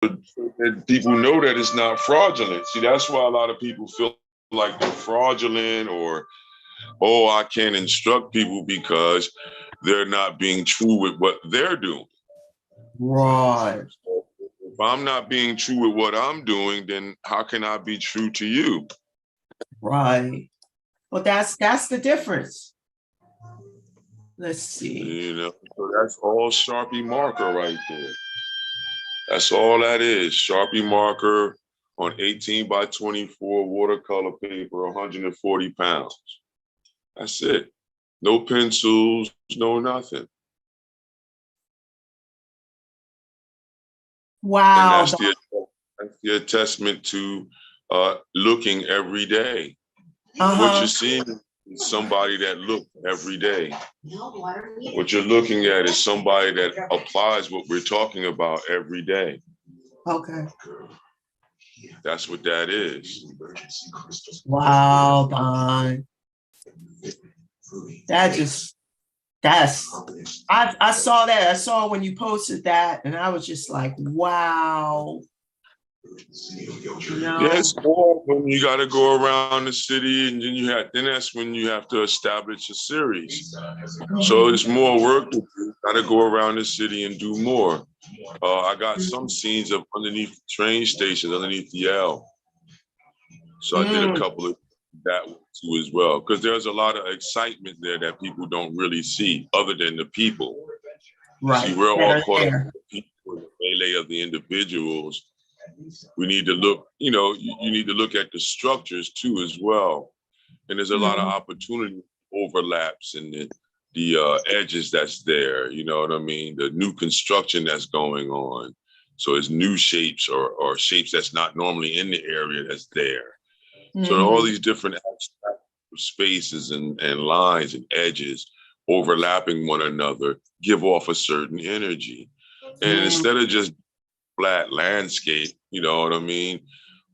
that people know that it's not fraudulent. See, that's why a lot of people feel like they're fraudulent, or, oh, I can't instruct people because they're not being true with what they're doing. Right. If I'm not being true with what I'm doing, then how can I be true to you? Right. Well, that's the difference. Let's see. You know, so that's all Sharpie marker right there. That's all that is. Sharpie marker on 18 by 24 watercolor paper, 140 pounds. That's it. No pencils, no nothing. Wow. And that's the attestment to looking every day. What you're seeing is somebody that looks every day. What you're looking at is somebody that applies what we're talking about every day. Okay. That's what that is. Wow, Don. I saw that. I saw when you posted that, and I was just like, wow. Yeah, it's more when you got to go around the city, and then that's when you have to establish a series. So it's more work to do. Got to go around the city and do more. I got some scenes of underneath the train stations, underneath the L. So I did a couple of that too as well, because there's a lot of excitement there that people don't really see, other than the people. Right. See, we're all caught up in the people, in the melee of the individuals. We need to look, you know, you need to look at the structures too as well. And there's a lot of opportunity overlaps in the edges that's there, you know what I mean? The new construction that's going on. So it's new shapes or shapes that's not normally in the area that's there. So all these different spaces and lines and edges overlapping one another give off a certain energy. And instead of just flat landscape, you know what I mean?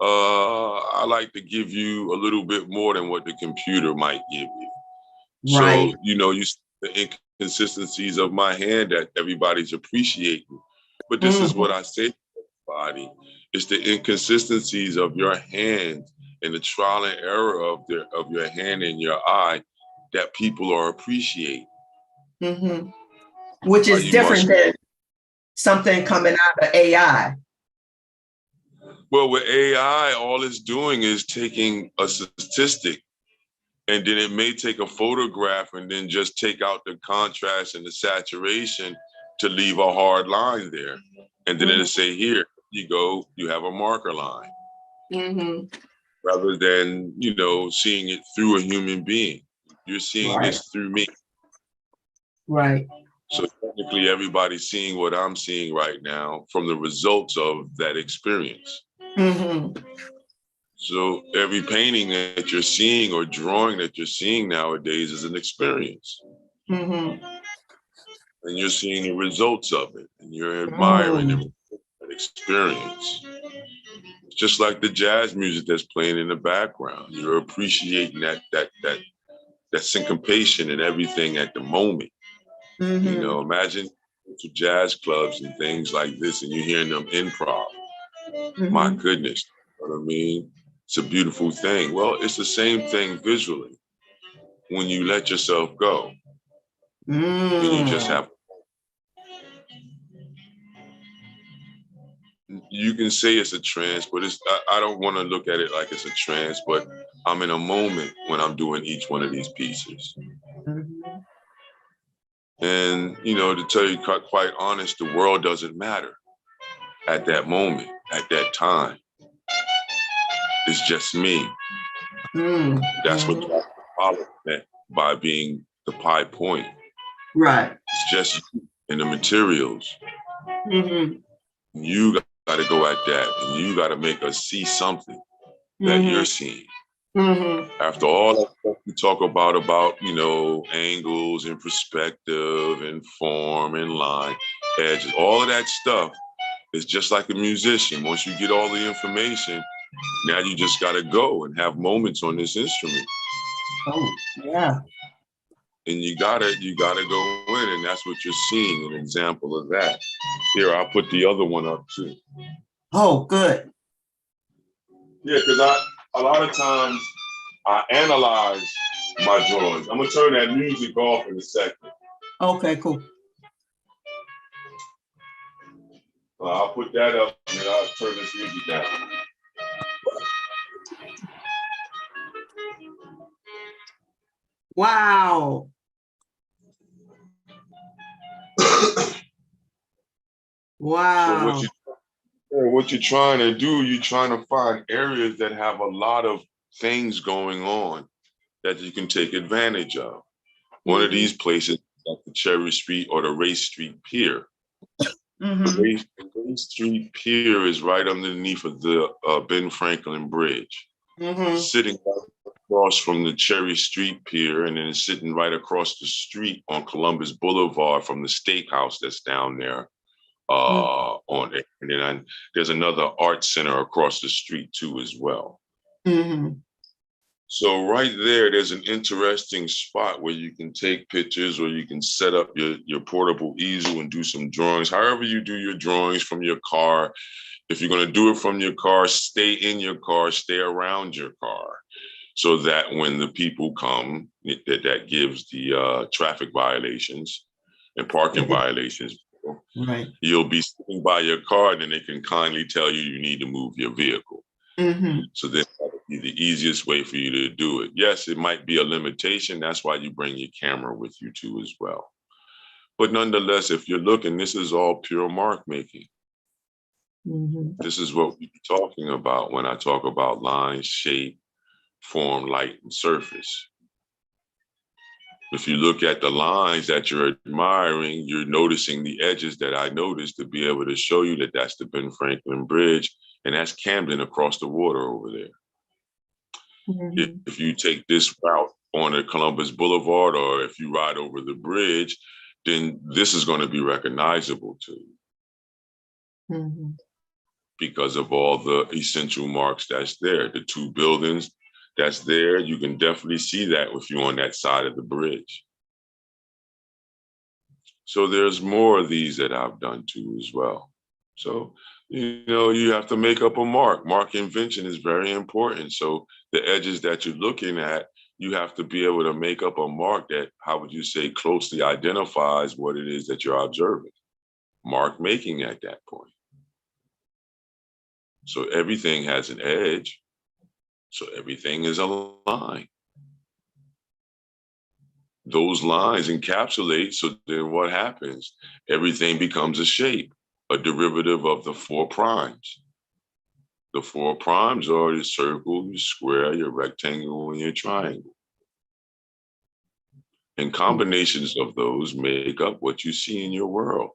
I like to give you a little bit more than what the computer might give you. Right. So, you know, you see the inconsistencies of my hand that everybody's appreciating. But this is what I say to everybody. It's the inconsistencies of your hand and the trial and error of your hand and your eye that people are appreciating. Which is different than something coming out of AI. Well, with AI, all it's doing is taking a statistic, and then it may take a photograph and then just take out the contrast and the saturation to leave a hard line there. And then it'll say, here you go, you have a marker line. Rather than, you know, seeing it through a human being. You're seeing this through me. Right. So technically everybody's seeing what I'm seeing right now from the results of that experience. So every painting that you're seeing or drawing that you're seeing nowadays is an experience. And you're seeing the results of it, and you're admiring that experience. It's just like the jazz music that's playing in the background. You're appreciating that syncopation and everything at the moment. You know, imagine to jazz clubs and things like this, and you're hearing them improv. My goodness, you know what I mean? It's a beautiful thing. Well, it's the same thing visually. When you let yourself go, when you just have, you can say it's a trance, but I don't want to look at it like it's a trance, but I'm in a moment when I'm doing each one of these pieces. And, you know, to tell you quite honest, the world doesn't matter at that moment, at that time. It's just me. That's what you follow by being the pi point. Right. It's just you and the materials. You got to go at that, and you got to make us see something that you're seeing. After all that stuff we talk about, you know, angles and perspective and form and line, edges, all of that stuff is just like a musician. Once you get all the information, now you just got to go and have moments on this instrument. Oh, yeah. And you gotta go in, and that's what you're seeing, an example of that. Here, I'll put the other one up too. Oh, good. Yeah, because a lot of times I analyze my drawings. I'm gonna turn that music off in a second. Okay, cool. I'll put that up and then I'll turn this music down. Wow. Wow. So what you're trying to do, you're trying to find areas that have a lot of things going on that you can take advantage of. One of these places, like the Cherry Street or the Race Street Pier. The Race Street Pier is right underneath of the Ben Franklin Bridge, sitting right across from the Cherry Street Pier, and then sitting right across the street on Columbus Boulevard from the steakhouse that's down there on it. And then there's another art center across the street too as well. So right there's an interesting spot where you can take pictures or you can set up your portable easel and do some drawings. However you do your drawings from your car. If you're going to do it from your car, stay in your car, stay around your car, so that when the people come, that gives the traffic violations and parking violations. Right. You'll be sitting by your car and then they can kindly tell you you need to move your vehicle. So then that would be the easiest way for you to do it. Yes, it might be a limitation. That's why you bring your camera with you too as well. But nonetheless, if you're looking, this is all pure mark making. This is what we be talking about when I talk about line, shape, form, light, and surface. If you look at the lines that you're admiring, you're noticing the edges that I noticed to be able to show you that that's the Ben Franklin Bridge, and that's Camden across the water over there. If you take this route on the Columbus Boulevard, or if you ride over the bridge, then this is going to be recognizable to you because of all the essential marks that's there. The two buildings that's there, you can definitely see that if you're on that side of the bridge. So there's more of these that I've done too as well. So, you have to make up a mark. Mark invention is very important. So the edges that you're looking at, you have to be able to make up a mark that, how would you say, closely identifies what it is that you're observing. Mark making at that point. So everything has an edge. So everything is a line. Those lines encapsulate, so then what happens? Everything becomes a shape, a derivative of the four primes. The four primes are your circle, your square, your rectangle, and your triangle. And combinations of those make up what you see in your world.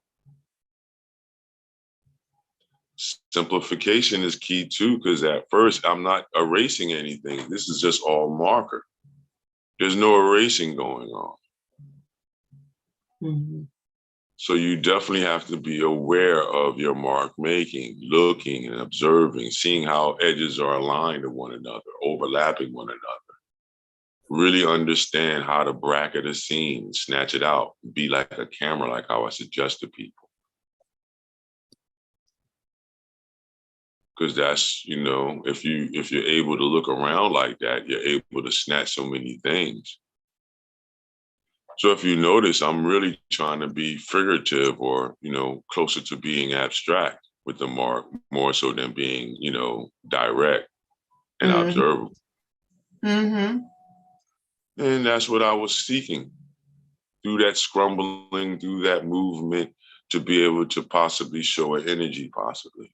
Simplification is key too, because at first I'm not erasing anything. This is just all marker. There's no erasing going on. So you definitely have to be aware of your mark making, looking and observing, seeing how edges are aligned to one another, overlapping one another. Really understand how to bracket a scene, snatch it out, be like a camera, like how I suggest to people. Because that's, if you're able to look around like that, you're able to snatch so many things. So if you notice, I'm really trying to be figurative or, closer to being abstract with the mark, more so than being, direct and observable. And that's what I was seeking through that scrumbling, through that movement, to be able to possibly show an energy, possibly.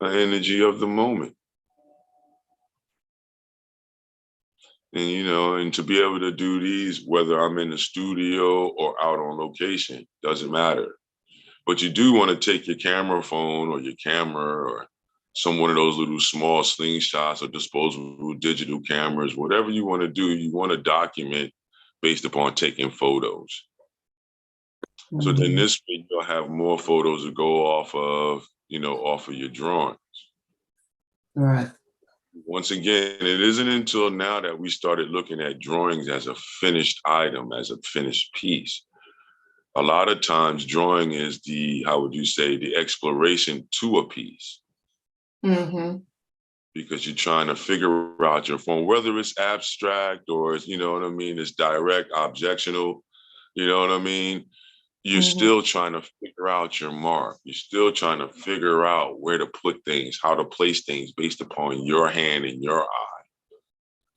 An energy of the moment. And to be able to do these, whether I'm in the studio or out on location, doesn't matter. But you do want to take your camera phone or your camera or one of those little small slingshots or disposable digital cameras, whatever you want to do, you want to document based upon taking photos. So then this way you'll have more photos to go off of, off of your drawings. Right. Once again, it isn't until now that we started looking at drawings as a finished item, as a finished piece. A lot of times drawing is the, how would you say, the exploration to a piece. Mm-hmm. Because you're trying to figure out your form, whether it's abstract or it's, you know what I mean, it's direct, objectional, you know what I mean? You're Mm-hmm. still trying to figure out your mark. You're still trying to figure out where to put things, how to place things based upon your hand and your eye.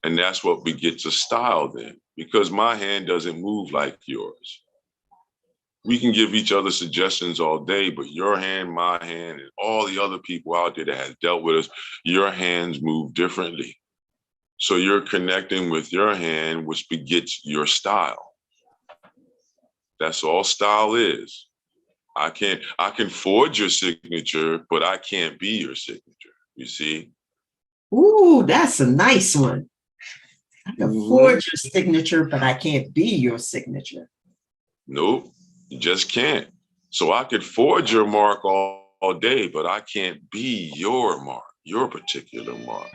And that's what begets a style then, because my hand doesn't move like yours. We can give each other suggestions all day, but your hand, my hand, and all the other people out there that have dealt with us, your hands move differently. So you're connecting with your hand, which begets your style. That's all style is. I can forge your signature, but I can't be your signature. You see? Ooh, that's a nice one. I can Mm-hmm. forge your signature, but I can't be your signature. Nope, you just can't. So I could forge your mark all day, but I can't be your mark, your particular mark.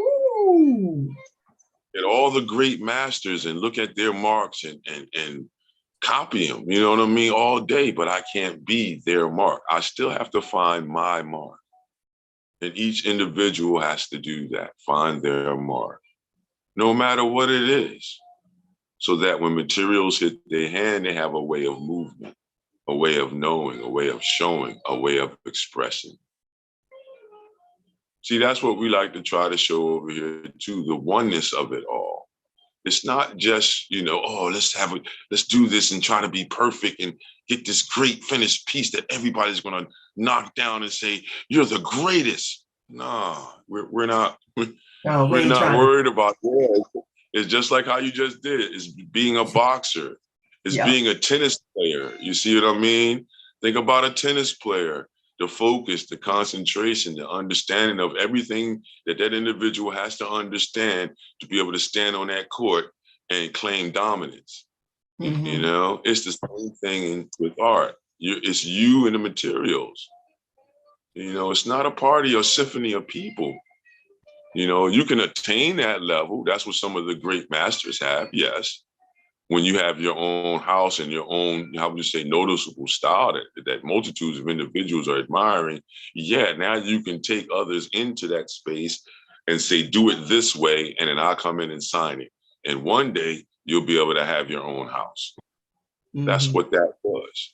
Ooh. And all the great masters and look at their marks and copy them, you know what I mean, all day, but I can't be their mark. I still have to find my mark. And each individual has to do that, find their mark, no matter what it is. So that when materials hit their hand, they have a way of movement, a way of knowing, a way of showing, a way of expressing. See, that's what we like to try to show over here too, the oneness of it all. It's not just, you know, oh, let's do this and try to be perfect and get this great finished piece that everybody's gonna knock down and say, you're the greatest. No, we're not. No, we We're ain't not trying to. worried about that. It's just like how you just did. It's being a boxer. It's Yeah. being a tennis player. You see what I mean? Think about a tennis player. The focus, the concentration, the understanding of everything that that individual has to understand to be able to stand on that court and claim dominance. Mm-hmm. You know, it's the same thing with art. It's you and the materials. You know, it's not a party or symphony of people. You know, you can attain that level. That's what some of the great masters have, yes. When you have your own house and your own, how would you say, noticeable style that multitudes of individuals are admiring, yeah, now you can take others into that space and say, do it this way, and then I'll come in and sign it. And one day you'll be able to have your own house. That's Mm-hmm. what that was.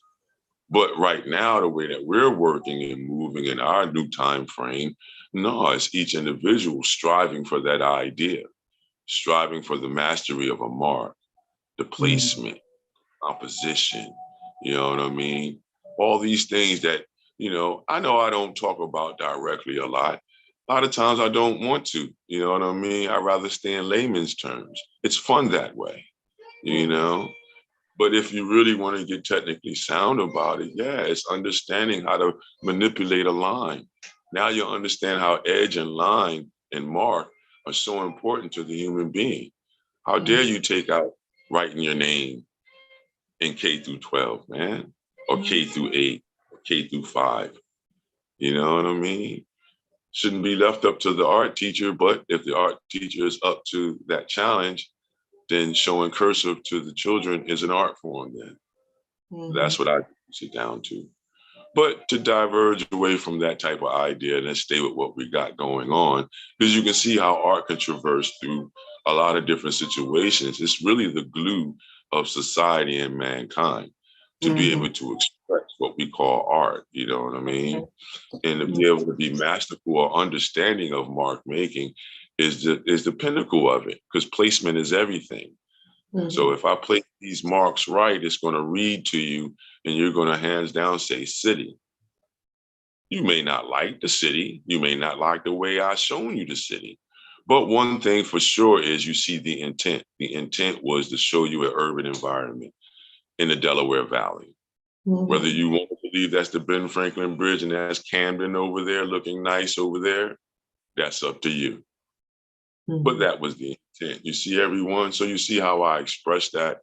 But right now, the way that we're working and moving in our new time frame, no, it's each individual striving for that idea, striving for the mastery of a mark, the Mm-hmm. placement, composition, you know what I mean? All these things that, you know I don't talk about directly a lot. A lot of times I don't want to, you know what I mean? I'd rather stay in layman's terms. It's fun that way, you know? But if you really want to get technically sound about it, yeah, it's understanding how to manipulate a line. Now you understand how edge and line and mark are so important to the human being. How dare you take out writing your name in K through 12, man, or K through 8, or K through 5. You know what I mean? Shouldn't be left up to the art teacher, but if the art teacher is up to that challenge, then showing cursive to the children is an art form then. Mm-hmm. That's what I sit down to. But to diverge away from that type of idea and then stay with what we got going on, because you can see how art can traverse through a lot of different situations. It's really the glue of society and mankind to be Mm-hmm. able to express what we call art, you know what I mean? And to be able to be masterful or understanding of mark making is the pinnacle of it, because placement is everything. So Mm-hmm. if I place these marks right, it's going to read to you and you're going to hands down say city. You may not like the city. You may not like the way I've shown you the city. But one thing for sure is you see the intent. The intent was to show you an urban environment in the Delaware Valley. Whether Mm-hmm. you want to believe that's the Ben Franklin Bridge and that's Camden over there looking nice over there, that's up to you. But Mm-hmm. that was the intent. You see everyone. So you see how I express that.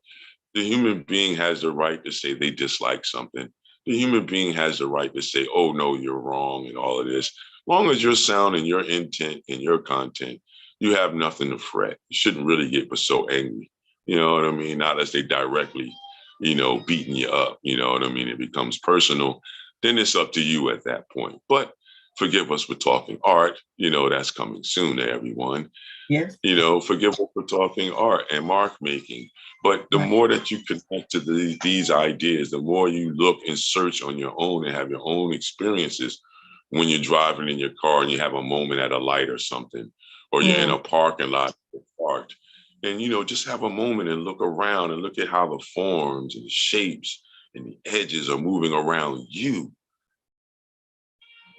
The human being has the right to say they dislike something. The human being has the right to say, oh, no, you're wrong and all of this. As long as your sound and your intent and your content, you have nothing to fret. You shouldn't really get so angry. You know what I mean? Not unless they directly beating you up, you know what I mean? It becomes personal. Then it's up to you at that point. But forgive us for talking art, that's coming soon to everyone. Yes. Forgive us for talking art and mark making. But the Right. more that you connect to these ideas, the more you look and search on your own and have your own experiences when you're driving in your car and you have a moment at a light or something, or you're in a parking lot parked. And, just have a moment and look around and look at how the forms and the shapes and the edges are moving around you.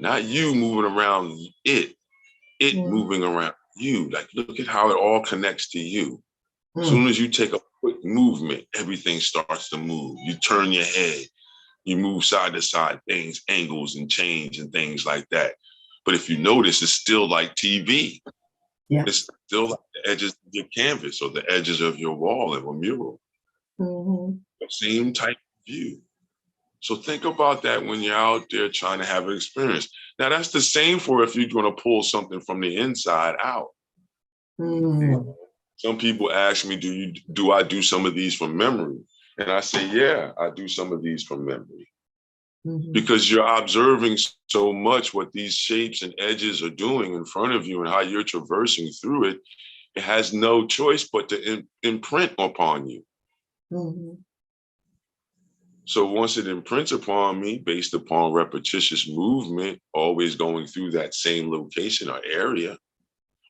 Not you moving around it moving around you. Like, look at how it all connects to you. As soon as you take a quick movement, everything starts to move. You turn your head, you move side to side, things, angles and change and things like that. But if you notice, it's still like TV. Yeah. It's still like the edges of your canvas or the edges of your wall of a mural. The same type of view. So think about that when you're out there trying to have an experience. Now, that's the same for if you're going to pull something from the inside out. Some people ask me, do I do some of these from memory? And I say, yeah, I do some of these from memory. Because you're observing so much what these shapes and edges are doing in front of you and how you're traversing through it. It has no choice but to imprint upon you. So once it imprints upon me based upon repetitious movement, always going through that same location or area,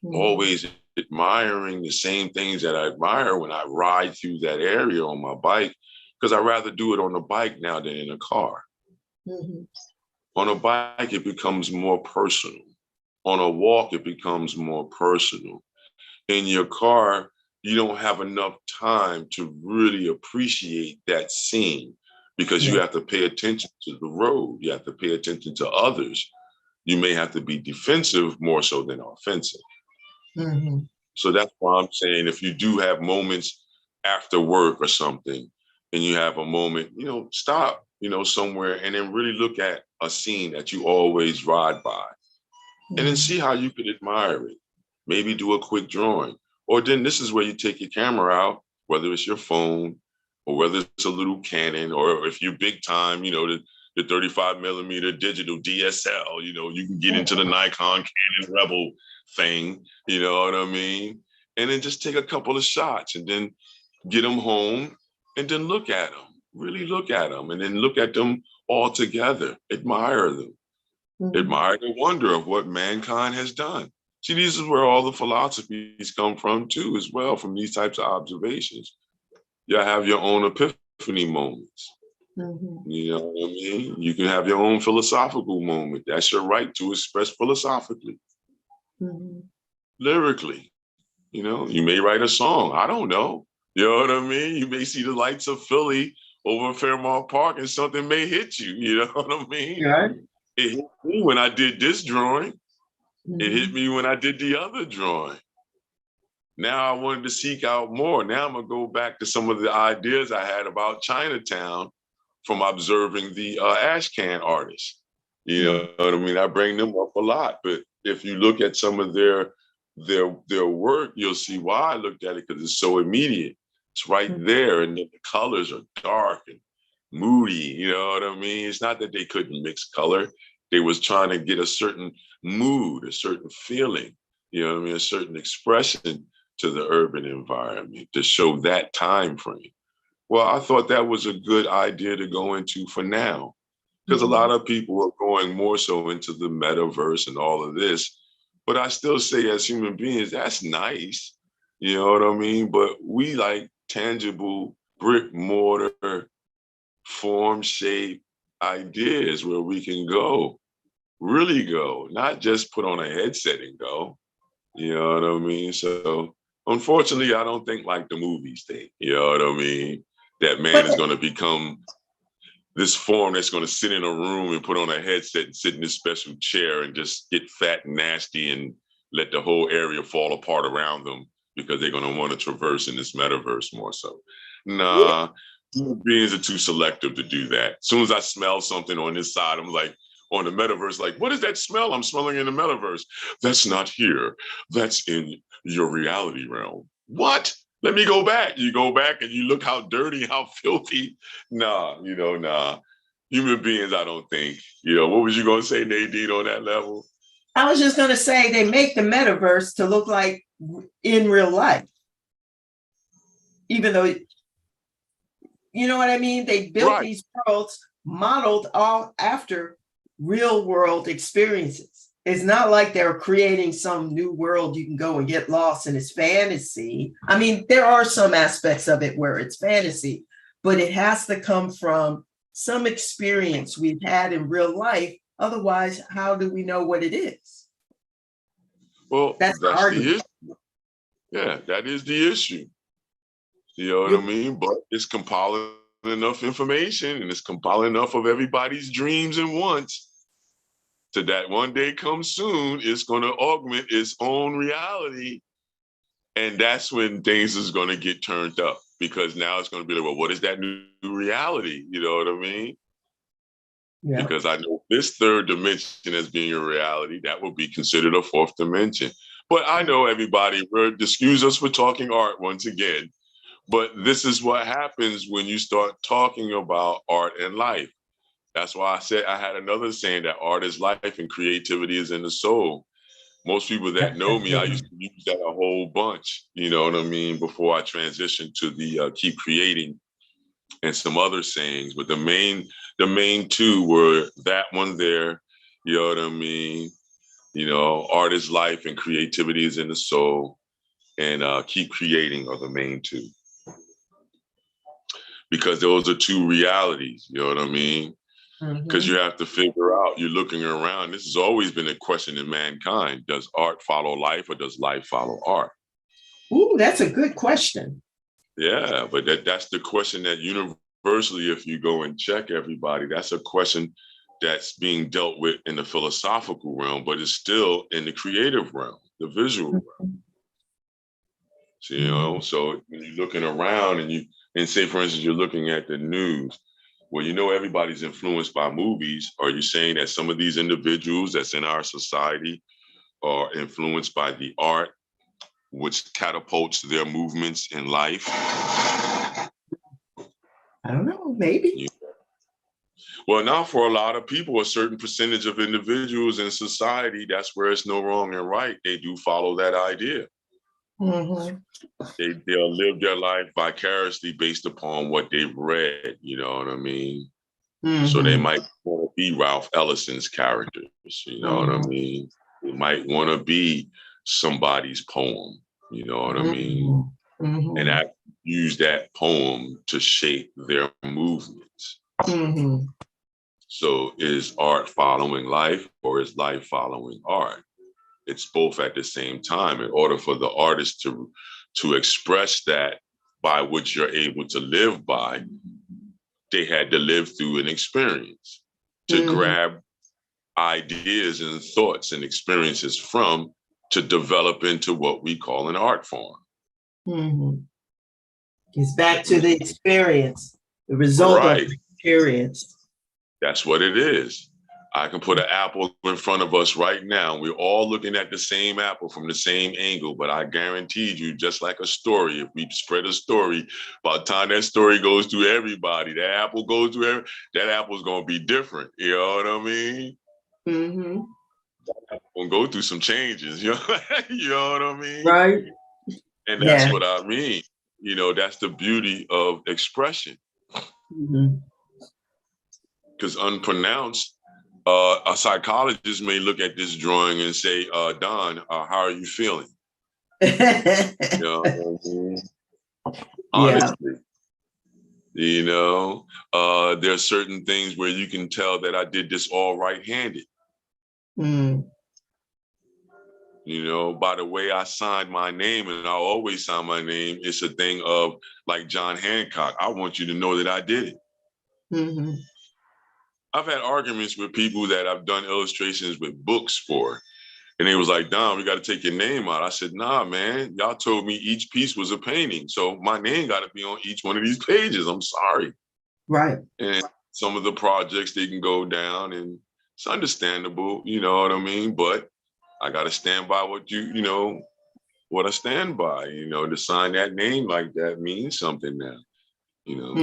always admiring the same things that I admire when I ride through that area on my bike, because I'd rather do it on the bike now than in a car. On a bike, it becomes more personal. On a walk, it becomes more personal. In your car, you don't have enough time to really appreciate that scene because you have to pay attention to the road. You have to pay attention to others. You may have to be defensive more so than offensive. So that's why I'm saying if you do have moments after work or something and you have a moment, stop, somewhere and then really look at a scene that you always ride by and then see how you could admire it. Maybe do a quick drawing. Or then this is where you take your camera out, whether it's your phone or whether it's a little Canon, or if you're big time, the 35 millimeter digital DSL, you can get into the Nikon Canon Rebel thing, you know what I mean? And then just take a couple of shots and then get them home and then look at them, really look at them, and then look at them all together, admire them, admire the wonder of what mankind has done. See, this is where all the philosophies come from too, as well, from these types of observations. You have your own epiphany moments. You know what I mean? You can have your own philosophical moment. That's your right to express philosophically. Lyrically, you may write a song. I don't know. You know what I mean? You may see the lights of Philly over Fairmount Park and something may hit you. You know what I mean? Right. It hit me when I did this drawing. It hit me when I did the other drawing. Now I wanted to seek out more. Now I'm going to go back to some of the ideas I had about Chinatown from observing the ash can artists. You know what I mean? I bring them up a lot, but if you look at some of their work, you'll see why I looked at it, because it's so immediate. It's right there, and the colors are dark and moody. You know what I mean? It's not that they couldn't mix color. They was trying to get a certain mood, a certain feeling, a certain expression to the urban environment to show that time frame. Well, I thought that was a good idea to go into for now, because a lot of people are going more so into the metaverse and all of this. But I still say, as human beings, that's nice. You know what I mean? But we like tangible brick mortar form shape ideas where we can go, really go, not just put on a headset and go. You know what I mean? So unfortunately, I don't think like the movies think, you know what I mean? That man is going to become this form that's going to sit in a room and put on a headset and sit in this special chair and just get fat and nasty and let the whole area fall apart around them because they're going to want to traverse in this metaverse more so. Nah, human beings are too selective to do that. As soon as I smell something on this side, I'm like, on the metaverse, like, what is that smell I'm smelling in the metaverse? That's not here. That's in your reality realm. What? let me go back. You go back and you look how dirty, how filthy. Nah, nah. Human beings, I don't think. What was you going to say, Nadine, on that level? I was just going to say they make the metaverse to look like in real life. Even though, you know what I mean? They built these worlds modeled all after real world experiences. It's not like they're creating some new world you can go and get lost in. It's fantasy. I mean, there are some aspects of it where it's fantasy, but it has to come from some experience we've had in real life. Otherwise, how do we know what it is? Well, that's the issue. Yeah, that is the issue. You know what I mean? But it's compiling enough information and it's compiling enough of everybody's dreams and wants so that one day comes soon, it's going to augment its own reality. And that's when things is going to get turned up, because now it's going to be like, well, what is that new reality? You know what I mean? Yeah. Because I know this third dimension as being a reality, that would be considered a fourth dimension. But I know everybody, excuse us for talking art once again, but this is what happens when you start talking about art and life. That's why I said, I had another saying that art is life and creativity is in the soul. Most people that know me, I used to use that a whole bunch, you know what I mean, before I transitioned to the keep creating and some other sayings. But the main two were that one there, you know what I mean? Art is life and creativity is in the soul, and keep creating are the main two. Because those are two realities, you know what I mean? Because you have to figure out, you're looking around. This has always been a question in mankind. Does art follow life or does life follow art? Ooh, that's a good question. Yeah, but that's the question that universally, if you go and check everybody, that's a question that's being dealt with in the philosophical realm, but it's still in the creative realm, the visual realm. So, so when you're looking around and say, for instance, you're looking at the news, well, everybody's influenced by movies. Are you saying that some of these individuals that's in our society are influenced by the art, which catapults their movements in life? I don't know, maybe. Yeah. Well, now for a lot of people, a certain percentage of individuals in society, that's where it's no wrong and right. They do follow that idea. They'll live their life vicariously based upon what they've read, you know what I mean? So they might want to be Ralph Ellison's characters, you know what I mean? They might want to be somebody's poem, you know what I mean? And I use that poem to shape their movements. So is art following life or is life following art? It's both at the same time. In order for the artist to express that by which you're able to live by, they had to live through an experience to grab ideas and thoughts and experiences from to develop into what we call an art form. It's back to the experience, the result of the experience. That's what it is. I can put an apple in front of us right now. We're all looking at the same apple from the same angle, but I guaranteed you, just like a story, if we spread a story, by the time that story goes to everybody, that apple goes to that apple's going to be different. You know what I mean? That apple go through some changes. You know what I mean? Right. And that's what I mean. That's the beauty of expression. Because unpronounced, a psychologist may look at this drawing and say, Don, how are you feeling? You know what I mean? Honestly, there's certain things where you can tell that I did this all right-handed. By the way I signed my name, and I always sign my name, it's a thing of like John Hancock. I want you to know that I did it. I've had arguments with people that I've done illustrations with books for. And they was like, Don, we got to take your name out. I said, nah, man, y'all told me each piece was a painting. So my name got to be on each one of these pages. I'm sorry. Right. And some of the projects, they can go down and it's understandable, you know what I mean? But I got to stand by what what I stand by. To sign that name like that means something now.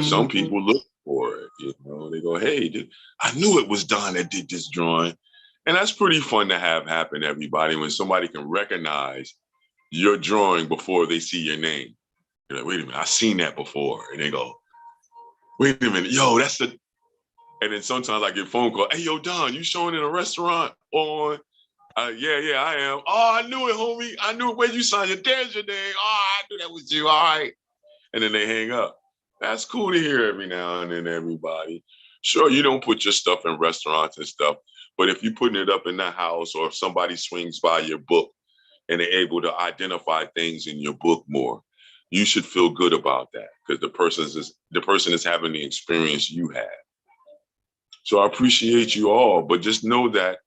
Some people look for it. They go, hey, I knew it was Don that did this drawing. And that's pretty fun to have happen, everybody, when somebody can recognize your drawing before they see your name. You're like, wait a minute, I've seen that before. And they go, wait a minute, yo, that's the. And then sometimes I get a phone call, hey, yo, Don, you showing in a restaurant on? Yeah, I am. Oh, I knew it, homie. I knew it. Where you signed it? There's your name. Oh, I knew that was you. All right. And then they hang up. That's cool to hear every now and then, everybody. Sure, you don't put your stuff in restaurants and stuff, but if you're putting it up in the house or if somebody swings by your book and they're able to identify things in your book more, you should feel good about that because the person is having the experience you had. So I appreciate you all, but just know that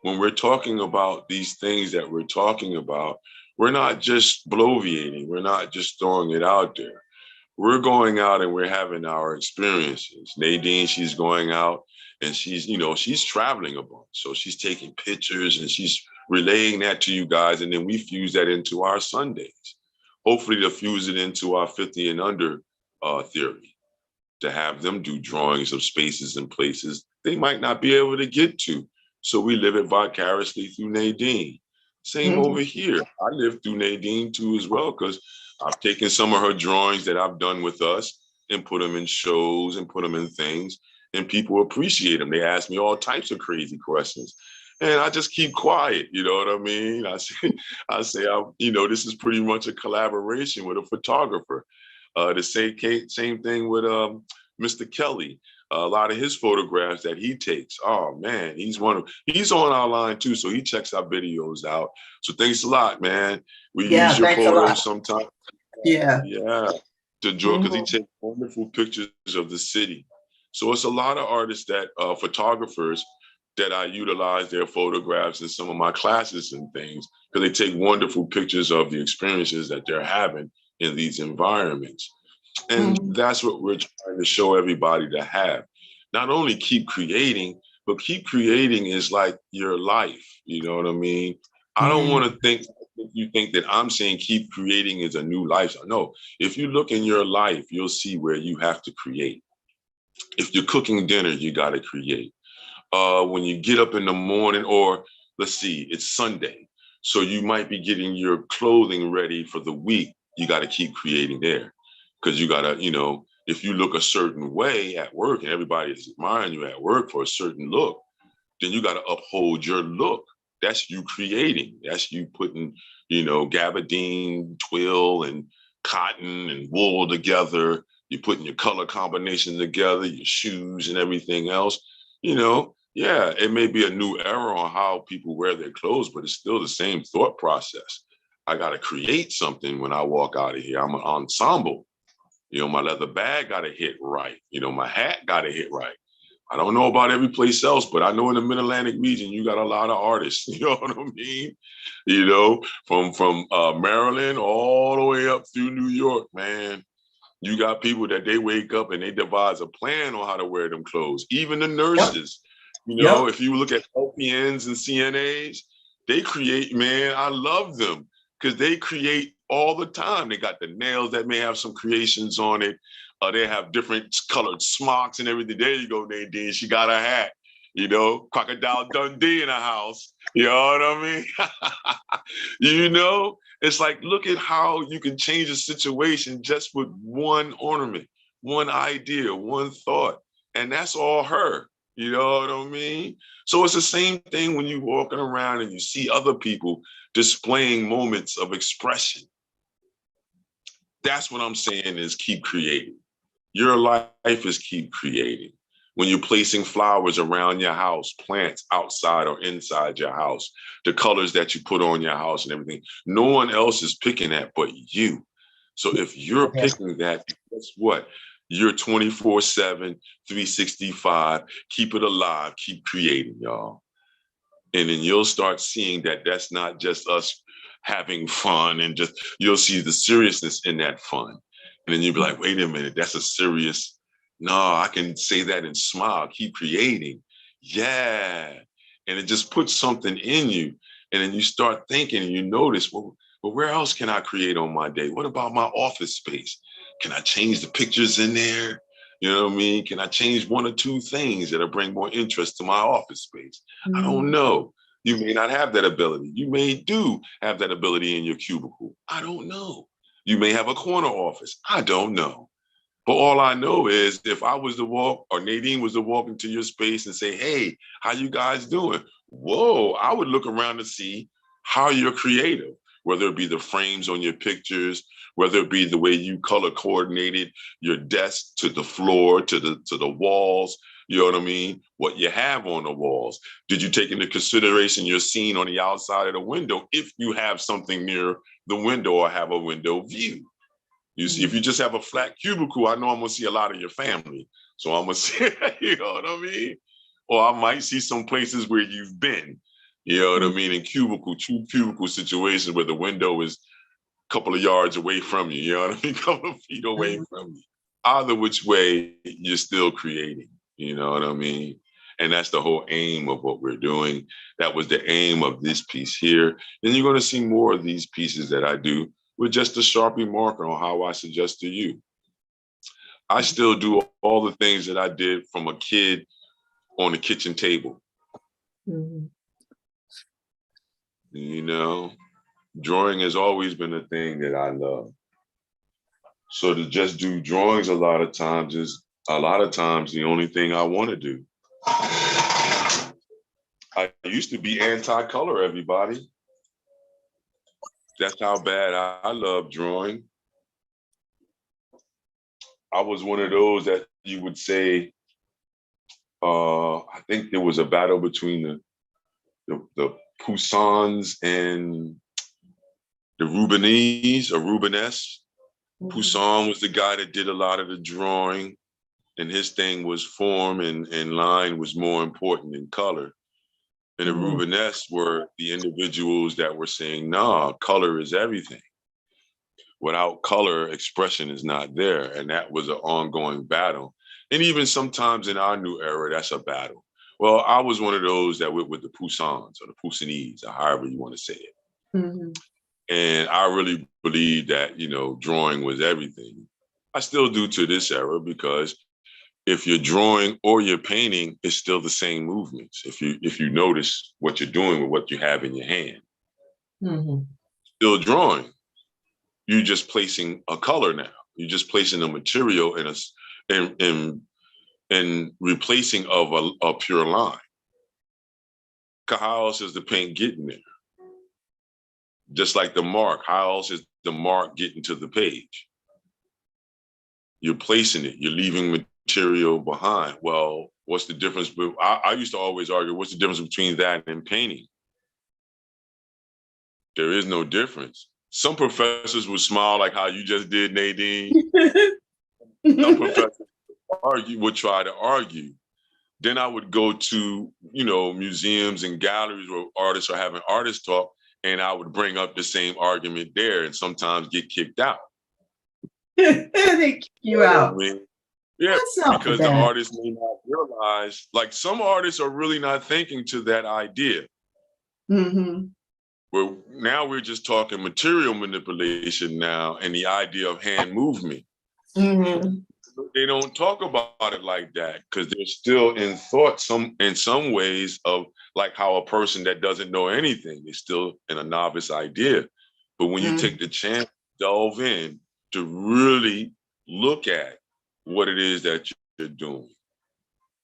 when we're talking about these things that we're talking about, we're not just bloviating. We're not just throwing it out there. We're going out and we're having our experiences. Nadine, she's going out and she's traveling a bunch. So she's taking pictures and she's relaying that to you guys. And then we fuse that into our Sundays. Hopefully to fuse it into our 50 and under theory, to have them do drawings of spaces and places they might not be able to get to. So we live it vicariously through Nadine. Same over here. I live through Nadine too as well, because I've taken some of her drawings that I've done with us and put them in shows and put them in things, and people appreciate them. They ask me all types of crazy questions. And I just keep quiet, you know what I mean? I say, this is pretty much a collaboration with a photographer. The same thing with Mr. Kelly. A lot of his photographs that he takes. Oh man, he's on our line too, so he checks our videos out. So thanks a lot, man. We use your photos sometimes. Yeah. To draw, because he takes wonderful pictures of the city. So it's a lot of artists that photographers that I utilize their photographs in some of my classes and things, because they take wonderful pictures of the experiences that they're having in these environments. And that's what we're trying to show everybody to have. Not only keep creating, but keep creating is like your life. You know what I mean? I don't want to think you think that I'm saying keep creating is a new lifestyle. No, if you look in your life, you'll see where you have to create. If you're cooking dinner, you got to create. When you get up in the morning, or let's see, it's Sunday. So you might be getting your clothing ready for the week. You got to keep creating there. Because you got to, if you look a certain way at work and everybody is admiring you at work for a certain look, then you got to uphold your look. That's you creating. That's you putting, gabardine, twill, and cotton and wool together. You're putting your color combination together, your shoes and everything else. Yeah, it may be a new era on how people wear their clothes, but it's still the same thought process. I got to create something when I walk out of here. I'm an ensemble. My leather bag got to hit right. My hat got to hit right. I don't know about every place else, but I know in the Mid-Atlantic region, you got a lot of artists. You know what I mean? From Maryland all the way up through New York, man. You got people that they wake up and they devise a plan on how to wear them clothes. Even the nurses, if you look at LPNs and CNAs, they create, man, I love them because they create all the time. They got the nails that may have some creations on it. They have different colored smocks and everything. There you go, Nadine. She got a hat. Crocodile Dundee in the house. You know what I mean? It's like, look at how you can change a situation just with one ornament, one idea, one thought. And that's all her. You know what I mean? So it's the same thing when you're walking around and you see other people displaying moments of expression. That's what I'm saying is keep creating. Your life is keep creating. When you're placing flowers around your house, plants outside or inside your house, the colors that you put on your house and everything, no one else is picking that but you. So if you're picking that, guess what? You're 24/7, 365, keep it alive, keep creating, y'all. And then you'll start seeing that that's not just us having fun, and just you'll see the seriousness in that fun. And then you'll be like, wait a minute, that's a serious, no, I can say that and smile, keep creating. Yeah. And it just puts something in you. And then you start thinking and you notice, well, But where else can I create on my day? What about my office space? Can I change the pictures in there? You know what I mean? Can I change one or two things that'll bring more interest to my office space? I don't know. You may not have that ability. You may do have that ability in your cubicle. I don't know. You may have a corner office. I don't know. But all I know is if I was to walk or Nadine was to walk into your space and say, hey, how you guys doing? Whoa, I would look around to see how you're creative, whether it be the frames on your pictures, whether it be the way you color coordinated your desk to the floor, to the walls, you know what I mean? What you have on the walls. Did you take into consideration your scene on the outside of the window if you have something near the window or have a window view? You see, if you just have a flat cubicle, I know I'm gonna see a lot of your family. So I'm gonna see, you know what I mean? Or I might see some places where you've been, you know what I mean? In true cubicle situations where the window is a couple of yards away from you, you know what I mean? A couple of feet away from you. Either which way, you're still creating, you know what I mean? And that's the whole aim of what we're doing. That was the aim of this piece here. And you're gonna see more of these pieces that I do with just a Sharpie marker on how I suggest to you. I still do all the things that I did from a kid on the kitchen table. You know, drawing has always been a thing that I love. So to just do drawings a lot of times is the only thing I want to do. I used to be anti-color, everybody. That's how bad I love drawing. I was one of those that you would say, I think there was a battle between the Poussins and the Rubinese or Rubiness. Poussin was the guy that did a lot of the drawing, and his thing was form and line was more important than color. And the Rubiness were the individuals that were saying, nah, color is everything. Without color, expression is not there. And that was an ongoing battle. And even sometimes in our new era, that's a battle. Well, I was one of those that went with the Poussins or the Poussinese, or however you want to say it. And I really believe that, you know, drawing was everything. I still do to this era because if you're drawing or you're painting, it's still the same movements. If you notice what you're doing with what you have in your hand, still drawing. You're just placing a color now. You're just placing a material in replacing of a pure line. How else is the paint getting there? Just like the mark, how else is the mark getting to the page? You're placing it, you're leaving material behind. Well, what's the difference? I used to always argue, what's the difference between that and painting? There is no difference. Some professors would smile like how you just did, Nadine. Some professors would try to argue. Then I would go to, you know, museums and galleries where artists are having artist talk, and I would bring up the same argument there and sometimes get kicked out. They kick you out. I mean, yeah, because the artists may not realize, like some artists are really not thinking to that idea. Well, now we're just talking material manipulation now and the idea of hand movement. They don't talk about it like that because they're still in thought in some ways of like how a person that doesn't know anything is still in a novice idea. But when you take the chance to delve in to really look at what it is that you're doing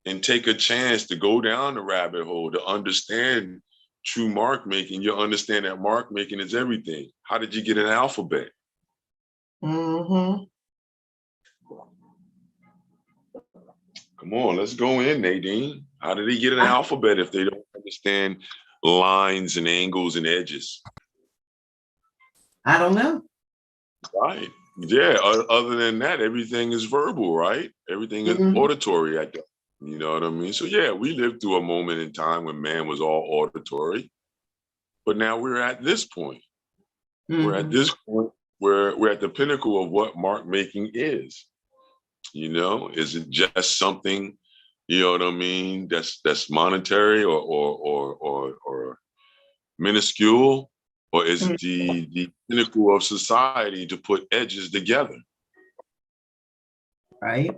and take a chance to go down the rabbit hole to understand true mark making, you'll understand that mark making is everything. How did you get an alphabet? Come on, let's go in, Nadine. How did they get an alphabet if they don't understand lines and angles and edges? I don't know. Right. Yeah. Other than that, everything is verbal, right? Everything is auditory at that. You know what I mean? So yeah, we lived through a moment in time when man was all auditory. But now we're at this point. We're at this point where we're at the pinnacle of what mark making is. You know, is it just something, you know what I mean, that's monetary or minuscule? or is it the pinnacle of society to put edges together? Right.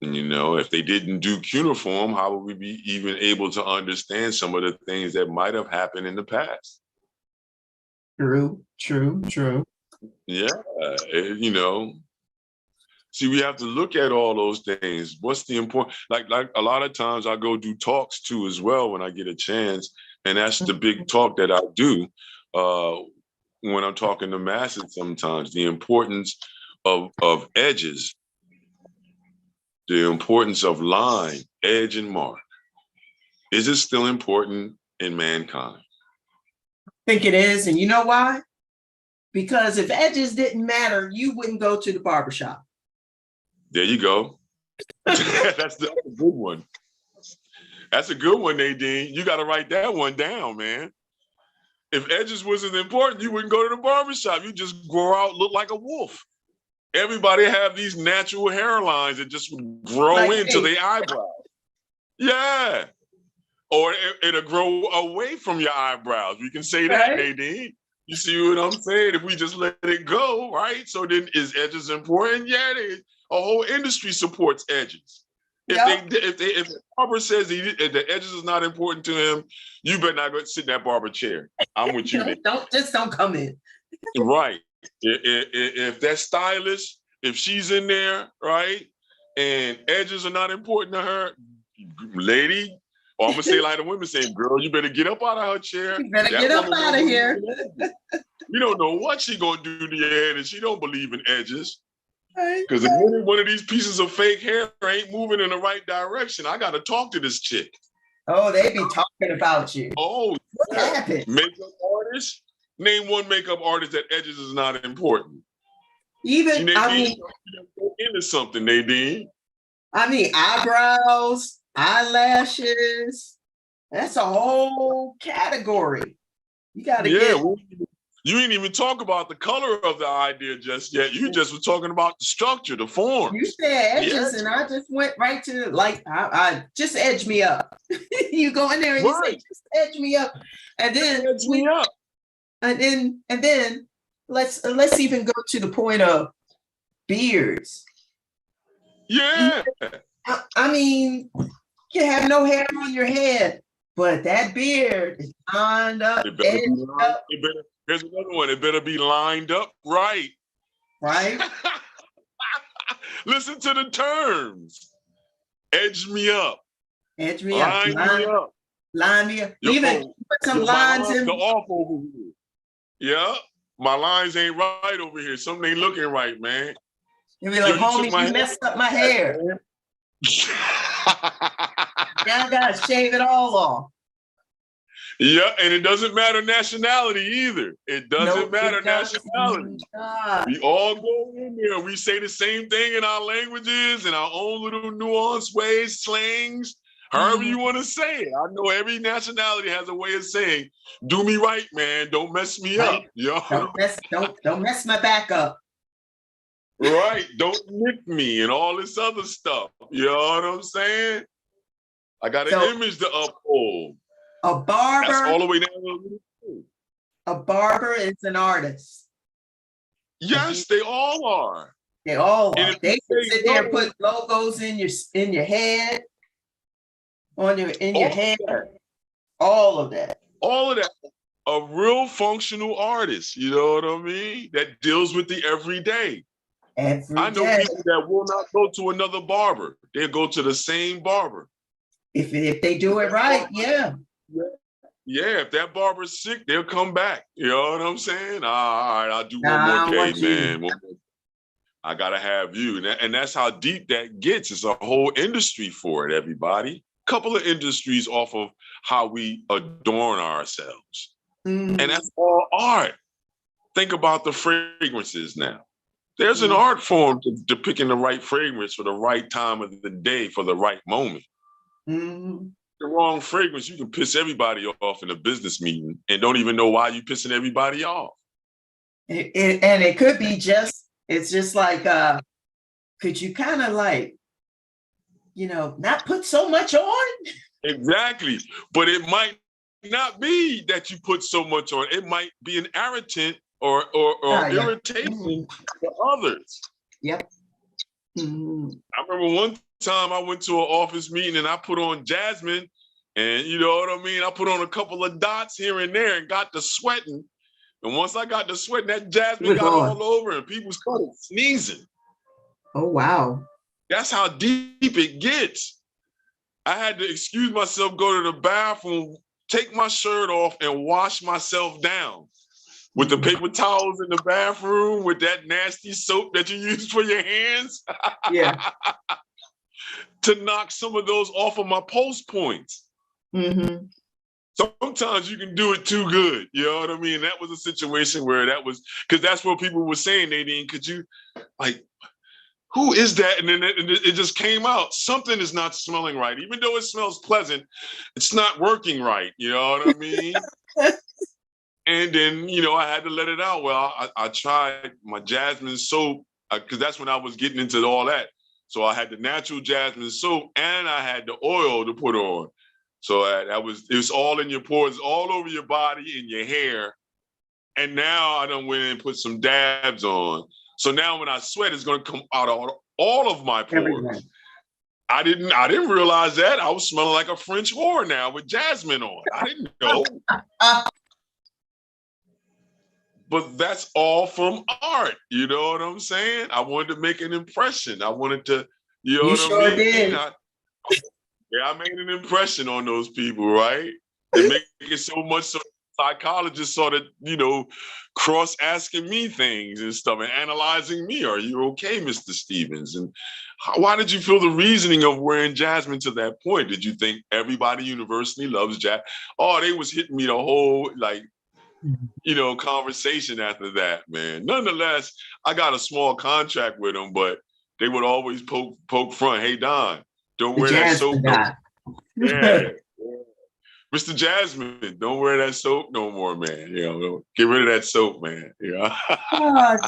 And, you know, if they didn't do cuneiform, how would we be even able to understand some of the things that might have happened in the past? True, true, true. Yeah, you know, see, we have to look at all those things. What's the important? Like a lot of times I go do talks too as well when I get a chance, and that's the big talk that I do when I'm talking to masses. Sometimes the importance of edges, the importance of line, edge, and mark. Is it still important in mankind? I think it is, and you know why? Because if edges didn't matter, you wouldn't go to the barbershop. There you go. That's a good one. That's a good one, Nadine. You got to write that one down, man. If edges wasn't important, you wouldn't go to the barbershop. You just grow out, look like a wolf. Everybody have these natural hairlines that just grow like into their eyebrows. Yeah. Or it'll grow away from your eyebrows. We can say that, Nadine. You see what I'm saying? If we just let it go, right? So then is edges important? Yeah, a whole industry supports edges. Yep. If the barber says if the edges is not important to him, you better not go sit in that barber chair. I'm with you. Don't come in. Right. If that stylist, if she's in there, right, and edges are not important to her, lady, or I'm gonna say like the women saying, girl, you better get up out of her chair. You better get up out of here. You don't know what she gonna do to your head, and she don't believe in edges. Because if one of these pieces of fake hair ain't moving in the right direction, I gotta talk to this chick. Oh, they be talking about you. Oh, yeah. Makeup artist. Name one makeup artist that edges is not important. Even Nadine, I mean, into something, Nadine. I mean, eyebrows, eyelashes. That's a whole category. You gotta get. You ain't even talk about the color of the idea just yet. You just were talking about the structure, the form. You said edges, and I just went right to like I just edge me up. You go in there and you say, just edge me up, and then edge me up. And then let's even go to the point of beards. Yeah. I mean, you have no hair on your head, but that beard is lined up. Here's another one. It better be lined up right. Right. Listen to the terms. Edge me up. Edge me up. Line me up. Line me up. Even put some lines in. The off over here. Yeah, my lines ain't right over here. Something ain't looking right, man. You be like, homie, you messed up my hair. Now I gotta shave it all off. Yeah, and it doesn't matter nationality either. It doesn't matter nationality. We all go in there. We say the same thing in our languages, in our own little nuanced ways, slangs, however you want to say it. I know every nationality has a way of saying, do me right, man. Don't mess me up. Yo. Don't mess my back up. Right. Don't nick me and all this other stuff. You know what I'm saying? I got an image to uphold. A barber. That's all the way down. A barber is an artist. Yes, they all are. They all are. They sit there and put logos in your head, in your hair. All of that. All of that. A real functional artist, you know what I mean? That deals with the everyday. I know people that will not go to another barber. They'll go to the same barber. If they do it right, yeah. Yeah, if that barber's sick, they'll come back. You know what I'm saying? All right, I'll do one more day, man. I gotta have you. And that's how deep that gets. It's a whole industry for it, everybody. Couple of industries off of how we adorn ourselves. And that's all art. Think about the fragrances now. There's an art form to picking the right fragrance for the right time of the day for the right moment. The wrong fragrance, you can piss everybody off in a business meeting and don't even know why you're pissing everybody off. And it could be it's just like, could you kind of like, not put so much on? Exactly. But it might not be that you put so much on. It might be an irritant or irritation to others. Yep. Mm-hmm. I remember one time I went to an office meeting and I put on Jasmine, and you know what I mean? I put on a couple of dots here and there and got to sweating. And once I got to sweating, that Jasmine got all over and people started sneezing. Oh, wow. That's how deep it gets. I had to excuse myself, go to the bathroom, take my shirt off and wash myself down with the paper towels in the bathroom, with that nasty soap that you use for your hands. Yeah. To knock some of those off of my pulse points. Mm-hmm. Sometimes you can do it too good. You know what I mean? That was a situation where that was, because that's what people were saying, Nadine, could you, like, who is that? And then it just came out. Something is not smelling right. Even though it smells pleasant, it's not working right. You know what I mean? And then, you know, I had to let it out. Well, I tried my jasmine soap, because that's when I was getting into all that. So I had the natural jasmine soap and I had the oil to put on. So it was all in your pores, all over your body, in your hair. And now I done went and put some dabs on. So now when I sweat, it's gonna come out of all of my pores. Everything. I didn't realize that. I was smelling like a French whore now with jasmine on. I didn't know. But that's all from art. You know what I'm saying? I wanted to make an impression. I wanted to, you know you what sure I mean? Did. I made an impression on those people, right? They make it so much so psychologists sort of, you know, cross asking me things and stuff and analyzing me. Are you okay, Mr. Stevens? And why did you feel the reasoning of wearing jasmine to that point? Did you think everybody universally loves jasmine? Oh, they was hitting me the whole, like, you know, conversation after that, man. Nonetheless, I got a small contract with them, but they would always poke front. Hey, Don, don't wear that soap. Yeah. Mr. Jasmine, don't wear that soap no more, man. You know, get rid of that soap, man. You know?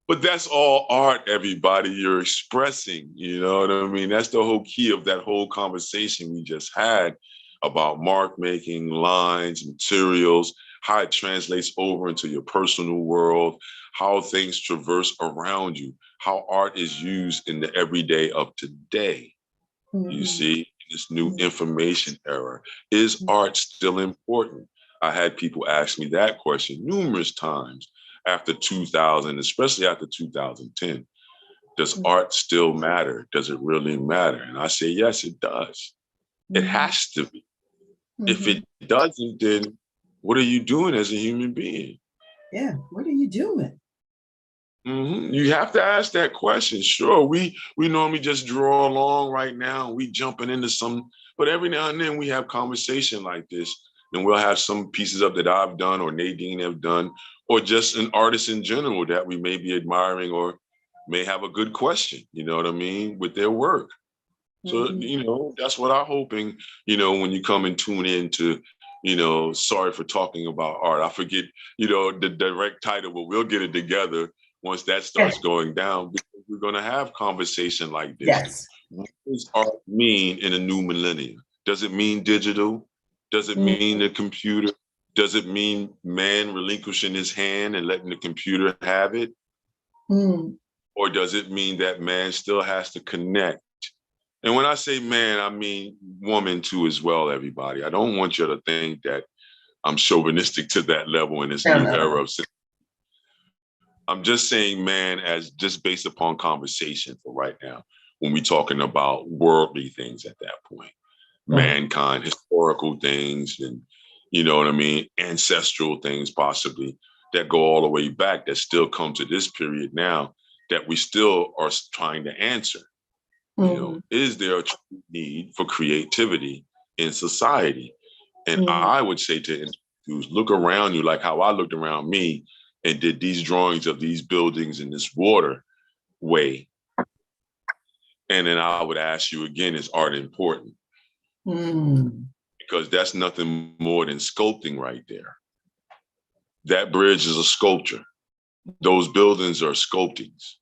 But that's all art, everybody. You're expressing, you know what I mean? That's the whole key of that whole conversation we just had about mark making, lines, materials, how it translates over into your personal world, how things traverse around you, how art is used in the everyday of today. You see, this new information era, is art still important? I had people ask me that question numerous times after 2000, especially after 2010. Does art still matter? Does it really matter? And I say, yes, it does. It has to be. If it doesn't, then what are you doing as a human being? Yeah, what are you doing? You have to ask that question. Sure, we normally just draw along right now. We jumping into some, but every now and then we have conversation like this, and we'll have some pieces up that I've done or Nadine have done, or just an artist in general that we may be admiring or may have a good question, you know what I mean, with their work. So, you know, that's what I'm hoping, you know, when you come and tune in to, you know, sorry for talking about art. I forget, you know, the direct title, but we'll get it together once that starts going down, because we're going to have conversation like this. Yes. What does art mean in a new millennium? Does it mean digital? Does it mean the computer? Does it mean man relinquishing his hand and letting the computer have it? Or does it mean that man still has to connect? And when I say man, I mean woman too as well, everybody. I don't want you to think that I'm chauvinistic to that level in this new era of. I'm just saying man as just based upon conversation for right now, when we're talking about worldly things at that point. Mankind, historical things, and you know what I mean, ancestral things possibly that go all the way back that still come to this period now that we still are trying to answer. You know, is there a need for creativity in society? And I would say to individuals, look around you like how I looked around me and did these drawings of these buildings in this waterway. And then I would ask you again, is art important? Because that's nothing more than sculpting right there. That bridge is a sculpture. Those buildings are sculptings.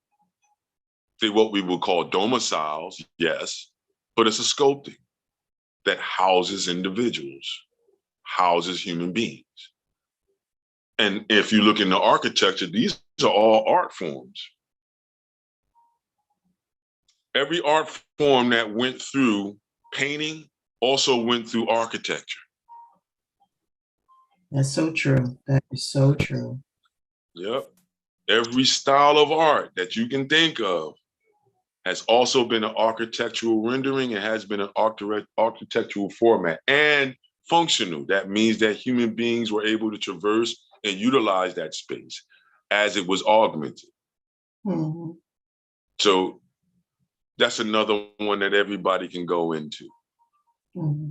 See, what we would call domiciles, yes, but it's a sculpting that houses individuals. houses human beings. And if you look into architecture, these are all art forms. Every art form that went through painting also went through architecture. That's so true. That is so true. Yep. Every style of art that you can think of has also been an architectural rendering. It has been an architectural format and functional. That means that human beings were able to traverse and utilize that space as it was augmented. Mm-hmm. So that's another one that everybody can go into. Mm-hmm.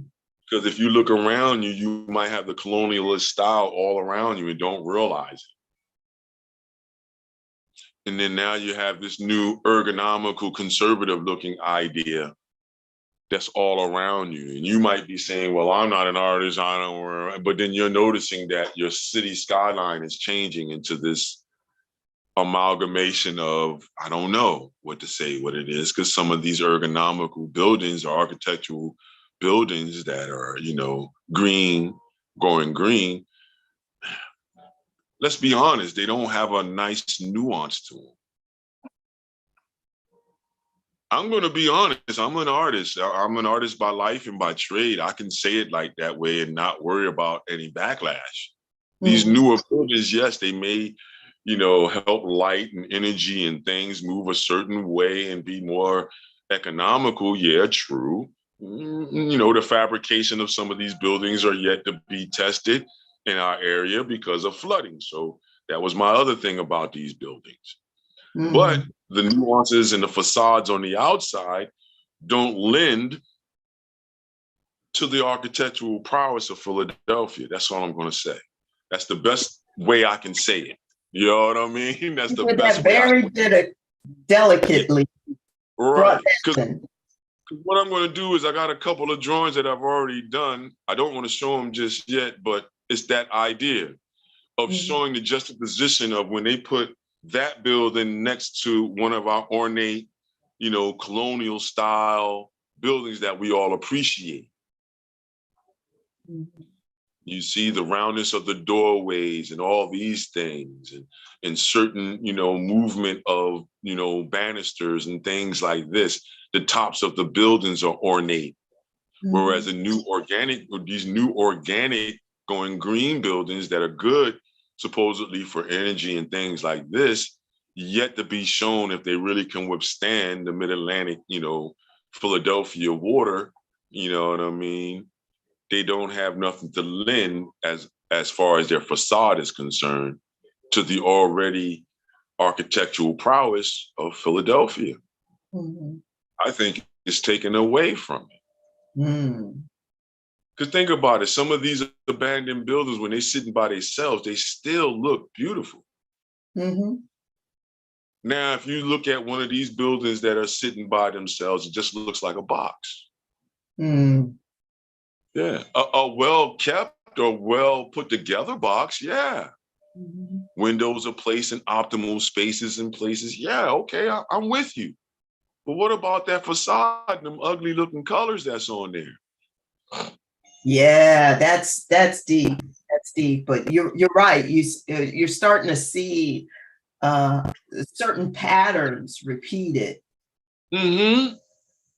Because if you look around you, you might have the colonialist style all around you and don't realize it. And then now you have this new ergonomical, conservative looking idea that's all around you. And you might be saying, well, I'm not an artist, I don't, but then you're noticing that your city skyline is changing into this amalgamation of, I don't know what to say, what it is, because some of these ergonomical buildings are architectural buildings that are, green, going green. Let's be honest, they don't have a nice nuance to them. I'm going to be honest. I'm an artist. I'm an artist by life and by trade. I can say it like that way and not worry about any backlash. These newer buildings, yes, they may, help light and energy and things move a certain way and be more economical. Yeah, true. The fabrication of some of these buildings are yet to be tested in our area because of flooding. So that was my other thing about these buildings. But the nuances and the facades on the outside don't lend to the architectural prowess of Philadelphia. That's all I'm going to say. That's the best way I can say it. You know what I mean? That's the best way. Very delicately. Right. Because what I'm going to do is I got a couple of drawings that I've already done. I don't want to show them just yet, but it's that idea of showing the juxtaposition of when they put that building next to one of our ornate, colonial style buildings that we all appreciate. You see the roundness of the doorways and all these things and certain, movement of, banisters and things like this. The tops of the buildings are ornate. Whereas these new organic going green buildings that are good supposedly for energy and things like this, yet to be shown if they really can withstand the mid-Atlantic, Philadelphia water, you know what I mean? They don't have nothing to lend as far as their facade is concerned to the already architectural prowess of Philadelphia. I think it's taken away from it. Because think about it, some of these abandoned buildings, when they're sitting by themselves, they still look beautiful. Now, if you look at one of these buildings that are sitting by themselves, it just looks like a box. Yeah, a well-kept or well put together box, yeah. Windows are placed in optimal spaces and places. Yeah, okay, I'm with you. But what about that facade and them ugly looking colors that's on there? Yeah, that's deep. That's deep. But you're right. You're starting to see certain patterns repeated in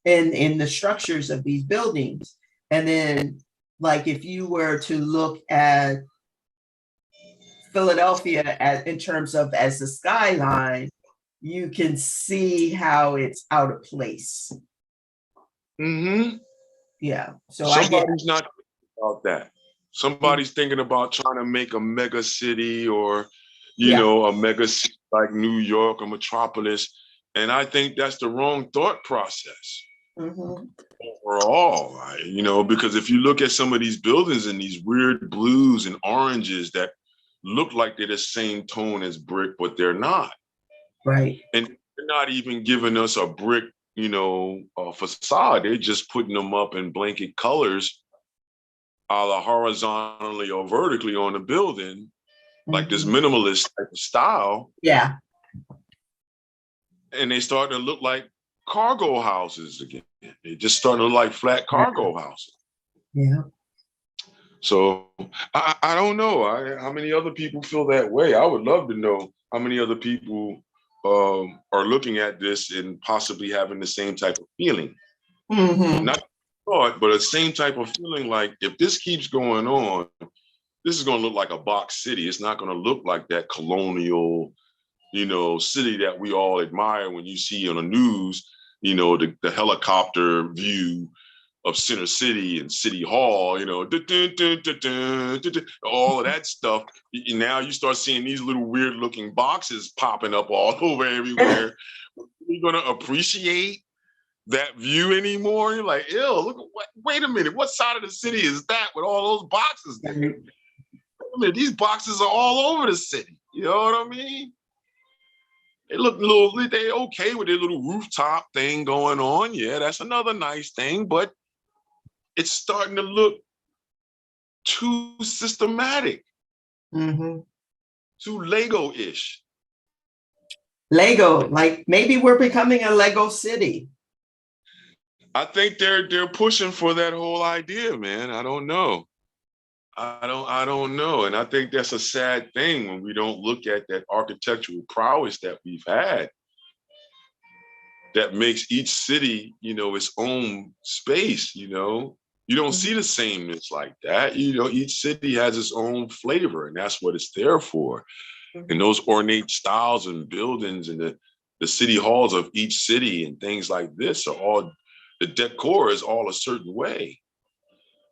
the structures of these buildings. And then, like, if you were to look at Philadelphia in terms of as the skyline, you can see how it's out of place. Yeah. So somebody's not thinking about that. Somebody's thinking about trying to make a mega city or, a mega city like New York, a metropolis. And I think that's the wrong thought process. Overall, right? Because if you look at some of these buildings and these weird blues and oranges that look like they're the same tone as brick, but they're not. Right. And they're not even giving us a brick, facade. They're just putting them up in blanket colors, either horizontally or vertically on the building, like this minimalist type of style. Yeah. And they start to look like cargo houses again. They just starting to look like flat cargo houses. Yeah. So I don't know how many other people feel that way. I would love to know how many other people are looking at this and possibly having the same type of feeling. Not thought, but the same type of feeling like if this keeps going on, this is going to look like a box city. It's not going to look like that colonial, city that we all admire when you see on the news, the helicopter view of Center City and City Hall, all of that stuff. Now you start seeing these little weird looking boxes popping up all over everywhere. You're going to appreciate that view anymore? You're like, ew, look, wait a minute, what side of the city is that with all those boxes there? Wait a minute, these boxes are all over the city. You know what I mean? They look they okay with their little rooftop thing going on. Yeah, that's another nice thing, but it's starting to look too systematic, too Lego-ish. Lego, like maybe we're becoming a Lego city. I think they're pushing for that whole idea, man. I don't know. I don't know. And I think that's a sad thing when we don't look at that architectural prowess that we've had that makes each city, its own space, You don't see the sameness like that. Each city has its own flavor, and that's what it's there for. And those ornate styles and buildings and the city halls of each city and things like this are all, the decor is all a certain way.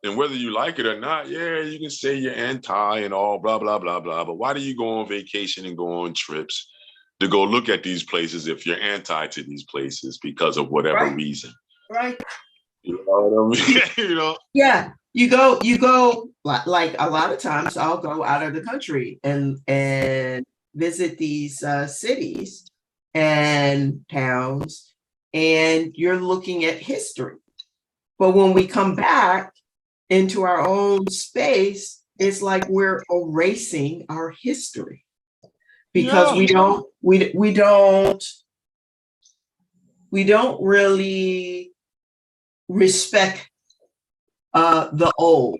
And whether you like it or not, yeah, you can say you're anti and all blah, blah, blah, blah. But why do you go on vacation and go on trips to go look at these places if you're anti to these places because of whatever reason? Right. You know what I mean? Yeah. You go like a lot of times I'll go out of the country and visit these cities and towns, and you're looking at history. But when we come back into our own space, it's like we're erasing our history because we don't really respect the old.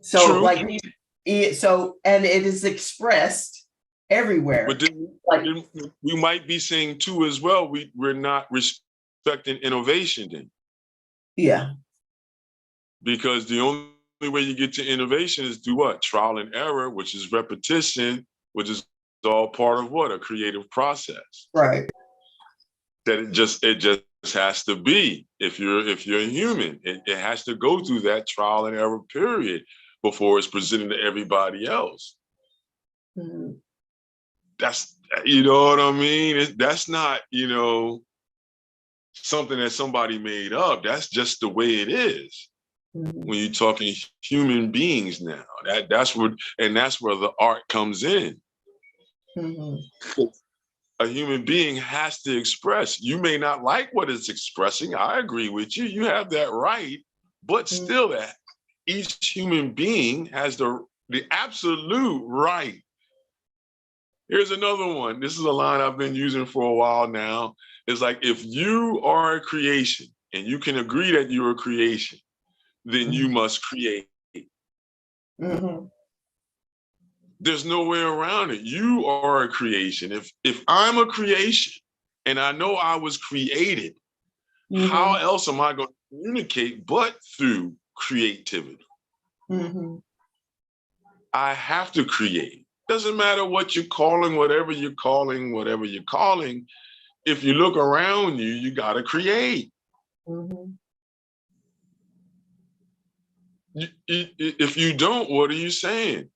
So True. and it is expressed everywhere. But then we might be saying too as well, we're not respecting innovation then. Yeah. Because the only way you get to innovation is through what? Trial and error, which is repetition, which is all part of what? A creative process. Right. That it just has to be. If you're a human, it has to go through that trial and error period before it's presented to everybody else. That's, you know what I mean? That's not, something that somebody made up. That's just the way it is. When you're talking human beings now, that's where the art comes in. A human being has to express. You may not like what it's expressing. I agree with you. You have that right, but still, each human being has the absolute right. Here's another one. This is a line I've been using for a while now. It's like, if you are a creation and you can agree that you're a creation, then you must create. There's no way around it. You are a creation. If I'm a creation and I know I was created, how else am I going to communicate but through creativity? I have to create. Doesn't matter what you're calling, whatever you're calling. If you look around you, you got to create. If you don't, what are you saying?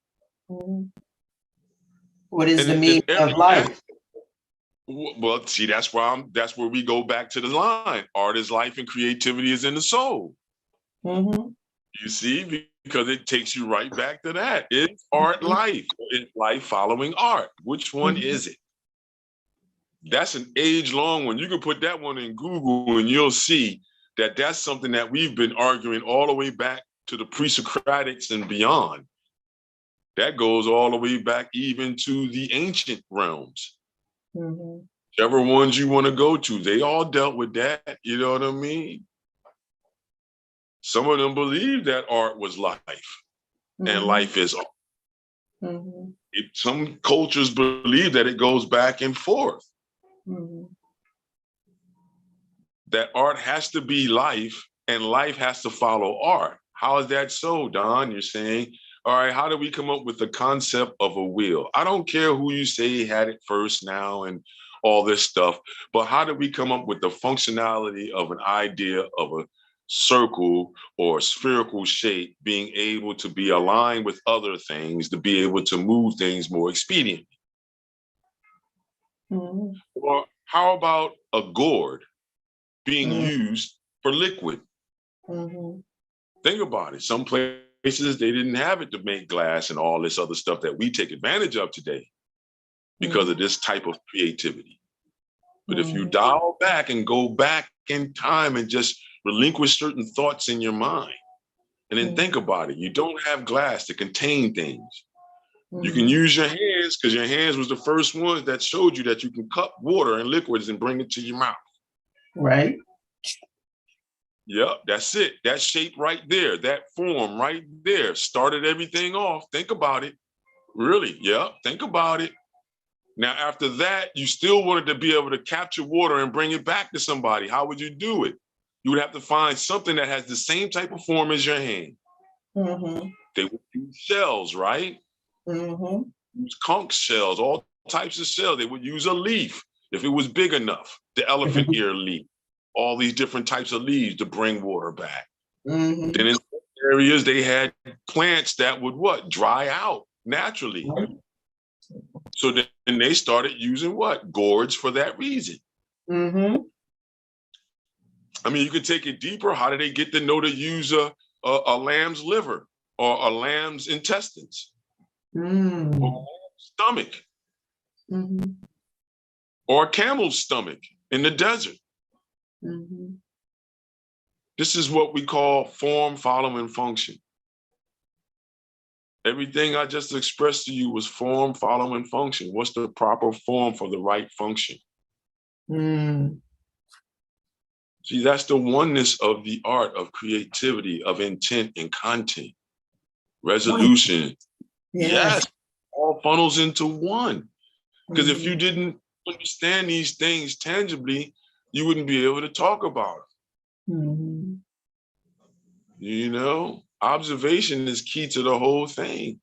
What is the meaning of life? Well, see, that's where we go back to the line. Art is life and creativity is in the soul. You see, because it takes you right back to that. Is art life? Is life following art? Which one is it? That's an age-long one. You can put that one in Google and you'll see that that's something that we've been arguing all the way back to the pre-Socratics and beyond. That goes all the way back even to the ancient realms. Whichever ones you want to go to, they all dealt with that. You know what I mean? Some of them believe that art was life and life is art. Some cultures believe that it goes back and forth. That art has to be life and life has to follow art. How is that so, Don? You're saying, all right, how do we come up with the concept of a wheel? I don't care who you say had it first now and all this stuff, but how do we come up with the functionality of an idea of a circle or spherical shape being able to be aligned with other things to be able to move things more expediently? Or how about a gourd being used for liquid? Think about it. Some places they didn't have it to make glass and all this other stuff that we take advantage of today because of this type of creativity. But if you dial back and go back in time and just relinquish certain thoughts in your mind, and then think about it, you don't have glass to contain things. You can use your hands because your hands was the first ones that showed you that you can cup water and liquids and bring it to your mouth. Right. Yep, that's it. That shape right there, that form right there started everything off. Think about it. Really, yeah, think about it. Now, after that, you still wanted to be able to capture water and bring it back to somebody. How would you do it? You would have to find something that has the same type of form as your hand. They would use shells, right? Use conch shells, all types of shells. They would use a leaf if it was big enough, the elephant ear leaf, all these different types of leaves to bring water back. Then in some areas, they had plants that would what? Dry out naturally. So then they started using what? Gourds for that reason. I mean, you could take it deeper. How did they get to know to use a lamb's liver or a lamb's intestines or a lamb's stomach or a camel's stomach in the desert? This is what we call form following function. Everything I just expressed to you was form following function. What's the proper form for the right function? See, that's the oneness of the art of creativity, of intent and content, resolution. Yes, all funnels into one. Because if you didn't understand these things tangibly, you wouldn't be able to talk about it. You know, observation is key to the whole thing.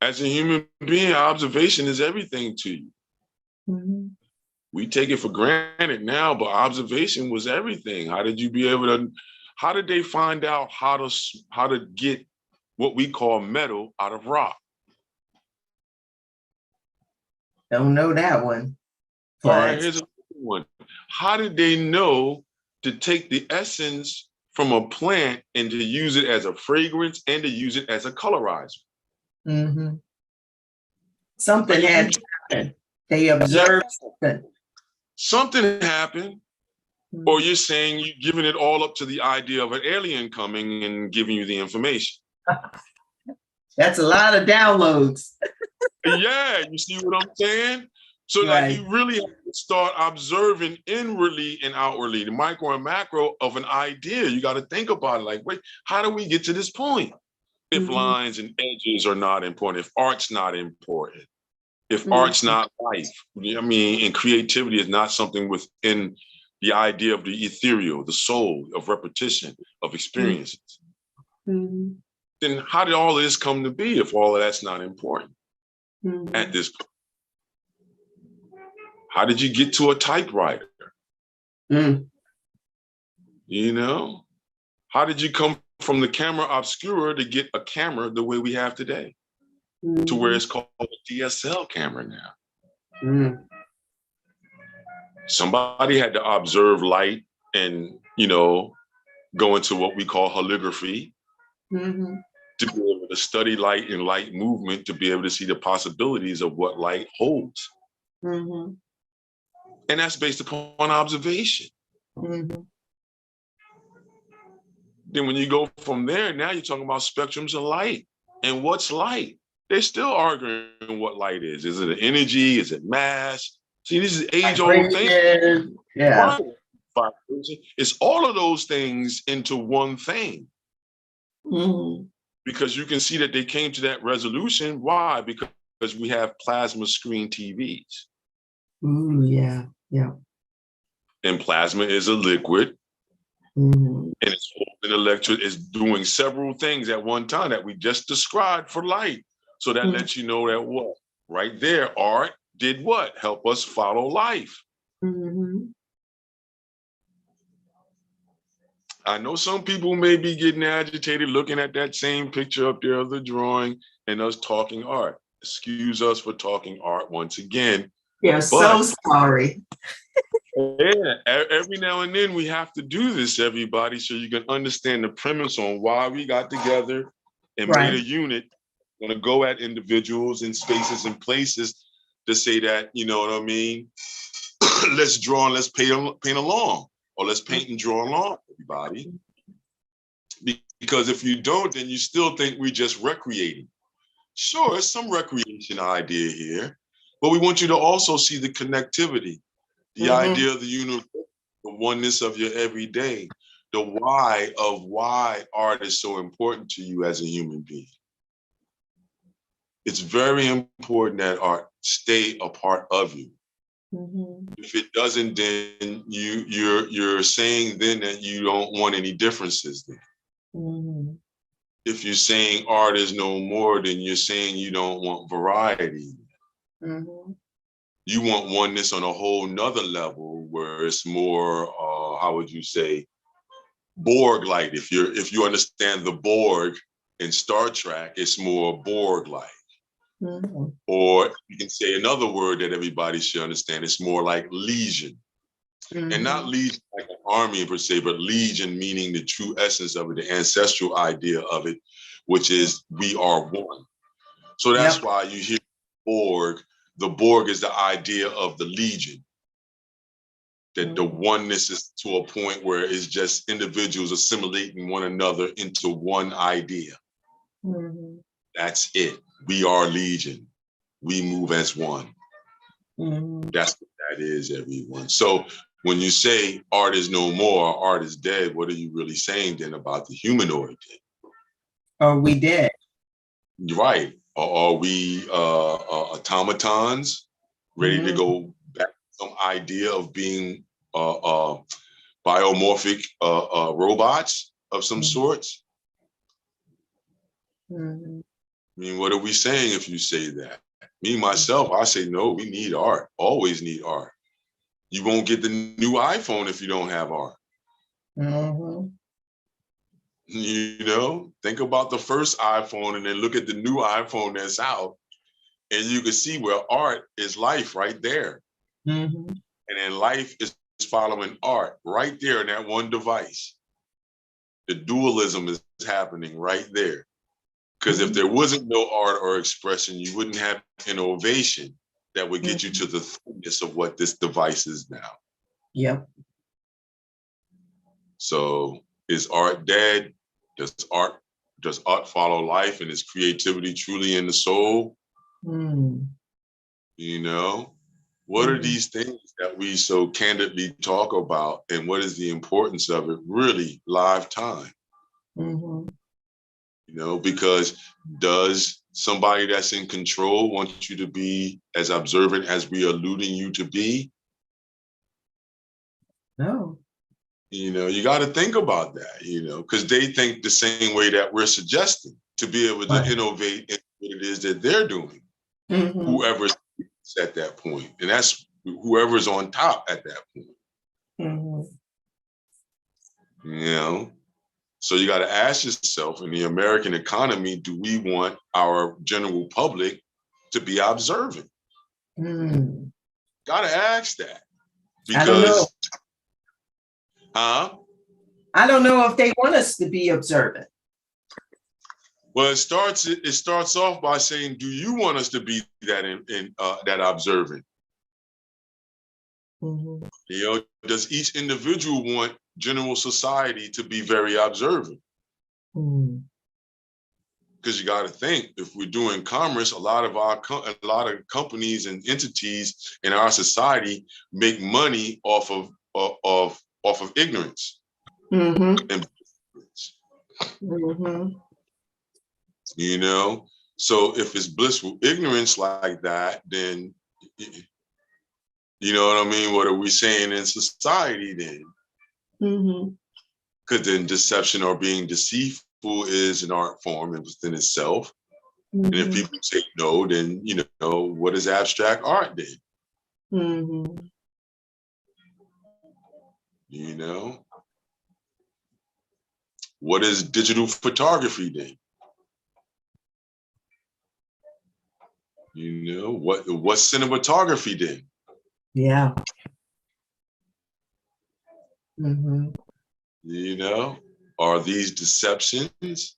As a human being, observation is everything to you. We take it for granted now, but observation was everything. How did you be able to, how did they find out how to get what we call metal out of rock? Don't know that one. All right, here's a one. How did they know to take the essence from a plant and to use it as a fragrance and to use it as a colorizer? Something had to happen. They observed something. Something happened. Or you're saying you're giving it all up to the idea of an alien coming and giving you the information. That's a lot of downloads. Yeah, you see what I'm saying? So like you really have to start observing inwardly and outwardly, the micro and macro of an idea. You got to think about it like, wait, how do we get to this point? If lines and edges are not important, if art's not important, if art's not life, I mean, and creativity is not something within the idea of the ethereal, the soul, of repetition, of experiences, then how did all of this come to be if all of that's not important at this point? How did you get to a typewriter? You know? How did you come from the camera obscura to get a camera the way we have today? To where it's called a DSL camera now. Somebody had to observe light and, you know, go into what we call holography to be able to study light and light movement, to be able to see the possibilities of what light holds. And that's based upon observation. Then when you go from there, now you're talking about spectrums of light. And what's light? They're still arguing what light is. Is it an energy? Is it mass? See, this is age-old thing. 5 person. It's all of those things into one thing. Because you can see that they came to that resolution. Why? Because we have plasma screen TVs. Ooh, yeah, yeah. And plasma is a liquid. And it's an electric is doing several things at one time that we just described for light. So that lets you know that what? Right there, art did what? Help us follow life. I know some people may be getting agitated looking at that same picture up there of the drawing and us talking art. Excuse us for talking art once again. Yeah, so sorry. Yeah, every now and then we have to do this, everybody, so you can understand the premise on why we got together and made a unit. Going to go at individuals in spaces and places to say that, you know what I mean? Let's draw and let's paint along, or let's paint and draw along, everybody. Because if you don't, then you still think we're just recreating. Sure, it's some recreation idea here, but we want you to also see the connectivity. The idea of the universe, the oneness of your everyday, the why of why art is so important to you as a human being. It's very important that art stay a part of you. If it doesn't, then you're saying then that you don't want any differences then. If you're saying art is no more, then you're saying you don't want variety. You want oneness on a whole nother level where it's more, how would you say, Borg-like. If you understand the Borg in Star Trek, it's more Borg-like. Or you can say another word that everybody should understand. It's more like legion. And not legion like an army per se, but legion meaning the true essence of it, the ancestral idea of it, which is we are one. So that's why you hear Borg. The Borg is the idea of the legion. That the oneness is to a point where it's just individuals assimilating one another into one idea. That's it. We are legion. We move as one. That's what that is, everyone. So when you say art is no more, art is dead, what are you really saying then about the humanoid? Are we dead? Right. Or are we automatons ready to go back to some idea of being biomorphic robots of some sorts? I mean, what are we saying if you say that? Me, myself, I say, no, we need art, always need art. You won't get the new iPhone if you don't have art. You know, think about the first iPhone and then look at the new iPhone that's out, and you can see where art is life right there. And then life is following art right there in that one device. The dualism is happening right there. Because if there wasn't no art or expression, you wouldn't have innovation that would get you to the fullness of what this device is now. So is art dead? Does art follow life, and is creativity truly in the soul? You know, what are these things that we so candidly talk about, and what is the importance of it really live time? You know, because does somebody that's in control want you to be as observant as we are alluding you to be? No. You know, you got to think about that, you know, because they think the same way that we're suggesting to be able to innovate in what it is that they're doing, whoever's at that point. And that's whoever's on top at that point. You know? So you got to ask yourself, in the American economy, do we want our general public to be observant? Got to ask that. Because, I don't know. Huh? I don't know if they want us to be observant. Well, it starts off by saying, do you want us to be that observant? You know, does each individual want general society to be very observant? Because you got to think, if we're doing commerce, a lot of companies and entities in our society make money off of off of ignorance. Mm-hmm. And Mm-hmm. you know, so if it's blissful ignorance like that, then you know what I mean? What are we saying in society then? Mm-hmm. Because then deception or being deceitful is an art form within itself. And if people say no, then, you know, what is abstract art then? Mm-hmm. You know, what is digital photography then? You know, what's cinematography then? Yeah. Mm-hmm. You know, are these deceptions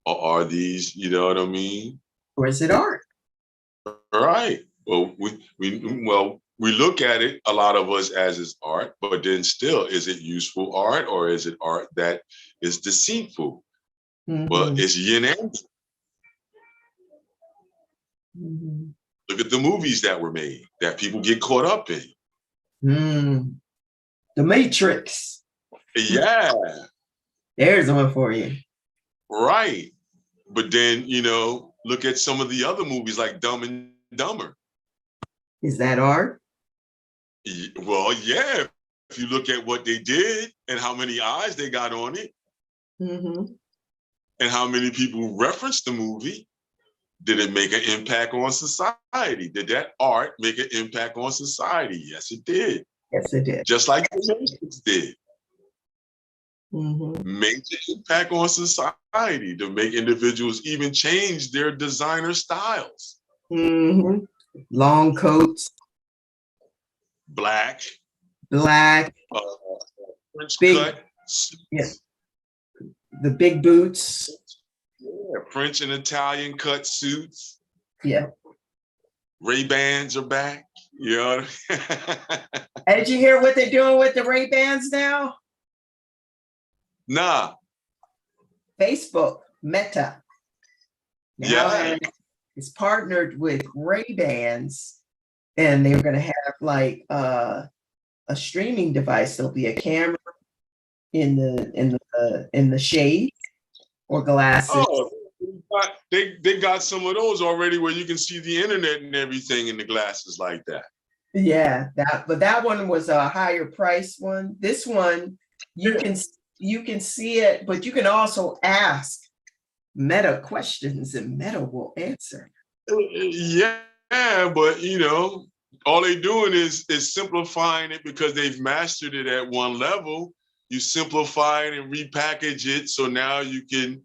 or are these, you know what I mean? Or is it art? Right. Well, we look at it, a lot of us, as is art, but then still, is it useful art or is it art that is deceitful? Mm-hmm. Well, it's yin and. Mm-hmm. Look at the movies that were made that people get caught up in. The Matrix. Yeah. There's one for you. Right. But then, you know, look at some of the other movies like Dumb and Dumber. Is that art? Well, yeah. If you look at what they did and how many eyes they got on it, Mm-hmm. and how many people referenced the movie, did it make an impact on society? Did that art make an impact on society? Yes, it did. Yes, it did. Just like the Matrix did. Mm-hmm. Major impact on society to make individuals even change their designer styles. Mm-hmm. Long coats. Black. Black. French big, cut. Yeah. The big boots. Yeah, French and Italian cut suits. Yeah. Ray-Bans are back. You know. And did you hear what they're doing with the Ray-Bans now? Nah. Facebook, Meta, now is partnered with Ray-Bans, and they're going to have like a streaming device. There'll be a camera in the shade or glasses. Oh, they got some of those already where you can see the internet and everything in the glasses like that. Yeah, but that one was a higher price one. This one, you can see it, but you can also ask Meta questions and Meta will answer. Yeah, but you know, all they doing is simplifying it because they've mastered it at one level. You simplify it and repackage it so now you can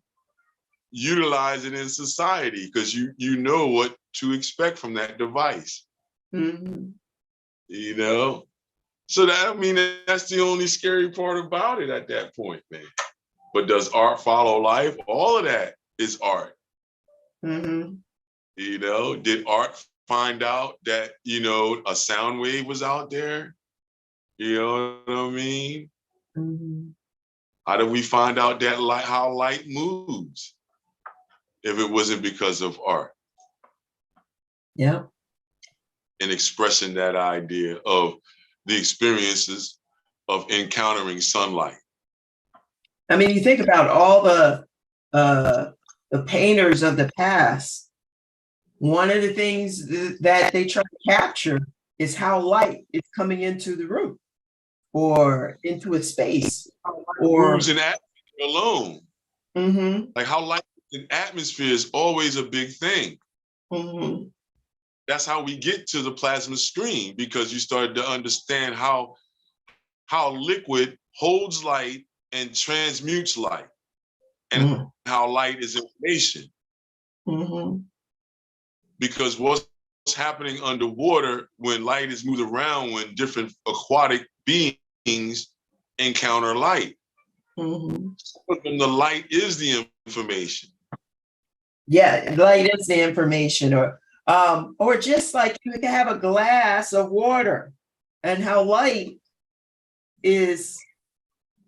utilize it in society because you know what to expect from that device. Mm-hmm. You know, so that, I mean, that's the only scary part about it at that point, man. But does art follow life? All of that is art. Mm-hmm. You know, did art find out that, you know, a sound wave was out there? You know what I mean? Mm-hmm. How did we find out that how light moves if it wasn't because of art? Yeah. And expressing that idea of the experiences of encountering sunlight. I mean, you think about all the painters of the past. One of the things that they try to capture is how light is coming into the room or into a space. Or moves in atmosphere alone. Mm-hmm. Like how light in atmosphere is always a big thing. Mm-hmm. That's how we get to the plasma screen, because you started to understand how liquid holds light and transmutes light, and how light is information. Mm-hmm. Because what's happening underwater when light is moved around, when different aquatic beings encounter light. Mm-hmm. And the light is the information. Yeah, light is the information, or just like you can have a glass of water and how light is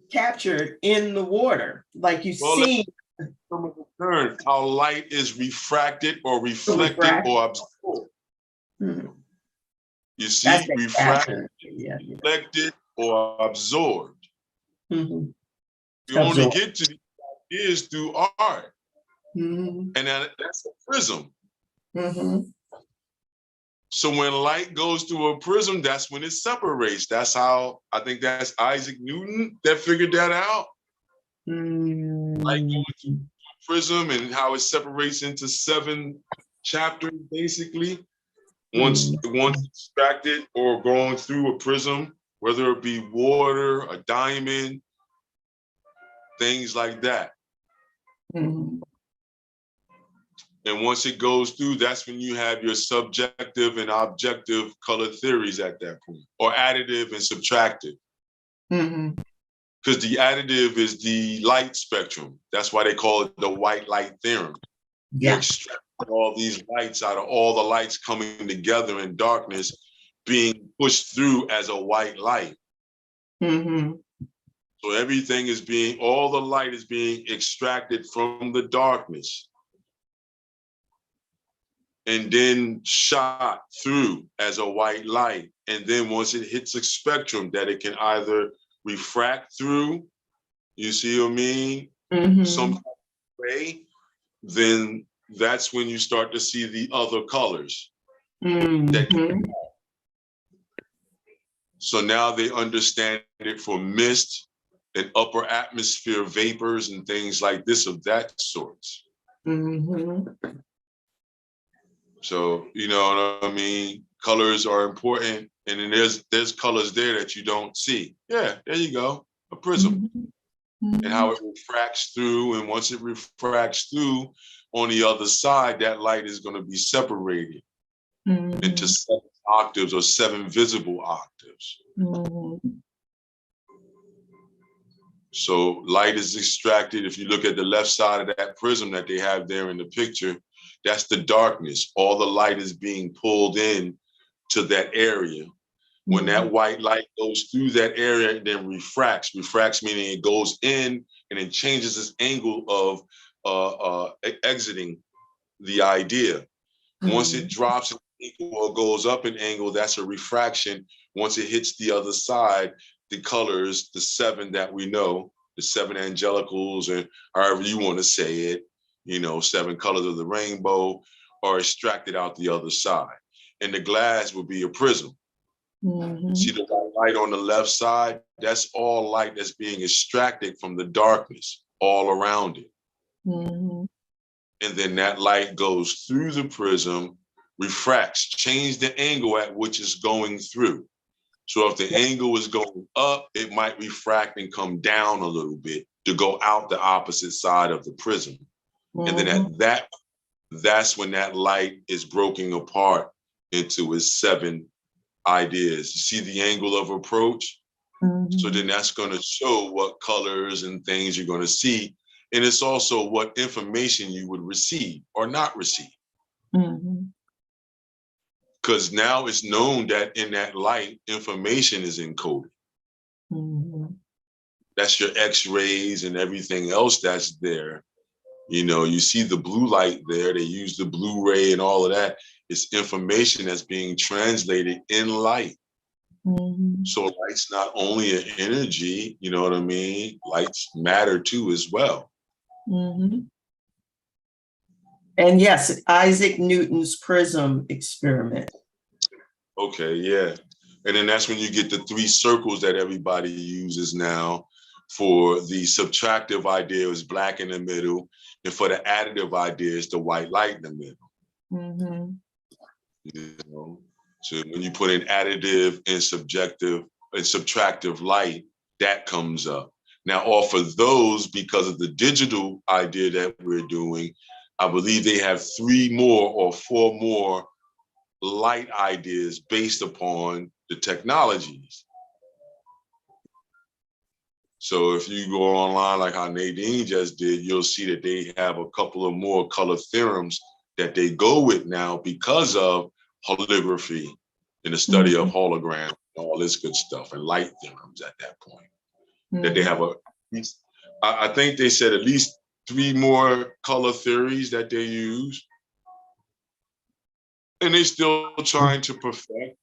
captured in the water, like you see. How light is refracted or reflected or absorbed. Mm-hmm. You see, refracted, reflected, or absorbed. Mm-hmm. You only get to the ideas through art. Mm-hmm. And that's a prism. Mm-hmm. So when light goes through a prism, that's when it separates. That's how, I think that's Isaac Newton that figured that out. Light going through a prism and how it separates into 7 chapters, basically. Once extracted or going through a prism, whether it be water, a diamond, things like that. Mm-hmm. And once it goes through, that's when you have your subjective and objective color theories at that point, or additive and subtractive. Mm-hmm. Because the additive is the light spectrum. That's why they call it the white light theorem. Yeah. You extract all these lights out of all the lights coming together in darkness, being pushed through as a white light. Mm-hmm. So everything is all the light is being extracted from the darkness and then shot through as a white light. And then once it hits a spectrum that it can either refract through, you see what I mean? Mm-hmm. Some way, then that's when you start to see the other colors. Mm-hmm. So now they understand it for mist and upper atmosphere vapors and things like this of that sort. Mm-hmm. So, you know what I mean? Colors are important. And then there's colors there that you don't see. Yeah, there you go. A prism. Mm-hmm. And how it refracts through. And once it refracts through, on the other side, that light is going to be separated into 7 octaves or 7 visible octaves. Mm-hmm. So light is extracted. If you look at the left side of that prism that they have there in the picture, that's the darkness. All the light is being pulled in to that area. When that white light goes through that area, it then refracts. Refracts meaning it goes in and it changes its angle of exiting the idea. Once it drops in angle or goes up in angle, that's a refraction. Once it hits the other side, the colors, the 7 that we know, the 7 angelicals, and however you want to say it, 7 colors of the rainbow, are extracted out the other side. And the glass would be a prism. See the white light on the left side? That's all light that's being extracted from the darkness all around it. And then that light goes through the prism, refracts, change the angle at which it's going through. So if the angle is going up, it might refract and come down a little bit to go out the opposite side of the prism. And then that's when that light is broken apart into its 7 ideas. You see the angle of approach? So then that's going to show what colors and things you're going to see. And it's also what information you would receive or not receive. Because now it's known that in that light, information is encoded. That's your X-rays and everything else that's there. You see the blue light there. They use the Blu-ray and all of that. It's information that's being translated in light. So light's not only an energy, you know what I mean? Light's matter too as well. And yes, Isaac Newton's prism experiment. Okay, yeah. And then that's when you get the 3 circles that everybody uses now. For the subtractive idea is black in the middle. And for the additive idea is the white light in the middle. So when you put in additive and subjective and subtractive light, that comes up. Now, off of those, because of the digital idea that we're doing, I believe they have 3 more or 4 more light ideas based upon the technologies. So if you go online like how Nadine just did, you'll see that they have a couple of more color theorems that they go with now because of holography and the study of holograms and all this good stuff, and light theorems at that point. That they have I think they said at least 3 more color theories that they use. And they're still trying to perfect,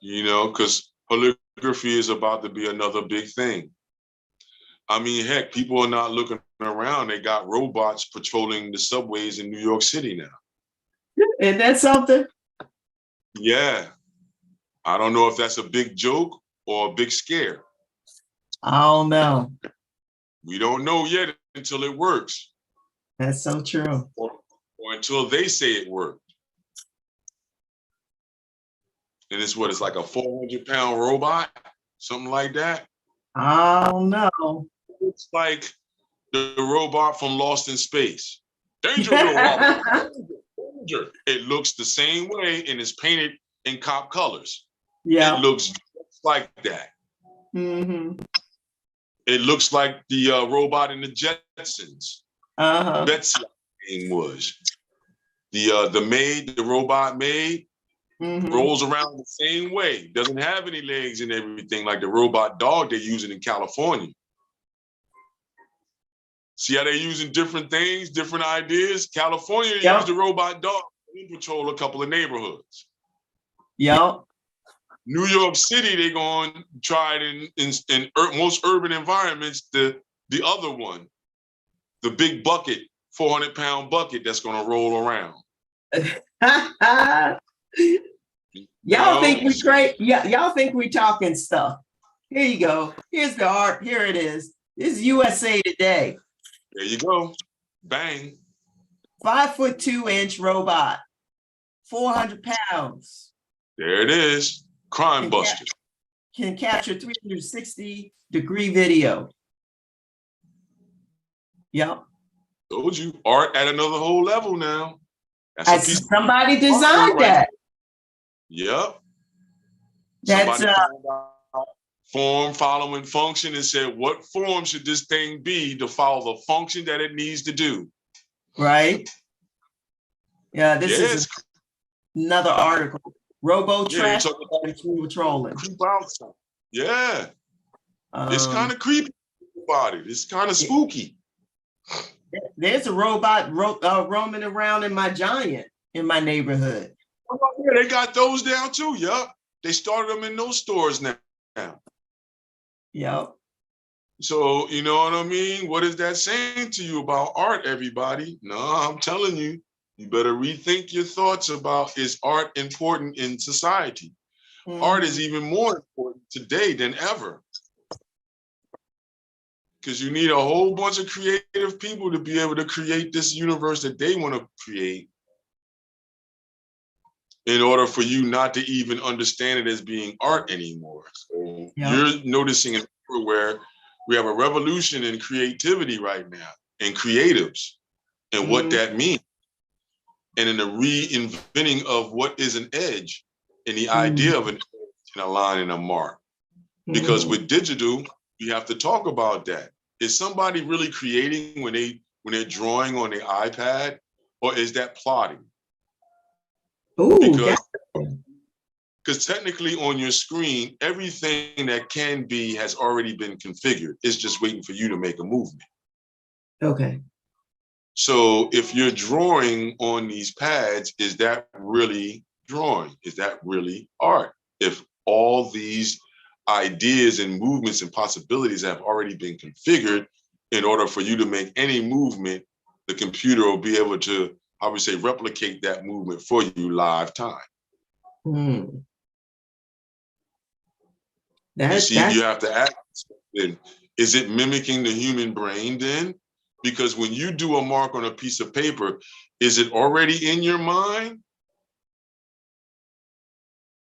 because holography Calligraphy is about to be another big thing. I mean, heck, people are not looking around. They got robots patrolling the subways in New York City now. Isn't that something? Yeah. I don't know if that's a big joke or a big scare. I don't know. We don't know yet until it works. That's so true. Or until they say it worked. And it's what, it's like a 400-pound robot, something like that. I don't know. It's like the robot from Lost in Space. Danger, little robot. Danger. It looks the same way and is painted in cop colors. Yeah. It looks just like that. Mm-hmm. It looks like the robot in the Jetsons. Betsy, I think was. The maid, the robot maid, rolls around the same way. Doesn't have any legs and everything like the robot dog they're using in California. See how they're using different things, different ideas? California used the robot dog to patrol a couple of neighborhoods. Yep. New York City, they're going to try it in most urban environments, the other one, the big bucket, 400-pound bucket that's going to roll around. Y'all think we great? Yeah, y'all think we talking stuff. Here you go. Here's the art. Here it is. This is USA Today. There you go. Bang. 5'2" robot, 400 pounds. There it is. Crime buster. Can capture 360-degree video. Yep. Told you, art at another whole level now. That's somebody designed that. Yep. That's somebody found out form following function and said, what form should this thing be to follow the function that it needs to do? Right. Yeah, this is another article. Robo trash trolling. Yeah. It's kind of creepy about it. It's kind of spooky. There's a robot roaming around in my Giant in my neighborhood. Oh, yeah, they got those down too. Yup. They started them in those stores now. Yep. So, you know what I mean? What is that saying to you about art, everybody? No, I'm telling you, you better rethink your thoughts about, is art important in society? Art is even more important today than ever. Because you need a whole bunch of creative people to be able to create this universe that they want to create in order for you not to even understand it as being art anymore. So you're noticing an era where we have a revolution in creativity right now, and creatives, and what that means, and in the reinventing of what is an edge, and the idea of an edge and a line and a mark. Because with digital, you have to talk about that. Is somebody really creating when they're drawing on the iPad, or is that plotting? Because technically on your screen, everything that can be has already been configured. It's just waiting for you to make a movement. Okay. So if you're drawing on these pads, is that really drawing? Is that really art? If all these ideas and movements and possibilities have already been configured, in order for you to make any movement, the computer will be able to, I would say, replicate that movement for you live time. You have to ask, then, is it mimicking the human brain then? Because when you do a mark on a piece of paper, is it already in your mind?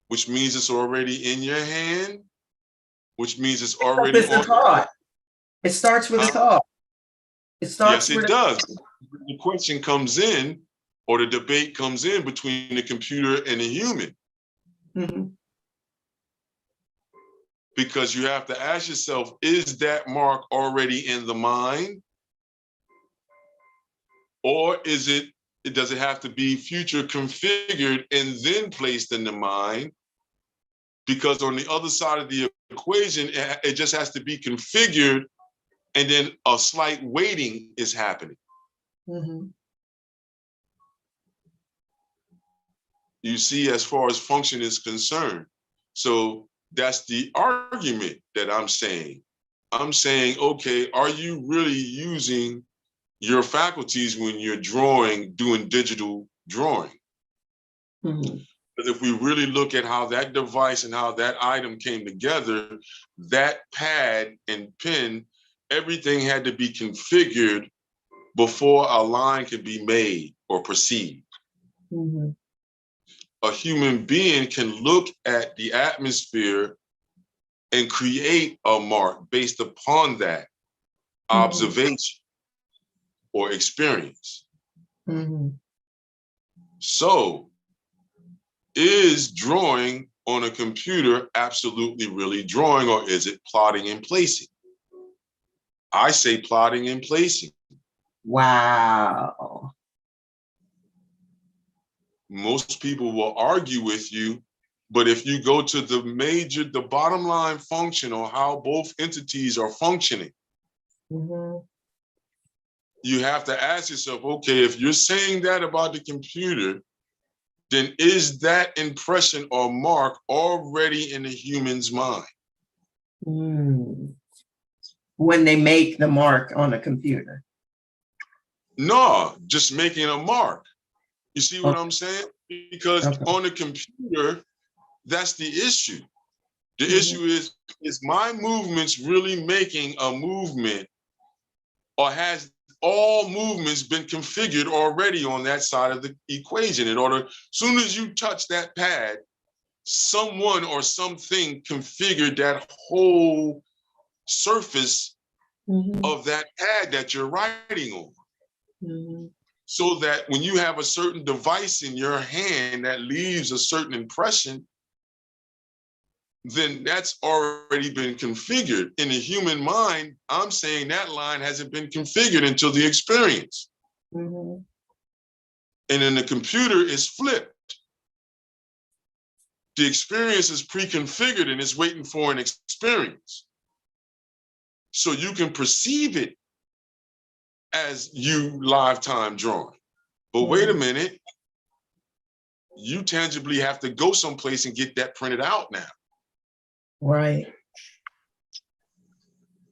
Which means it's already in your hand, which means it's already on. Thought. It starts with a thought. It starts yes, it does. The question comes in, or the debate comes in between the computer and the human. Because you have to ask yourself, is that mark already in the mind? Or does it have to be future configured and then placed in the mind? Because on the other side of the equation, it just has to be configured, and then a slight weighting is happening. You see, as far as function is concerned. So That's the argument that I'm saying. I'm saying, okay, are you really using your faculties when you're drawing, doing digital drawing? Mhm. Because if we really look at how that device and how that item came together, that pad and pen, everything had to be configured before a line could be made or perceived. Mhm. A human being can look at the atmosphere and create a mark based upon that observation or experience. Mhm. So, is drawing on a computer absolutely really drawing, or is it plotting and placing? I say plotting and placing. Wow. Most people will argue with you, but if you go to the bottom line function or how both entities are functioning, Mhm. you have to ask yourself, okay, if you're saying that about the computer, then is that impression or mark already in the human's mind? Mm. When they make the mark on a computer. No, just making a mark. You see what Okay. I'm saying? Because Okay. on the computer, that's the issue. The Mhm. issue is my movements really making a movement, or has all movements been configured already on that side of the equation? In order, soon as you touch that pad, someone or something configured that whole surface Mhm. of that pad that you're writing on. Mhm. So that when you have a certain device in your hand that leaves a certain impression, then that's already been configured. In the human mind, I'm saying that line hasn't been configured until the experience. Mhm. And in the computer, it's flipped. The experience is pre-configured and it's waiting for an experience. So you can perceive it as you lifetime drawing. But wait a minute, you tangibly have to go someplace and get that printed out now. Right.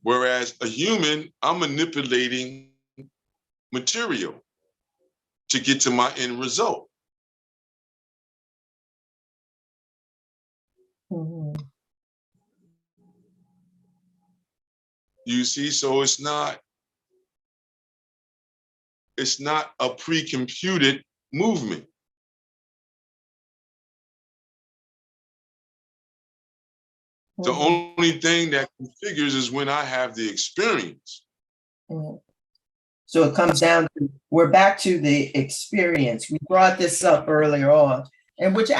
Whereas a human, I'm manipulating material to get to my end result. Mhm. You see, so it's not a pre-computed movement. The Mhm. only thing that configures is when I have the experience. Mhm. So it comes down to, we're back to the experience. We brought this up earlier on, and which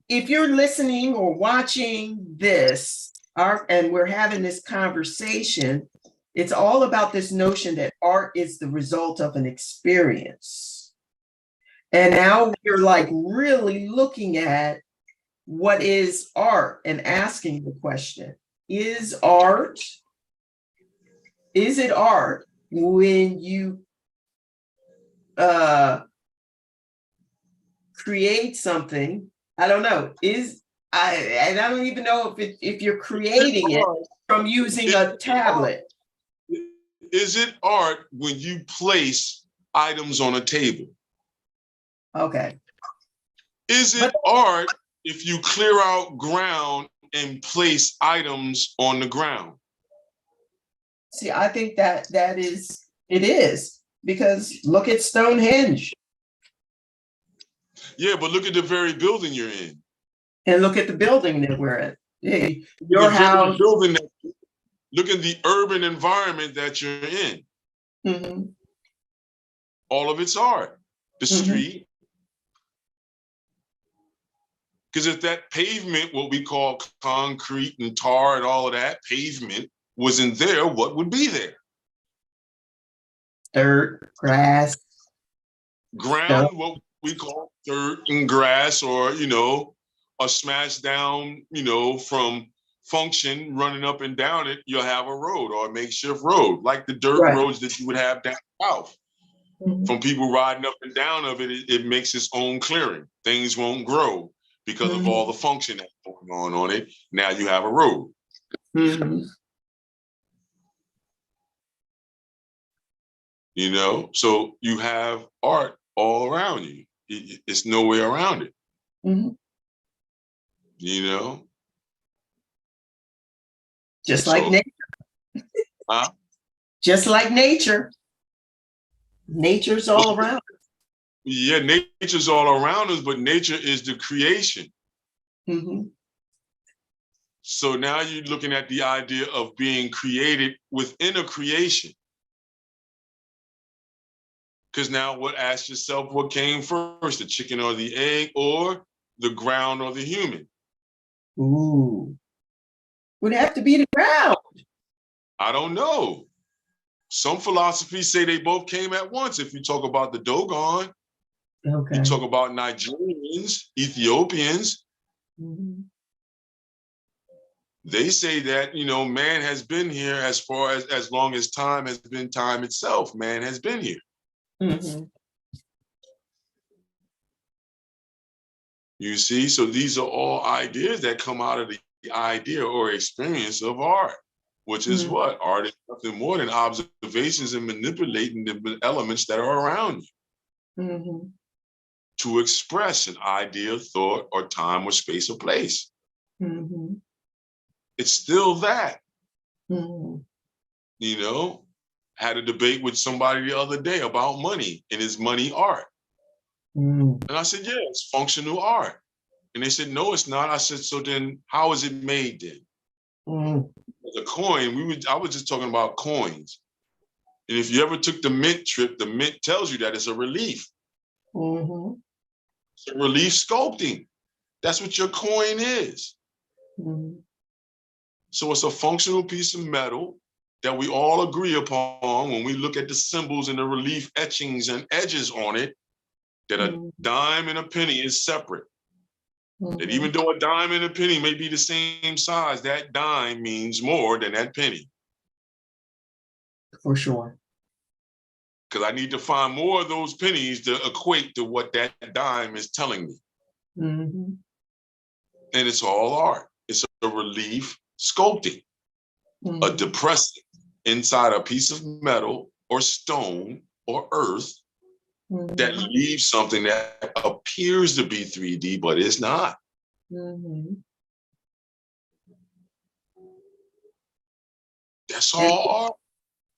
if you're listening or watching this, and we're having this conversation, it's all about this notion that art is the result of an experience. And now we're like really looking at what is art and asking the question, is it art when you create something? I don't know. And I don't even know if you're creating it from using a tablet. Is it art when you place items on a table? Okay. Is it art if you clear out ground and place items on the ground? See, I think it is, because look at Stonehenge. Yeah, but look at the very building you're in. And look at the building that we're in. Hey, your house. Look at the urban environment that you're in. Mm-hmm. All of it's art. The street. Because if that pavement, what we call concrete and tar and all of that pavement, wasn't there, what would be there? Dirt, grass. Ground, Stone. what we call dirt and grass, or, a smashed down, from function running up and down it, you'll have a road or a makeshift road, like the dirt roads that you would have down south. From people riding up and down of it, it makes its own clearing. Things won't grow. because of all the function that's going on it. Now you have a road. You know, so you have art all around you. It's no way around it. You know? Just like nature. Just like nature. Nature's all around us. Yeah, nature's all around us, but nature is the creation. So now you're looking at the idea of being created within a creation. Because now ask yourself, what came first, the chicken or the egg, or the ground or the human? Ooh. Would have to be the ground. I don't know. Some philosophies say they both came at once. If you talk about the Dogon, you talk about Nigerians, Ethiopians, they say that, you know, man has been here as long as time has been time itself. Man has been here. You see, so these are all ideas that come out of the idea or experience of art, which is what? Art is nothing more than observations and manipulating the elements that are around you to express an idea, thought, or time, or space, or place. It's still that. You know, had a debate with somebody the other day about money, and is money art? And I said, yeah, it's functional art. And they said, no, it's not. I said, so then how is it made then? The coin, I was just talking about coins. And if you ever took the mint trip, the mint tells you that it's a relief. It's a relief sculpting. That's what your coin is. So it's a functional piece of metal that we all agree upon when we look at the symbols and the relief etchings and edges on it, that a dime and a penny is separate. That even though a dime and a penny may be the same size, that dime means more than that penny. For sure. Because I need to find more of those pennies to equate to what that dime is telling me. And it's all art. It's a relief sculpting, a depressing inside a piece of metal or stone or earth that leaves something that appears to be 3D, but it's not. That's all art.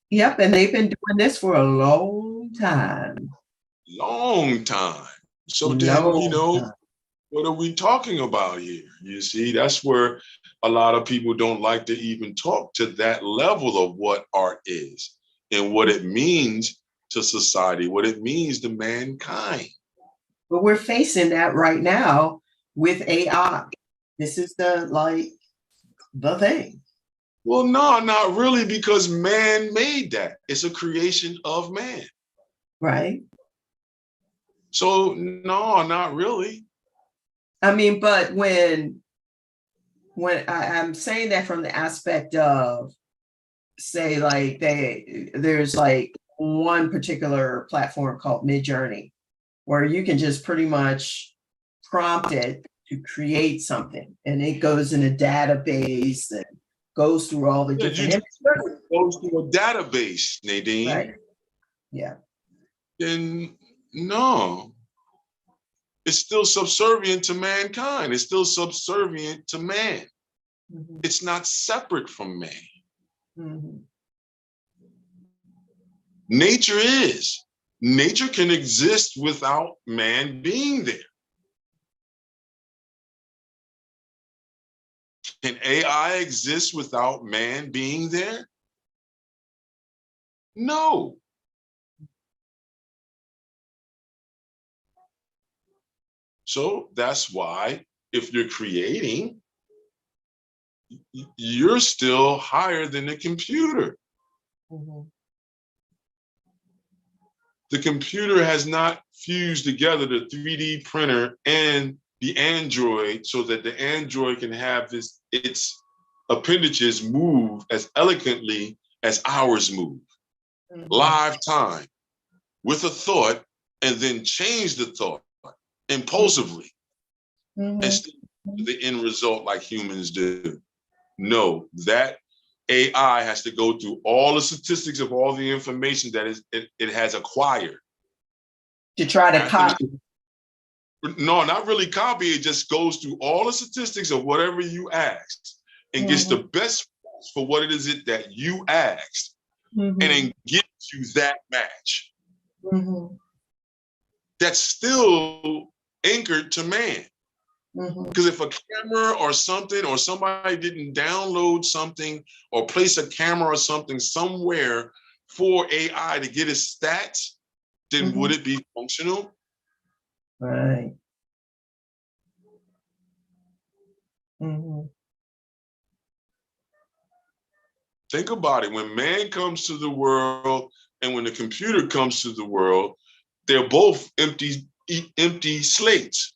Yep, and they've been doing this for a long time. Long time. So then, you know, what are we talking about here? You see, that's where a lot of people don't like to even talk to that level of what art is and what it means to society, what it means to mankind. But we're facing that right now with AI. This is the thing. Well, no, not really, because man made that. It's a creation of man. Right. So no, not really. I mean, but when I'm saying that from the aspect of, say, like there's like one particular platform called Midjourney, where you can just pretty much prompt it to create something, and it goes in a database and goes through all the different. It goes through a database, Nadine. Right. Yeah. Then no. It's still subservient to mankind. It's still subservient to man. It's not separate from man. Nature is. Nature can exist without man being there. Can AI exist without man being there? No. So that's why if you're creating, you're still higher than the computer. The computer has not fused together the 3D printer and the Android so that the Android can have its appendages move as elegantly as ours move. Live time with a thought, and then change the thought impulsively. Mhm. and still the end result like humans do. No, that AI has to go through all the statistics of all the information that it has acquired. To try to copy. No, not really copy. It just goes through all the statistics of whatever you asked and gets the best for what it is that you asked, and then gives you that match. That's still anchored to man. Because if a camera or something, or somebody didn't download something or place a camera or something somewhere for AI to get its stats, then would it be functional? Right. Think about it. When man comes to the world and when the computer comes to the world, they're both empty slates.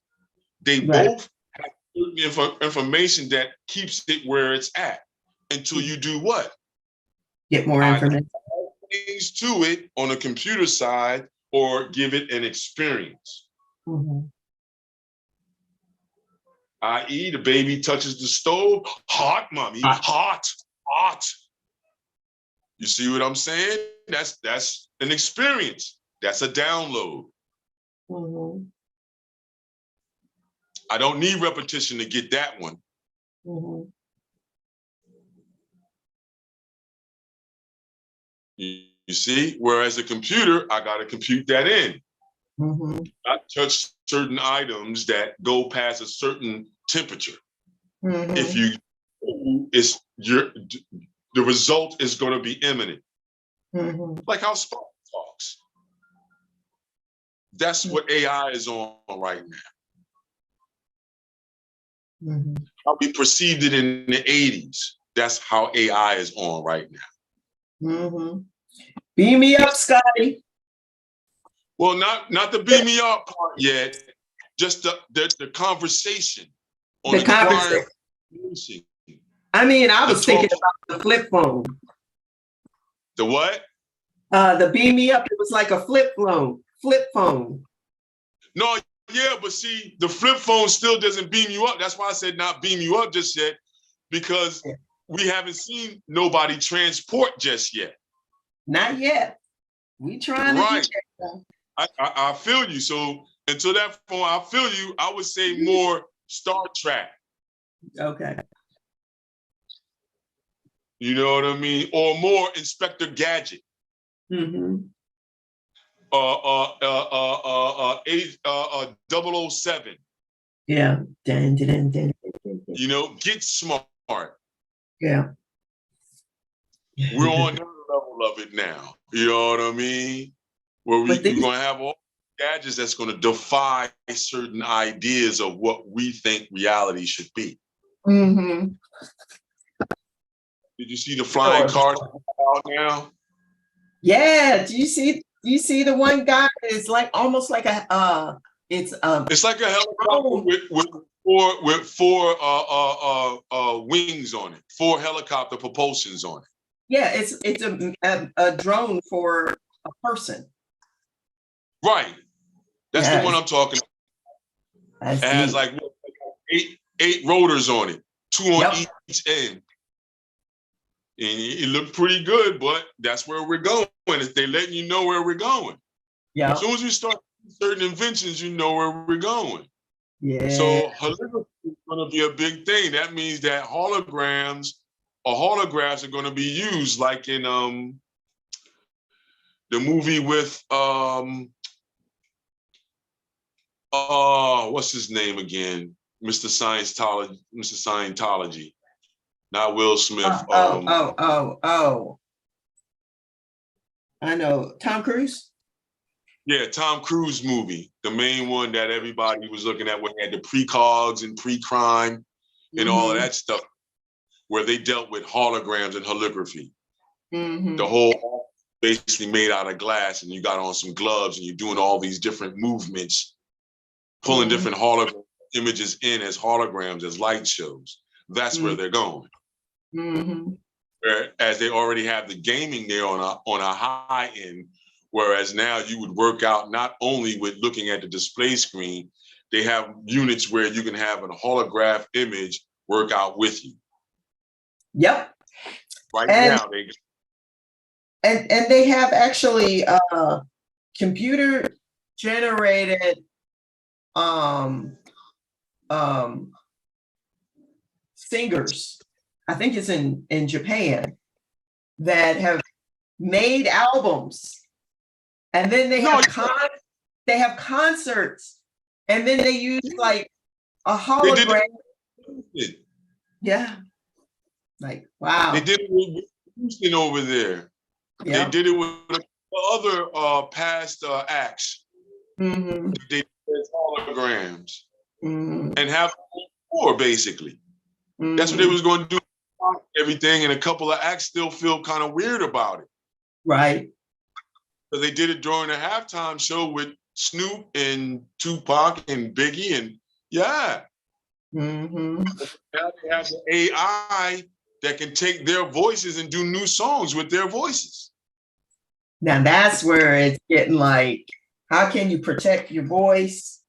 They both have certain information that keeps it where it's at until you do what? Get more information. Things to it on the computer side or give it an experience. I.e., the baby touches the stove, hot, mommy, hot, hot. You see what I'm saying? That's an experience. That's a download. I don't need repetition to get that one. You see? Whereas a computer, I got to compute that in. I touch certain items that go past a certain temperature. If you, the result is going to be imminent. Like how Spark talks. That's what AI is on right now. How we perceived it in the 80s. That's how AI is on right now. Beam me up, Scotty. Well, not the beam me up part yet. Just the conversation on the conversation. I mean, I was thinking about the flip phone. The what? The beam me up. It was like a flip phone. No, yeah, but see, the flip phone still doesn't beam you up. That's why I said not beam you up just yet, because we haven't seen nobody transport just yet. Not yet. We trying to right. I feel you. So until that phone, I feel you. I would say more Star Trek. Okay. You know what I mean? Or more Inspector Gadget. 007. Yeah. You know, get smart. Yeah. We're on another level of it now. You know what I mean? Where we're going to have all gadgets that's going to defy certain ideas of what we think reality should be. Did you see the flying cars out now? Yeah. Do you see the one guy is like almost like a it's like a helicopter with four wings on it, 4 helicopter propulsions on it. Yeah, it's a drone for a person. Right. That's the one I'm talking about. It has like 8 rotors on it, 2 on each end. And it looked pretty good, but that's where we're going. They're letting you know where we're going. Yeah. As soon as you start certain inventions, you know where we're going. Yeah. So holography is going to be a big thing. That means that holograms or holographs are going to be used, like in the movie with what's his name again? Mr. Scientology. Not Will Smith. I know. Tom Cruise? Yeah, Tom Cruise movie. The main one that everybody was looking at, when they had the precogs and pre-crime and all of that stuff, where they dealt with holograms and holography. The whole basically made out of glass, and you got on some gloves and you're doing all these different movements, pulling different hologram images in as holograms, as light shows. That's where they're going. Whereas they already have the gaming there on a high end, whereas now you would work out not only with looking at the display screen, they have units where you can have a holograph image work out with you. Yep. Right And, now, and they have actually computer generated singers, I think it's in Japan, that have made albums, and then they have concerts, and then they use like a hologram. Yeah, like wow. They did it with Houston over there. Yeah. They did it with other past acts. Mm-hmm. They did holograms and have more basically. That's what they was going to do. Everything, and a couple of acts still feel kind of weird about it. Right. So they did it during the halftime show with Snoop and Tupac and Biggie, and yeah. Mm-hmm. Now they have the AI that can take their voices and do new songs with their voices. Now that's where it's getting like, how can you protect your voice,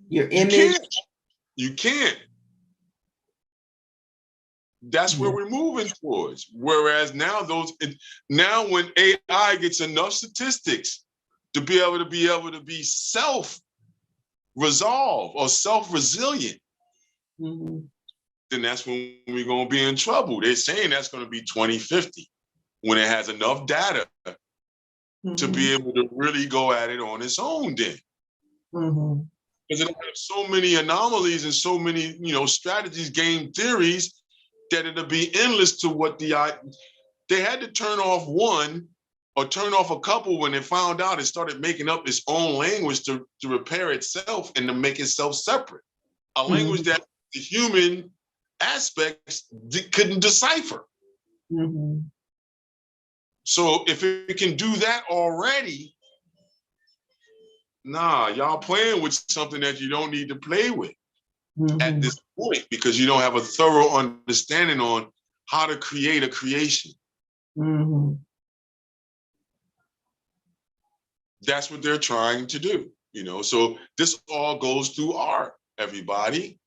your image? You can't. That's where we're moving towards. Whereas now when AI gets enough statistics to be able to be self-resolved or self-resilient, then that's when we're going to be in trouble. They're saying that's going to be 2050 when it has enough data to be able to really go at it on its own then. Because it'll have so many anomalies and so many, strategies, game theories, that it'll be endless to what they had to turn off one or turn off a couple when they found out it started making up its own language to repair itself and to make itself separate. A language that the human aspects couldn't decipher. So if it can do that already, nah, y'all playing with something that you don't need to play with. At this point, because you don't have a thorough understanding on how to create a creation. That's what they're trying to do, So this all goes through art, everybody.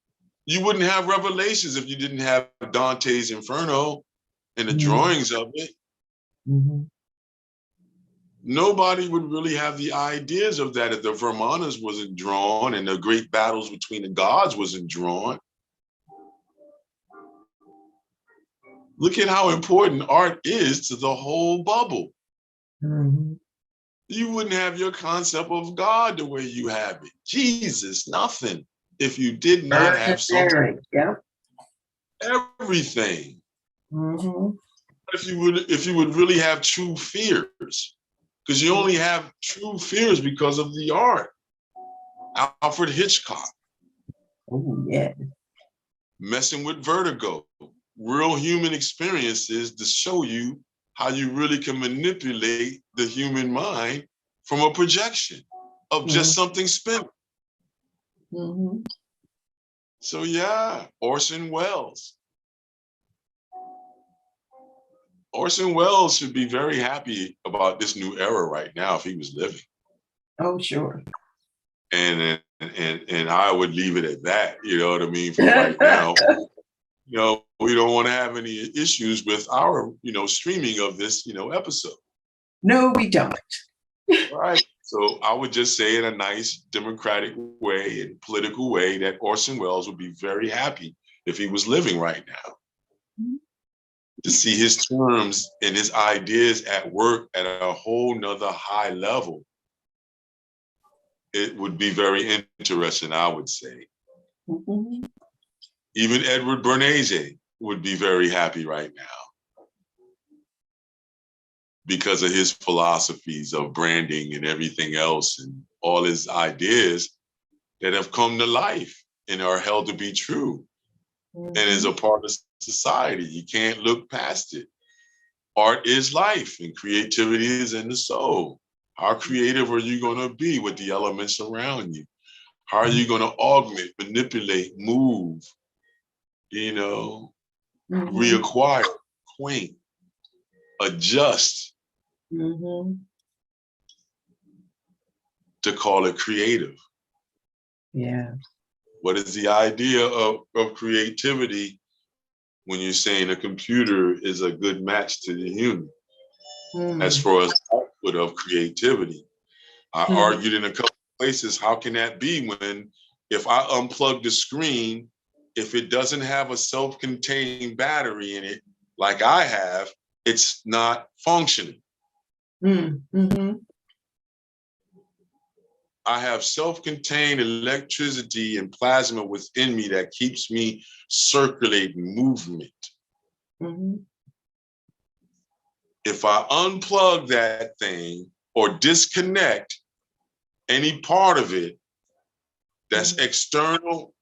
You wouldn't have Revelations if you didn't have Dante's Inferno and the drawings of it. Nobody would really have the ideas of that if the Vermanas wasn't drawn and the great battles between the gods wasn't drawn. Look at how important art is to the whole bubble. You wouldn't have your concept of God the way you have it. Jesus, nothing. If you did not have something. Everything. If you would really have true fears, because you only have true fears because of the art. Alfred Hitchcock. Oh yeah. Messing with vertigo. Real human experiences to show you how you really can manipulate the human mind from a projection of just something spinning. So yeah, Orson Welles. Orson Welles should be very happy about this new era right now if he was living. Oh, sure. And I would leave it at that, you know what I mean, for right now. We don't want to have any issues with our, streaming of this, episode. No, we don't. Right. So I would just say in a nice democratic way and political way that Orson Welles would be very happy if he was living right now. To see his terms and his ideas at work at a whole nother high level, it would be very interesting, I would say. Even Edward Bernays would be very happy right now because of his philosophies of branding and everything else and all his ideas that have come to life and are held to be true and is a part of society. You can't look past it. Art is life and creativity is in the soul. How creative are you going to be with the elements around you? How are you going to augment, manipulate, move, reacquire, quaint, adjust to call it creative? Yeah. What is the idea of creativity when you're saying a computer is a good match to the human? As far as output of creativity, I argued in a couple of places, how can that be when if I unplug the screen, if it doesn't have a self-contained battery in it, like I have, it's not functioning. I have self-contained electricity and plasma within me that keeps me circulating movement. If I unplug that thing or disconnect any part of it that's external,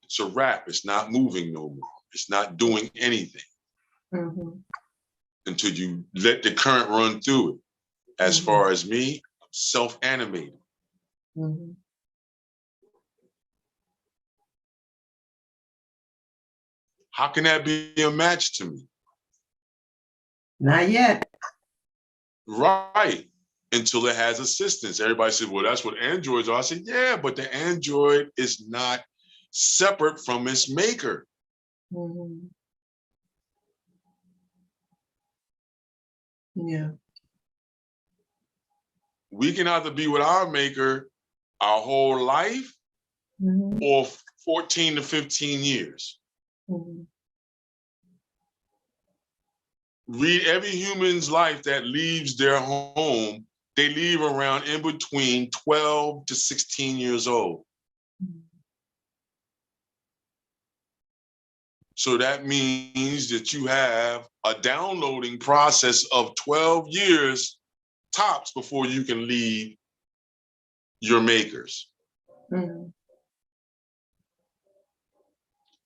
it's a wrap. It's not moving no more. It's not doing anything until you let the current run through it. As far as me, I'm self-animated. How can that be a match to me? Not yet. Right. Until it has assistance. Everybody said, well, that's what Androids are. I said, yeah, but the Android is not separate from its maker. Yeah. We can either be with our maker our whole life or 14 to 15 years. Read every human's life that leaves their home. They leave around in between 12 to 16 years old. So that means that you have a downloading process of 12 years tops before you can leave your makers.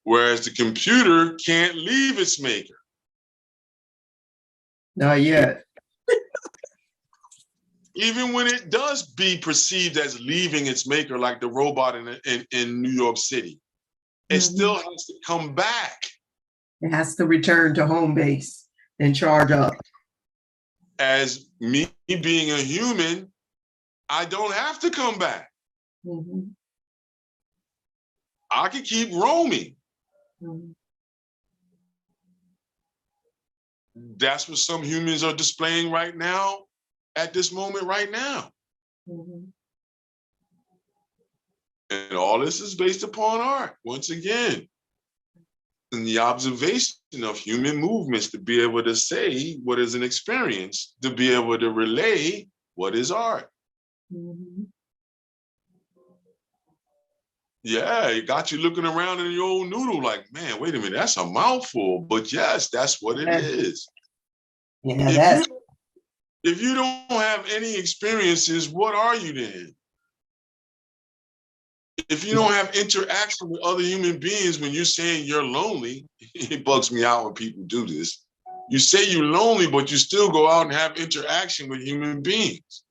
Whereas the computer can't leave its maker. Not yet. Even when it does be perceived as leaving its maker, like the robot in New York City, it still has to come back. It has to return to home base and charge up. As me being a human, I don't have to come back. I can keep roaming. That's what some humans are displaying right now, at this moment right now. And all this is based upon art, once again. And the observation of human movements to be able to say what is an experience, to be able to relay what is art. Yeah, it got you looking around in your old noodle like, man, wait a minute, that's a mouthful. But yes, that's what it is. Yeah, if you don't have any experiences, what are you then? If you don't have interaction with other human beings, when you're saying you're lonely, it bugs me out when people do this. You say you're lonely, but you still go out and have interaction with human beings.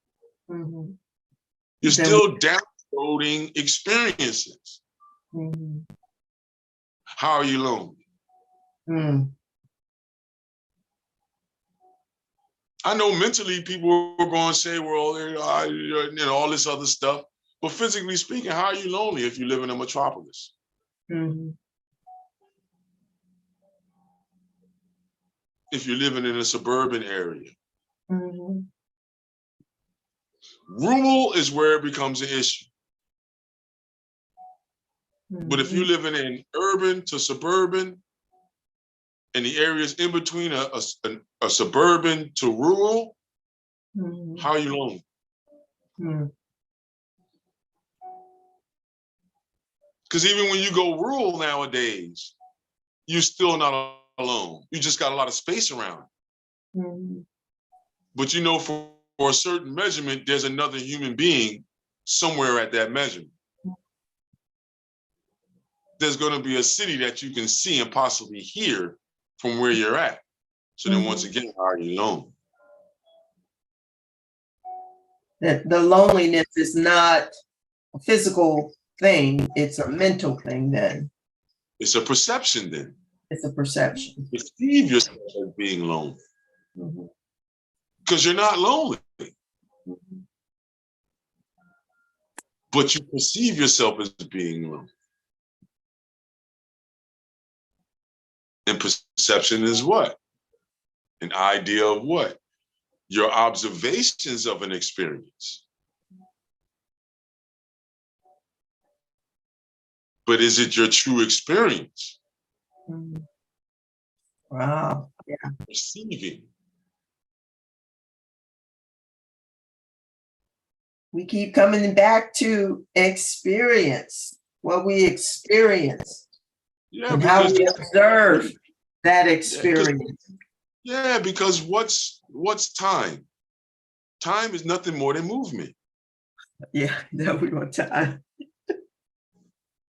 You're still downloading experiences. How are you lonely? I know mentally people are going to say, well, you know, all this other stuff. But physically speaking, how are you lonely if you live in a metropolis? If you're living in a suburban area. Rural is where it becomes an issue. But if you're living in urban to suburban, and the areas in between a suburban to rural, how are you lonely? Because even when you go rural nowadays, you're still not alone. You just got a lot of space around. But you know, for a certain measurement, there's another human being somewhere at that measurement. There's going to be a city that you can see and possibly hear from where you're at. So then once again, how are you lonely? The loneliness is not a physical thing, it's a mental thing then. It's a perception then. It's a perception. Perceive yourself as being lonely. Because you're not lonely. but you perceive yourself as being room. And perception is what? An idea of what? Your observations of an experience. But is it your true experience? Wow. Yeah. Perceiving. We keep coming back to experience, what we experience, and how we observe that experience. Yeah, because what's time? Time is nothing more than movement. Yeah, now we want time.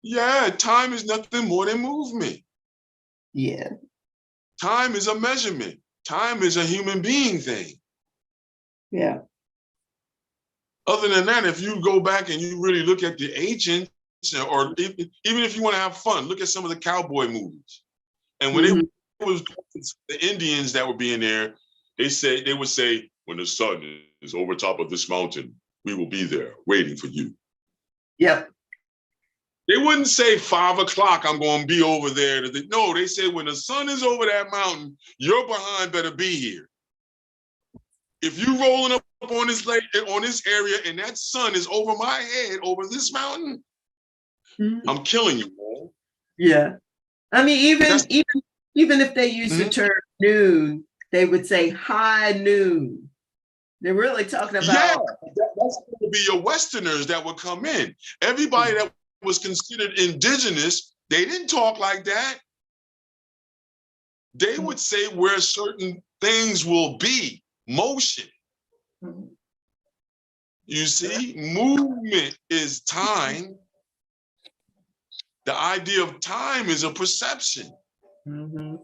Yeah, time is nothing more than movement. Yeah. Time is a measurement. Time is a human being thing. Yeah. Other than that, if you go back and you really look at the ancients, or even if you want to have fun, look at some of the cowboy movies. And when it was the Indians that were being there, they would say, when the sun is over top of this mountain, we will be there waiting for you. Yep. They wouldn't say 5 o'clock, I'm going to be over there. No, they say when the sun is over that mountain, your behind better be here. If you rolling up on this lake, on this area, and that sun is over my head, over this mountain, I'm killing you, man. Yeah. I mean, even if they use the term noon, they would say high noon. They're really talking about. Yeah, that's going to be your Westerners that would come in. Everybody that was considered indigenous, they didn't talk like that. They would say where certain things will be, motion. You see, movement is time. The idea of time is a perception. I'm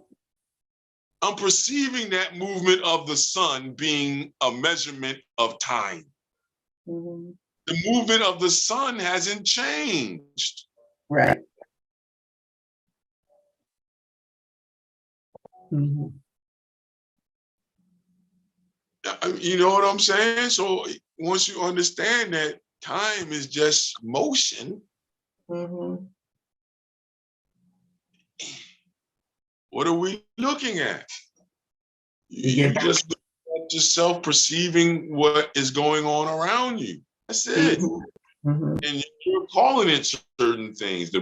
perceiving that movement of the sun being a measurement of time. The movement of the sun hasn't changed. Right. You know what I'm saying? So once you understand that time is just motion, what are we looking at? You just look at yourself perceiving what is going on around you. That's it. And you're calling it certain things. The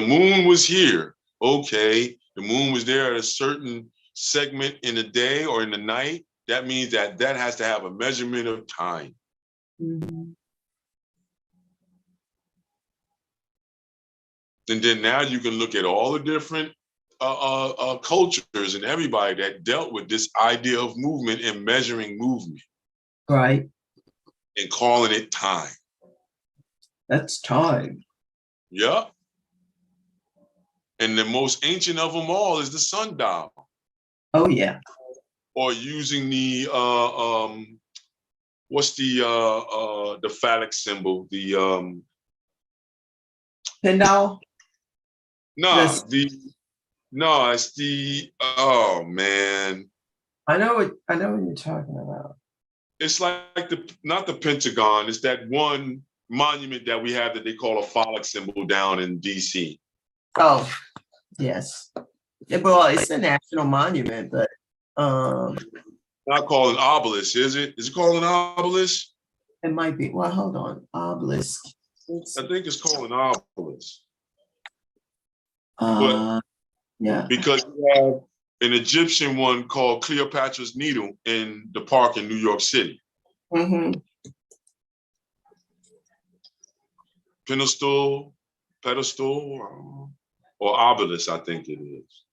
moon was here. Okay. The moon was there at a certain segment in the day or in the night. That means that has to have a measurement of time. And then now you can look at all the different cultures and everybody that dealt with this idea of movement and measuring movement. Right. And calling it time. That's time. Yeah. And the most ancient of them all is the sundial. Oh yeah. Or using the what's the phallic symbol? The Pendal? it's the oh man. I know what you're talking about. It's like not the Pentagon, it's that one monument that we have that they call a phallic symbol down in DC. Oh, yes. Well, it's a national monument, but not called an obelisk, is it? Is it called an obelisk? It might be. Well, hold on. Obelisk. I think it's called an obelisk. Yeah. Because you have an Egyptian one called Cleopatra's Needle in the park in New York City. Pedestal, or obelisk, I think it is.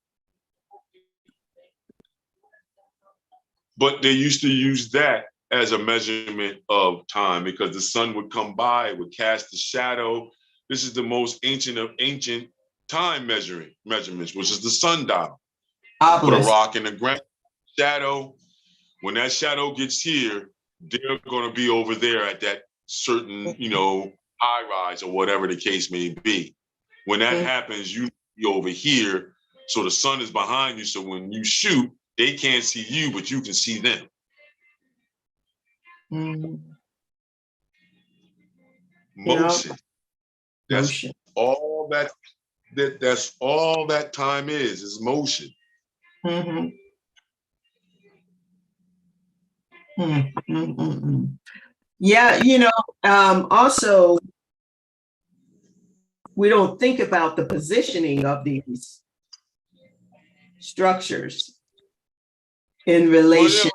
But they used to use that as a measurement of time because the sun would come by, it would cast a shadow. This is the most ancient of ancient time measurements, which is the sundial. Put a rock in the ground, shadow. When that shadow gets here, they're going to be over there at that certain, high rise or whatever the case may be. When that happens, you be over here. So the sun is behind you. So when you shoot, they can't see you, but you can see them. Motion. That's Motion. all that's all that time is motion. Mm-hmm. Mm-hmm. Yeah, also, we don't think about the positioning of these structures in relation.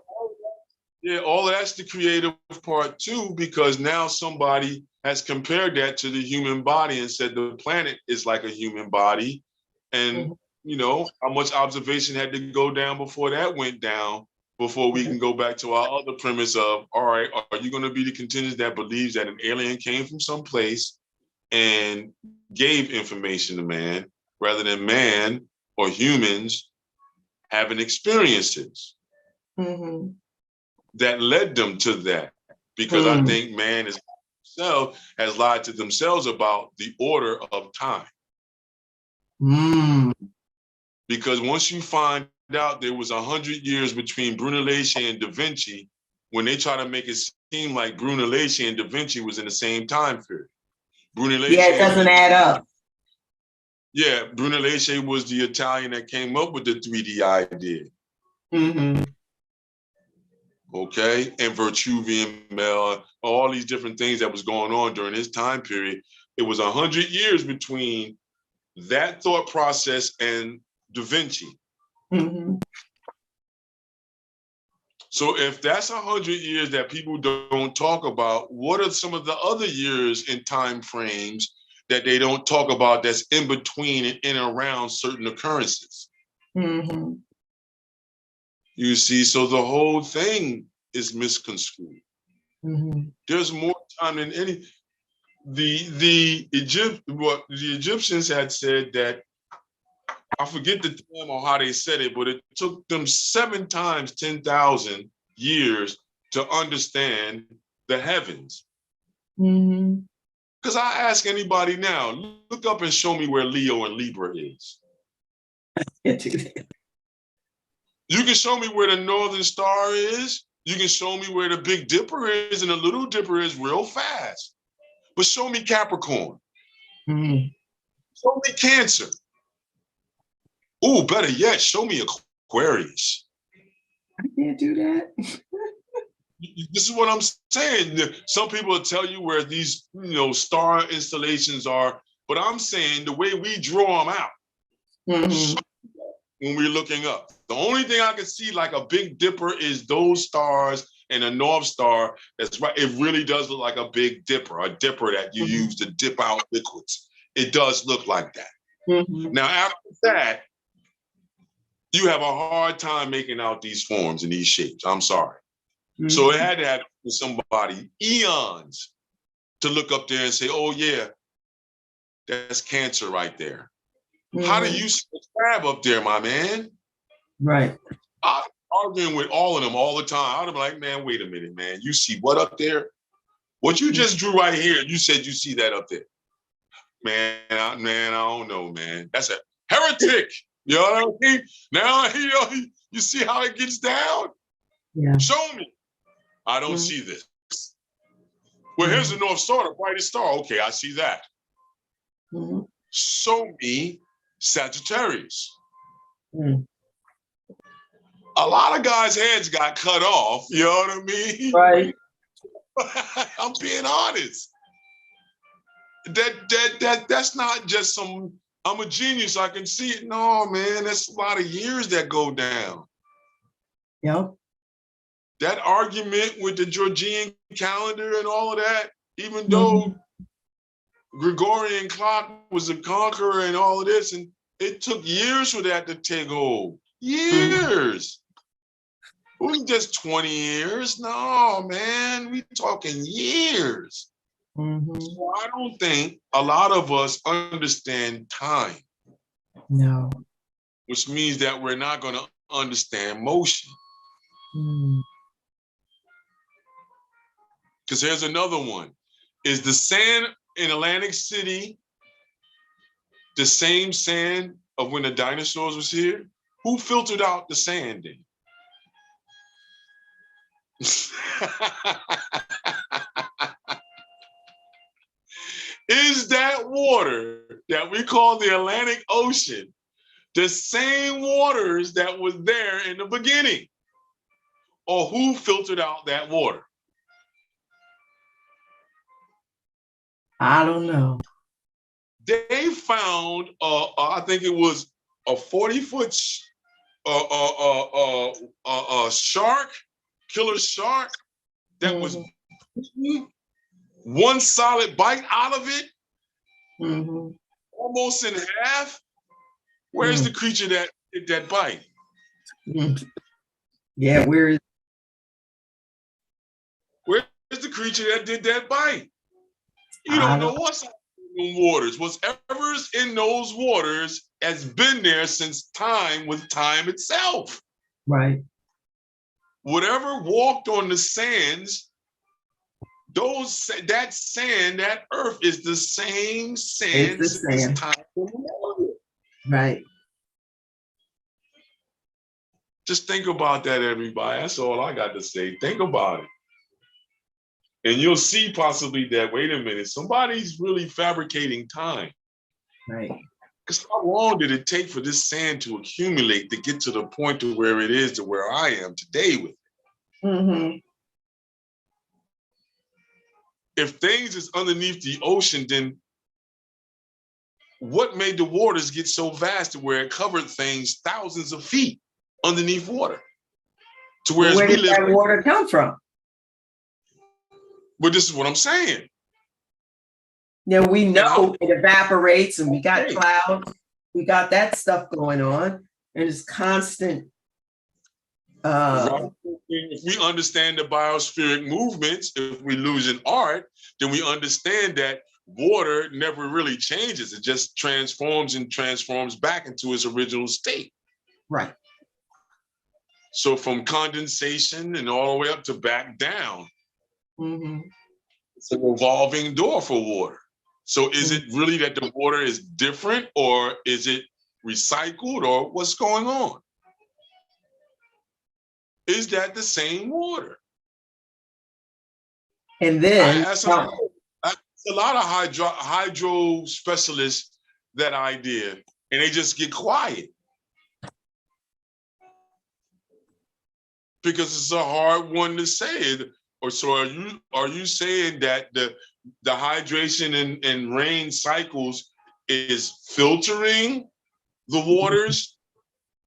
Yeah, all of that's the creative part too, because now somebody has compared that to the human body and said the planet is like a human body. And how much observation had to go down before that went down, before we can go back to our other premise of, all right, are you going to be the contingent that believes that an alien came from someplace and gave information to man, rather than man or humans having experiences that led them to that? Because I think man has lied to themselves about the order of time. Because once you find out there was 100 years between Brunelleschi and Da Vinci, when they try to make it seem like Brunelleschi and Da Vinci was in the same time period. It doesn't add up. Yeah, Brunelleschi was the Italian that came up with the 3D idea. Okay, and Vitruvian Mel, all these different things that was going on during his time period. It was 100 years between that thought process and Da Vinci. So if that's 100 years that people don't talk about, what are some of the other years in time frames that they don't talk about that's in between and in and around certain occurrences? You see, so the whole thing is misconstrued. There's more time than any. The Egyptians had said that, I forget the term or how they said it, but it took them 7 times 10,000 years to understand the heavens. Because I ask anybody now, look up and show me where Leo and Libra is. You can show me where the Northern Star is. You can show me where the Big Dipper is and the Little Dipper is real fast. But show me Capricorn. Show me Cancer. Oh, better yet, show me Aquarius. I can't do that. This is what I'm saying. Some people will tell you where these, star installations are, but I'm saying the way we draw them out when we're looking up. The only thing I can see like a Big Dipper is those stars and a North Star. That's right. It really does look like a Big Dipper, a dipper that you use to dip out liquids. It does look like that. Now, after that, you have a hard time making out these forms and these shapes. I'm sorry. So it had to have somebody eons to look up there and say, oh yeah, that's Cancer right there. How do you see a crab up there, my man? Right. I'm arguing with all of them all the time. I'd be like, man, wait a minute, man. You see what up there? What you just drew right here, you said you see that up there. Man, I don't know, man. That's a heretic. You know what I mean? Now, you see how it gets down? Yeah. Show me. I don't see this. Well, here's the North Star, the brightest star. Okay, I see that. Show me Sagittarius. A lot of guys' heads got cut off. You know what I mean? Right. I'm being honest. That's not just some, I'm a genius, I can see it. No, man, that's a lot of years that go down. Yep. That argument with the Georgian calendar and all of that, even though Gregorian clock was a conqueror and all of this, and it took years for that to take hold. Years. It wasn't just 20 years. No, man, we talking years. So I don't think a lot of us understand time. No. Which means that we're not going to understand motion. Because here's another one. Is the sand in Atlantic City the same sand of when the dinosaurs was here? Who filtered out the sand then? is that water that we call the Atlantic Ocean the same waters that was there in the beginning? Or who filtered out that water? I don't know. They found, I think it was a 40-foot shark, killer shark, that was one solid bite out of it, almost in half. Where's the creature that did that bite? Yeah, where's the creature that did that bite? You don't know what's in waters. Whatever's in those waters has been there since time was time itself. Right. Whatever walked on the sands, that sand, that earth is the same sand since time. Right. Just think about that, everybody. That's all I got to say. Think about it. And you'll see possibly that, wait a minute, somebody's really fabricating time. Right. Because how long did it take for this sand to accumulate to get to the point to where it is to where I am today with it? If things is underneath the ocean, then what made the waters get so vast to where it covered things thousands of feet underneath water? To where did that water come from? But this is what I'm saying. Yeah, we know it evaporates and we got clouds. We got that stuff going on. And it's constant. If we understand the biospheric movements, if we lose in art, then we understand that water never really changes. It just transforms and transforms back into its original state. Right. So from condensation and all the way up to back down, it's a revolving door for water. So is it really that the water is different, or is it recycled, or what's going on? Is that the same water? And then I asked a lot of hydro specialists that idea, and they just get quiet because it's a hard one to say. Or so are you saying that the hydration and rain cycles is filtering the waters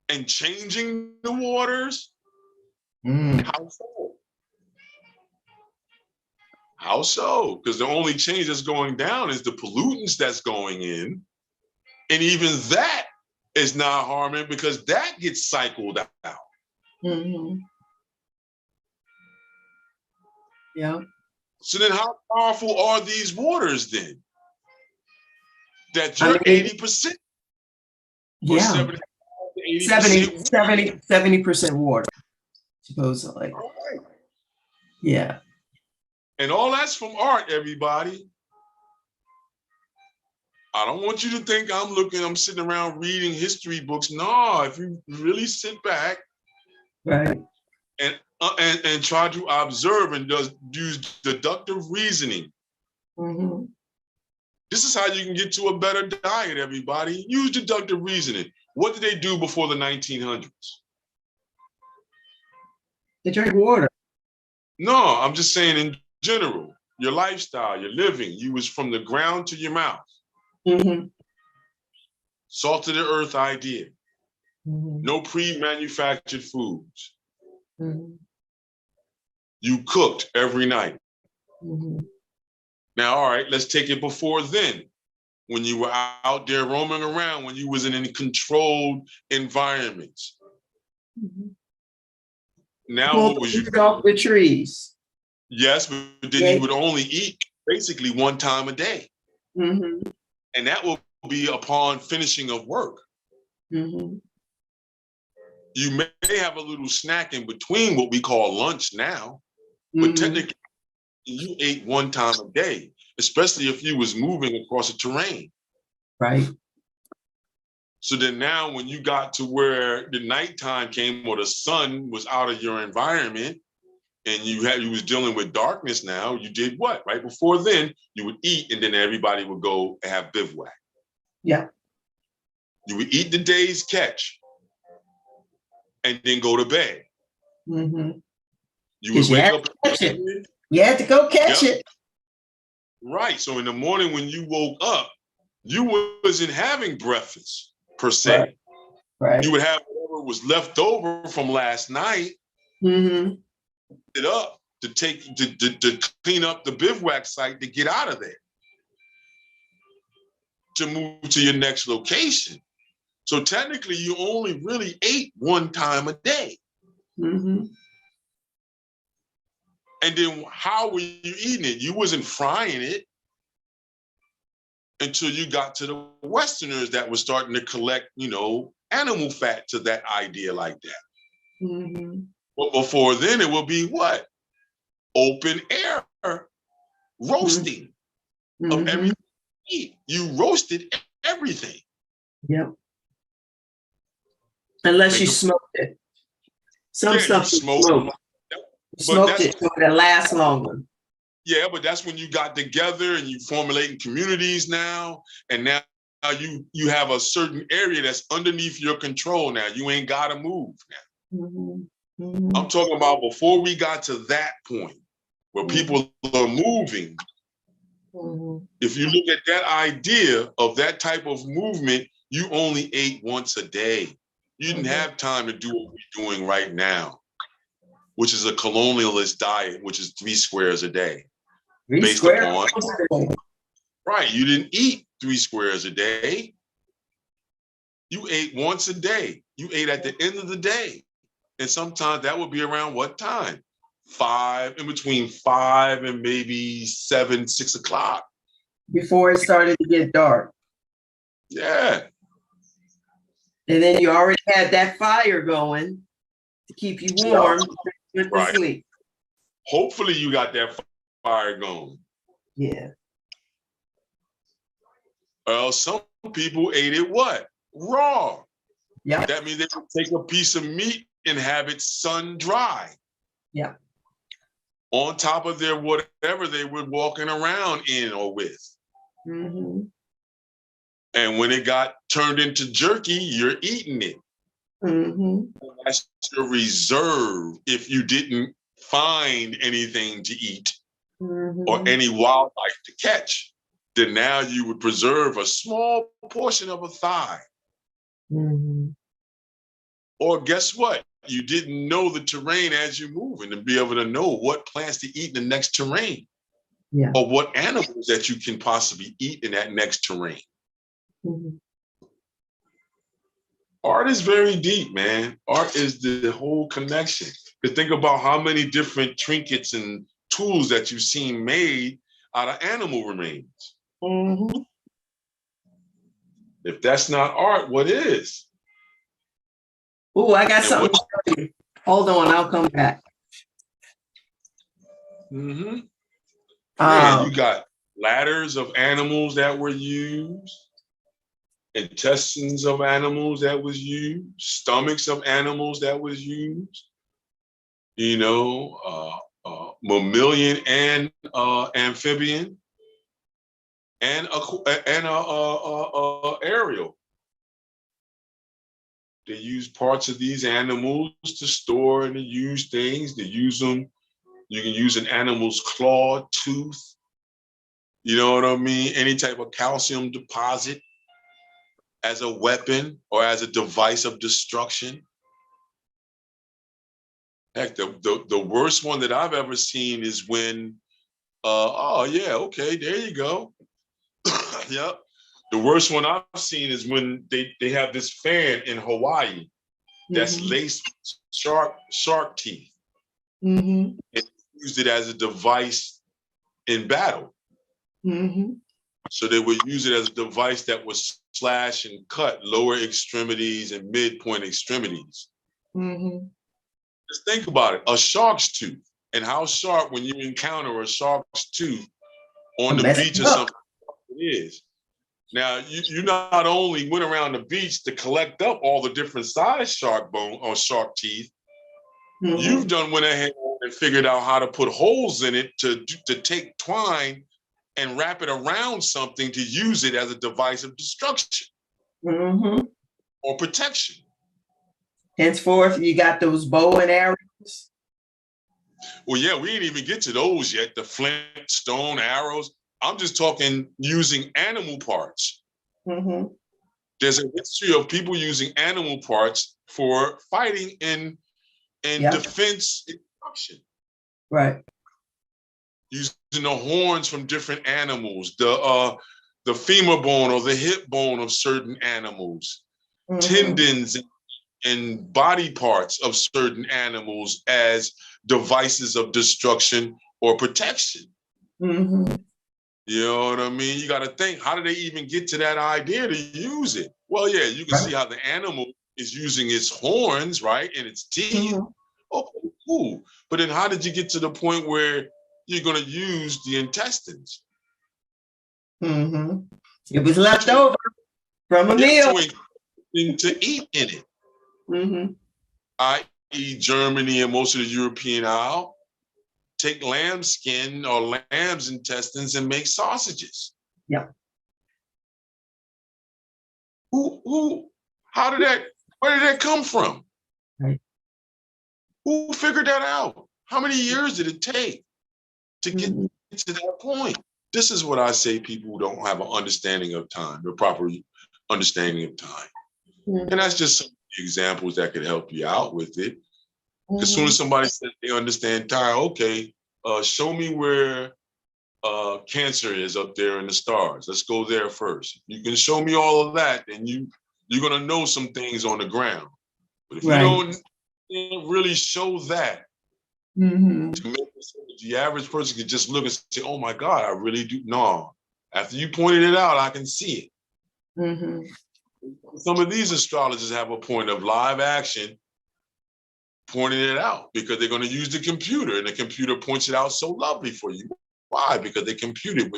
and changing the waters? How so? How so? Because the only change that's going down is the pollutants that's going in. And even that is not harming because that gets cycled out. Yeah. So then how powerful are these waters then? That you're 80%? Yeah. 70% water, supposedly. Right. Yeah. And all that's from art, everybody. I don't want you to think I'm sitting around reading history books. No, if you really sit back and try to observe and use deductive reasoning. This is how you can get to a better diet, everybody. Use deductive reasoning. What did they do before the 1900s? They drank water. No, I'm just saying in general, your lifestyle, your living, you was from the ground to your mouth. Salt of the earth idea. No pre-manufactured foods. You cooked every night. Now, all right, let's take it before then. When you were out there roaming around, when you was in controlled environments. Now, what was you off the trees? Yes, but then you would only eat basically one time a day. And that will be upon finishing of work. You may have a little snack in between what we call lunch now, but technically you ate one time a day, especially if you was moving across a terrain. Right. So then now when you got to where the nighttime came or the sun was out of your environment, and you was dealing with darkness now, you did what? Right before then, you would eat, and then everybody would go and have bivouac. Yeah. You would eat the day's catch and then go to bed. Mm-hmm. You would wake up. You had to go catch it. Right. So in the morning when you woke up, you wasn't having breakfast per se. Right. You would have whatever was left over from last night. Mm-hmm. It up to clean up the bivouac site to get out of there, to move to your next location. So technically, you only really ate one time a day. Mm-hmm. And then how were you eating it? You wasn't frying it until you got to the Westerners that was starting to collect, animal fat to that idea like that. Mm-hmm. But before then, it would be what? Open air roasting of everything you eat. You roasted everything. Yep. Unless you smoked it. Some stuff you smoked. Smoked it so it lasts longer. Yeah, but that's when you got together and you formulating communities now, and now you have a certain area that's underneath your control now. You ain't got to move now. Mm-hmm. Mm-hmm. I'm talking about before we got to that point where people are moving. Mm-hmm. If you look at that idea of that type of movement, you only ate once a day. You didn't have time to do what we're doing right now, which is a colonialist diet, which is 3 squares a day. Based upon, right, you didn't eat 3 squares a day. You ate once a day. You ate at the end of the day. And sometimes that would be around what time? 5, in between 5 and maybe 7, 6 o'clock. Before it started to get dark. Yeah. And then you already had that fire going to keep you warm with the sleep. Hopefully you got that fire going. Yeah. Some people ate it what? Raw. Yeah. That means they would take a piece of meat and have it sun dry. Yeah. On top of their whatever they were walking around in or with. Mm-hmm. And when it got turned into jerky, you're eating it. Mm-hmm. That's your reserve if you didn't find anything to eat or any wildlife to catch. Then now you would preserve a small portion of a thigh. Mm-hmm. Or guess what? You didn't know the terrain as you're moving to be able to know what plants to eat in the next terrain. Yeah. Or what animals that you can possibly eat in that next terrain. Mm-hmm. Art is very deep, man. Art is the whole connection. Because think about how many different trinkets and tools that you've seen made out of animal remains. Mm-hmm. If that's not art, what is? Oh, I got something to show you. Hold on, I'll come back. Mm-hmm. Man, you got ladders of animals that were used, intestines of animals that was used, stomachs of animals that was used, mammalian and amphibian, and aerial. They use parts of these animals to store and to use things. They use them. You can use an animal's claw, tooth. You know what I mean? Any type of calcium deposit as a weapon or as a device of destruction. Heck, the worst one that I've ever seen is when, there you go. Yep. The worst one I've seen is when they have this fan in Hawaii that's laced with shark teeth. Mm-hmm. And used it as a device in battle. Mm-hmm. So they would use it as a device that would slash and cut lower extremities and midpoint extremities. Mm-hmm. Just think about it, a shark's tooth, and how sharp when you encounter a shark's tooth on the beach or something it is. Now, you not only went around the beach to collect up all the different size shark bone or shark teeth, you've done went ahead They figured out how to put holes in it to take twine and wrap it around something to use it as a device of destruction or protection. Henceforth, you got those bow and arrows. Well, yeah, we didn't even get to those yet. The flint, stone, arrows. I'm just talking using animal parts. There's a history of people using animal parts for fighting and defense and destruction. Right. Using the horns from different animals, the femur bone or the hip bone of certain animals, tendons and body parts of certain animals as devices of destruction or protection. You know what I mean? You got to think, how did they even get to that idea to use it? Well, yeah, you can see how the animal is using its horns, right, and its teeth. Okay, cool. But then how did you get to the point where you're going to use the intestines? It was left over from a meal. To eat in it. I.e. Germany and most of the European Isle take lamb skin or lamb's intestines and make sausages. Yeah. Where did that come from? Right. Who figured that out? How many years did it take to get to that point? This is what I say people who don't have an understanding of time, the proper understanding of time. And that's just some examples that could help you out with it. As soon as somebody says they understand time, okay, show me where Cancer is up there in the stars. Let's go there first. You can show me all of that, and you're gonna know some things on the ground. But if you don't really show that, to make it so that the average person can just look and say, "Oh my God, I really do." No, after you pointed it out, I can see it. Some of these astrologers have a point of live action pointing it out because they're going to use the computer, and the computer points it out so lovely for you. Why? Because they computed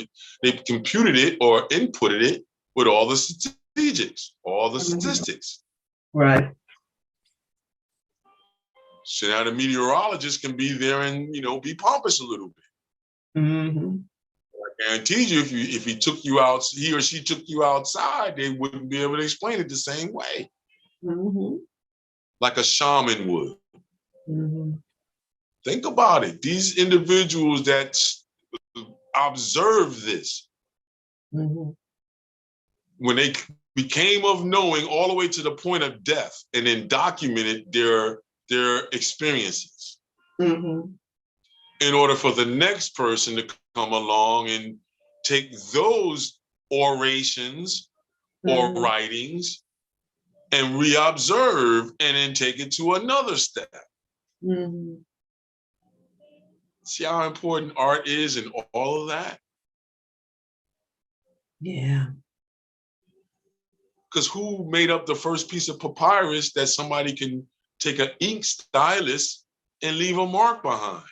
it or inputted it with all the statistics, all the statistics. Right. So now the meteorologist can be there and be pompous a little bit. I guarantee you, if he or she took you outside, they wouldn't be able to explain it the same way. Like a shaman would. Think about it. These individuals that observe this, when they became of knowing all the way to the point of death, and then documented their experiences in order for the next person to come along and take those orations or writings and reobserve and then take it to another step. See how important art is in all of that? Yeah. Because who made up the first piece of papyrus that somebody can take an ink stylus and leave a mark behind?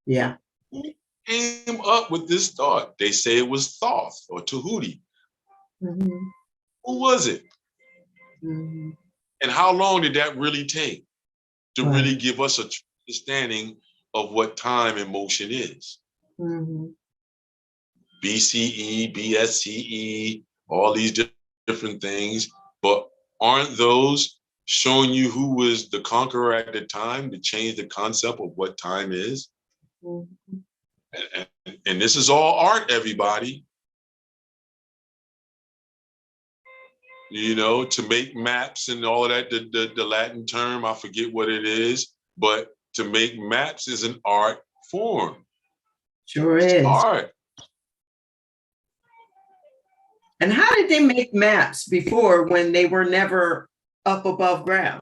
Yeah. Who came up with this thought? They say it was Thoth or Tahuti. Who was it? And how long did that really take to really give us a understanding of what time and motion is? BCE, BSCE, all these different things, but aren't those showing you who was the conqueror at the time to change the concept of what time is? And this is all art, everybody. To make maps and all of that, the Latin term, I forget what it is, but to make maps is an art form. Sure is. Art. And how did they make maps before when they were never up above ground?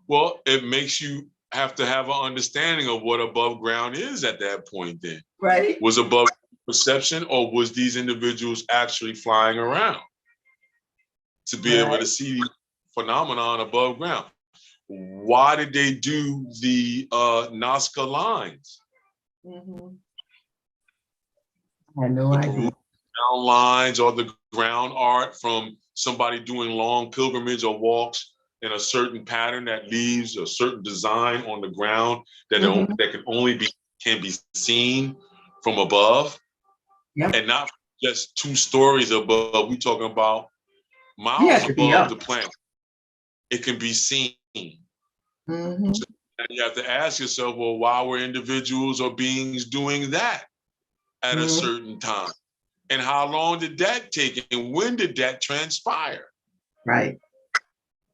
Well, it makes you have to have an understanding of what above ground is at that point then. Right. Was above perception, or was these individuals actually flying around to be able to see the phenomenon above ground? Why did they do the Nazca lines? I had no idea. Ground lines or the ground art from somebody doing long pilgrimage or walks in a certain pattern that leaves a certain design on the ground that that can only be seen from above, and not just 2 stories above. We talking about miles above the planet. It can be seen. So you have to ask yourself, well, why were individuals or beings doing that at a certain time? And how long did that take? And when did that transpire? Right.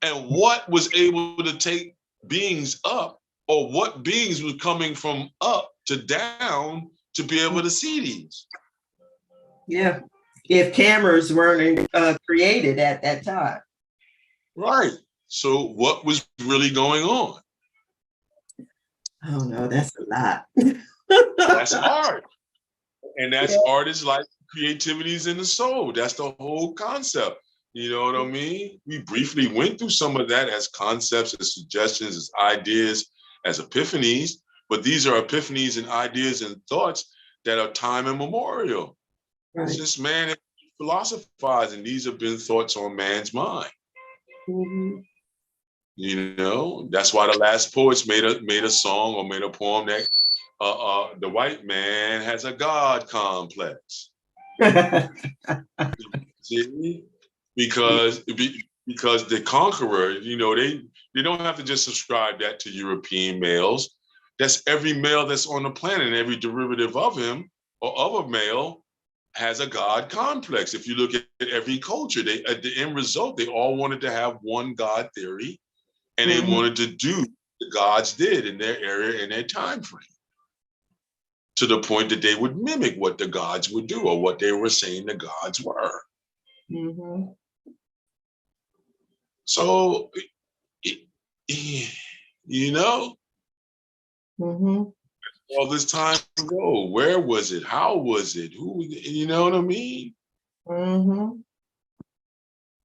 And what was able to take beings up, or what beings was coming from up to down to be able to see these? Yeah. If cameras weren't created at that time. Right. So what was really going on? Oh no, that's a lot. That's art. And that's art is like creativity is in the soul. That's the whole concept. You know what I mean? We briefly went through some of that as concepts, as suggestions, as ideas, as epiphanies, but these are epiphanies and ideas and thoughts that are time immemorial. Right. Since man has philosophized, and these have been thoughts on man's mind. You know, that's why the last poets made a song or made a poem that the white man has a God complex. See? Because the conqueror, you know, they don't have to just subscribe that to European males. That's every male that's on the planet, and every derivative of him or of a male has a God complex. If you look at every culture, at the end result, they all wanted to have one God theory, and they wanted to do what the gods did in their area, in their time frame, to the point that they would mimic what the gods would do or what they were saying the gods were. So, you know, all this time ago, where was it? How was it? Who, you know what I mean?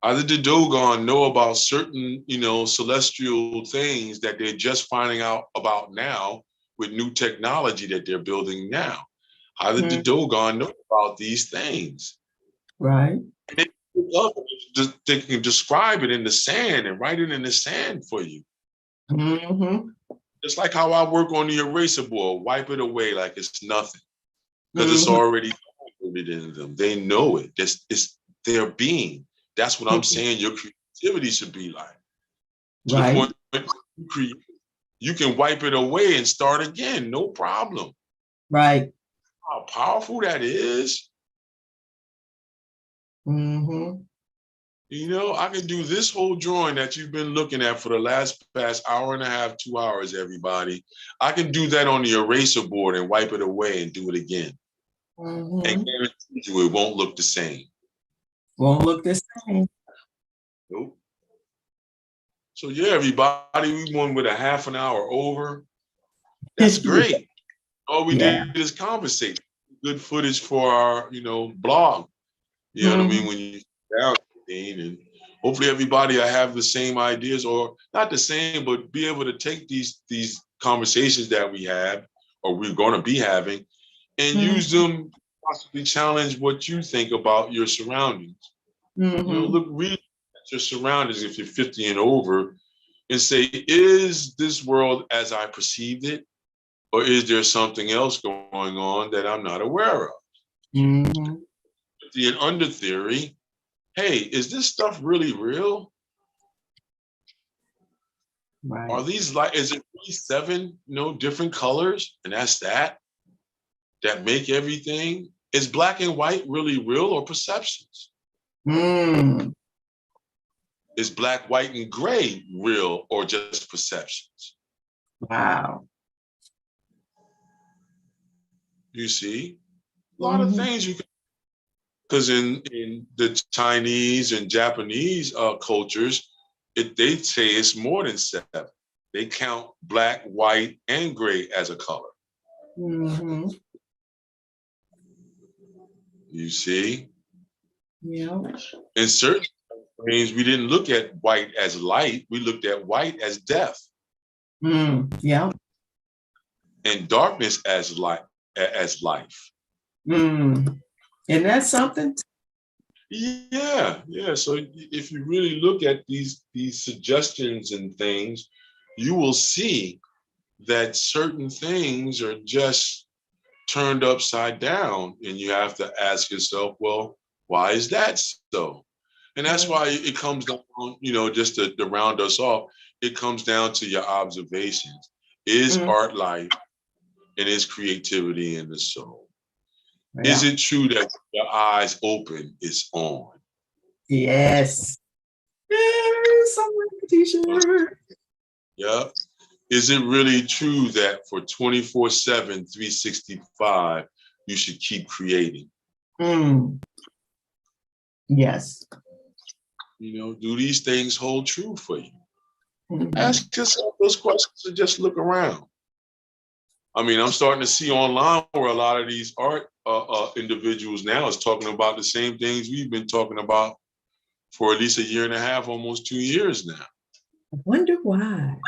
How did the Dogon know about certain, you know, celestial things that they're just finding out about now with new technology that they're building now? How did the Dogon know about these things? Right. They can describe it in the sand and write it in the sand for you. Just like how I work on the eraser board, wipe it away like it's nothing, because it's already in them. They know it. It's their being. That's what I'm saying. Your creativity should be like. To the point you can wipe it away and start again, no problem. Right. How powerful that is. You know, I can do this whole drawing that you've been looking at for the past hour and a half, 2 hours, everybody. I can do that on the eraser board and wipe it away and do it again. And guarantee you it won't look the same. Won't look the same. Nope. So yeah, everybody, we won with a half an hour over. That's great. All we did is conversate. Good footage for our, you know, blog. You know what I mean? When you down, and hopefully everybody will have the same ideas, or not the same, but be able to take these conversations that we have, or we're going to be having, and use them to possibly challenge what you think about your surroundings. You know, read at your surroundings if you're 50 and over, and say, is this world as I perceived it, or is there something else going on that I'm not aware of? The under theory, hey, is this stuff really real? Right. Are these like, is it really 7, you know, different colors? And that's that make everything? Is black and white really real, or perceptions? Is black, white, and gray real, or just perceptions? Wow. You see, a lot of things you can, because in the Chinese and Japanese cultures, they say it's more than 7. They count black, white, and gray as a color. You see? Yeah. In certain things, we didn't look at white as light. We looked at white as death. Yeah. And darkness as light, as life. Isn't that something? Yeah, yeah. So if you really look at these suggestions and things, you will see that certain things are just turned upside down, and you have to ask yourself, well, why is that so? And that's why it comes down, just to round us off, it comes down to your observations. Is art life, and is creativity in the soul? Is Yeah. it true that your eyes open, it's on? Yes. Yes, I'm wearing a t-shirt. Yeah. Is it really true that for 24/7, 365, you should keep creating? Yes. Do these things hold true for you? Ask yourself those questions and just look around. I mean, I'm starting to see online where a lot of these art individuals now is talking about the same things we've been talking about for at least a year and a half, almost 2 years now. I wonder why.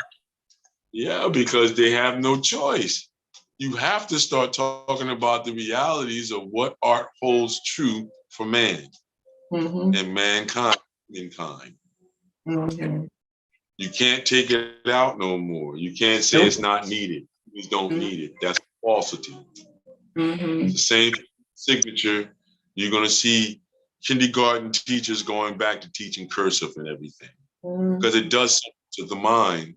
Yeah, because they have no choice. You have to start talking about the realities of what art holds true for man and mankind. You can't take it out no more. You can't say it's not needed. You don't need it. That's falsity. It's the same signature. You're going to see kindergarten teachers going back to teaching cursive and everything because it does something to the mind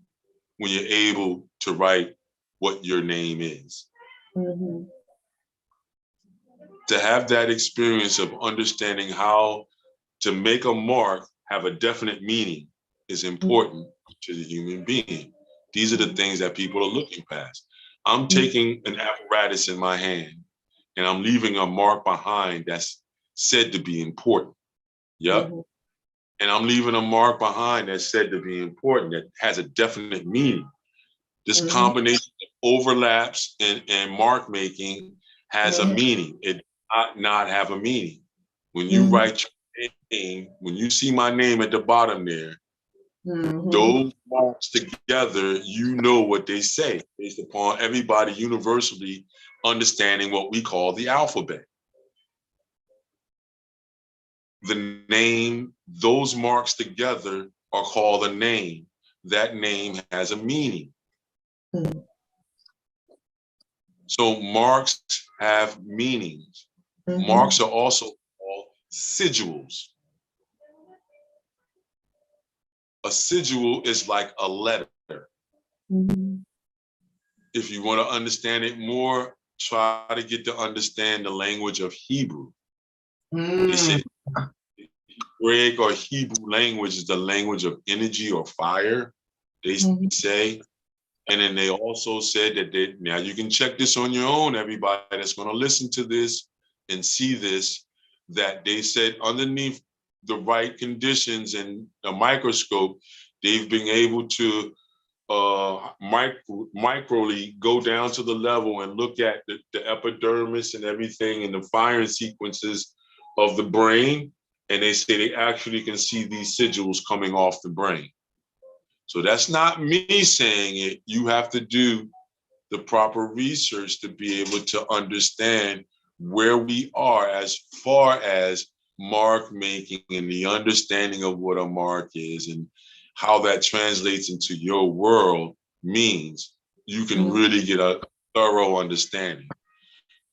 when you're able to write what your name is. To have that experience of understanding how to make a mark have a definite meaning is important to the human being. These are the things that people are looking past. I'm taking an apparatus in my hand and I'm leaving a mark behind that's said to be important. Yep. And I'm leaving a mark behind that's said to be important, that has a definite meaning. This combination of overlaps and mark making has a meaning. It does not have a meaning. When you write your name, when you see my name at the bottom there, those marks together, you know what they say based upon everybody universally understanding what we call the alphabet. The name, those marks together are called a name. That name has a meaning. So marks have meanings. Marks are also called sigils. A sigil is like a letter. If you want to understand it more, try to get to understand the language of Hebrew. They say Greek or Hebrew language is the language of energy or fire, they say. And then they also said that now you can check this on your own, everybody that's going to listen to this and see this, that they said underneath the right conditions and a microscope, they've been able to microly go down to the level and look at the epidermis and everything and the firing sequences of the brain. And they say they actually can see these sigils coming off the brain. So that's not me saying it. You have to do the proper research to be able to understand where we are as far as mark making and the understanding of what a mark is and how that translates into your world means. You can really get a thorough understanding.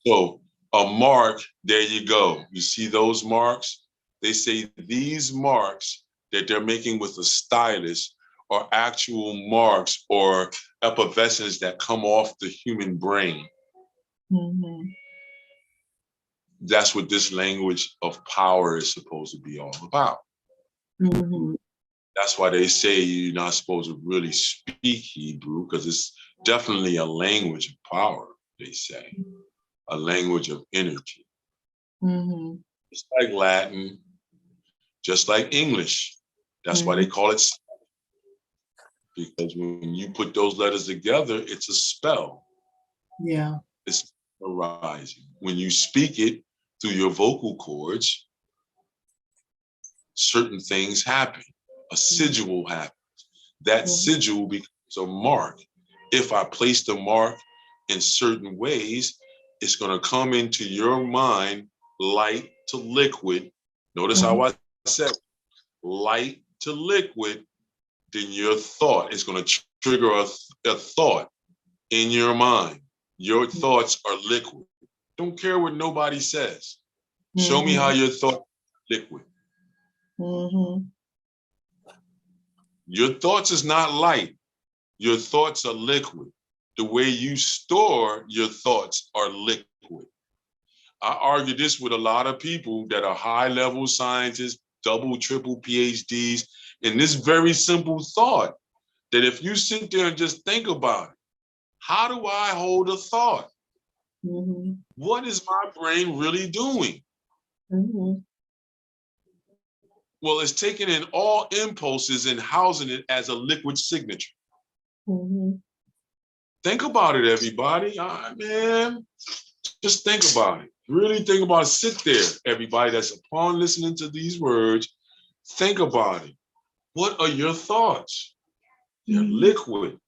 So a mark, there you go. You see those marks? They say these marks that they're making with a stylus are actual marks or effervescence that come off the human brain. That's what this language of power is supposed to be all about. That's why they say you're not supposed to really speak Hebrew, because it's definitely a language of power, they say, a language of energy. It's like Latin, just like English. That's why they call it, because when you put those letters together, it's a spell. Yeah. It's arising. When you speak it through your vocal cords, certain things happen. A sigil happens. That sigil becomes a mark. If I place the mark in certain ways, it's going to come into your mind light to liquid Notice how I said light to liquid, then your thought is going to trigger a thought in your mind. Your thoughts are liquid. Don't care what nobody says. Show me how your thought is liquid. Your thoughts is not light. Your thoughts are liquid. The way you store your thoughts are liquid. I argue this with a lot of people that are high-level scientists, double, triple PhDs, and this very simple thought that if you sit there and just think about it, how do I hold a thought? What is my brain really doing? Well, it's taking in all impulses and housing it as a liquid signature. Think about it, everybody. Man, just think about it. Really think about it. Sit there, everybody that's upon listening to these words. Think about it. What are your thoughts? They're liquid.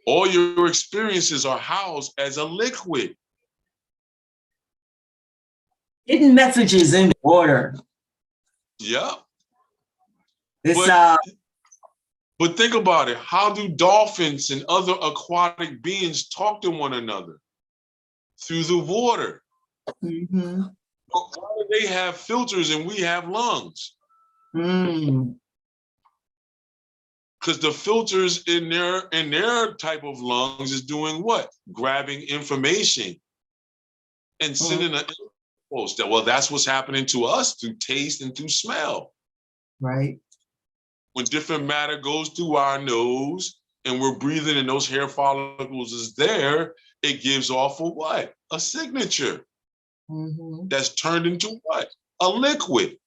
All your experiences are housed as a liquid. Hidden messages in water. Yeah. This, but think about it. How do dolphins and other aquatic beings talk to one another? Through the water. Why do they have filters and we have lungs? Because the filters in their type of lungs is doing what? Grabbing information and sending an impulse that, well, that's what's happening to us through taste and through smell. Right. When different matter goes through our nose and we're breathing and those hair follicles is there, it gives off a what? A signature. That's turned into what? A liquid.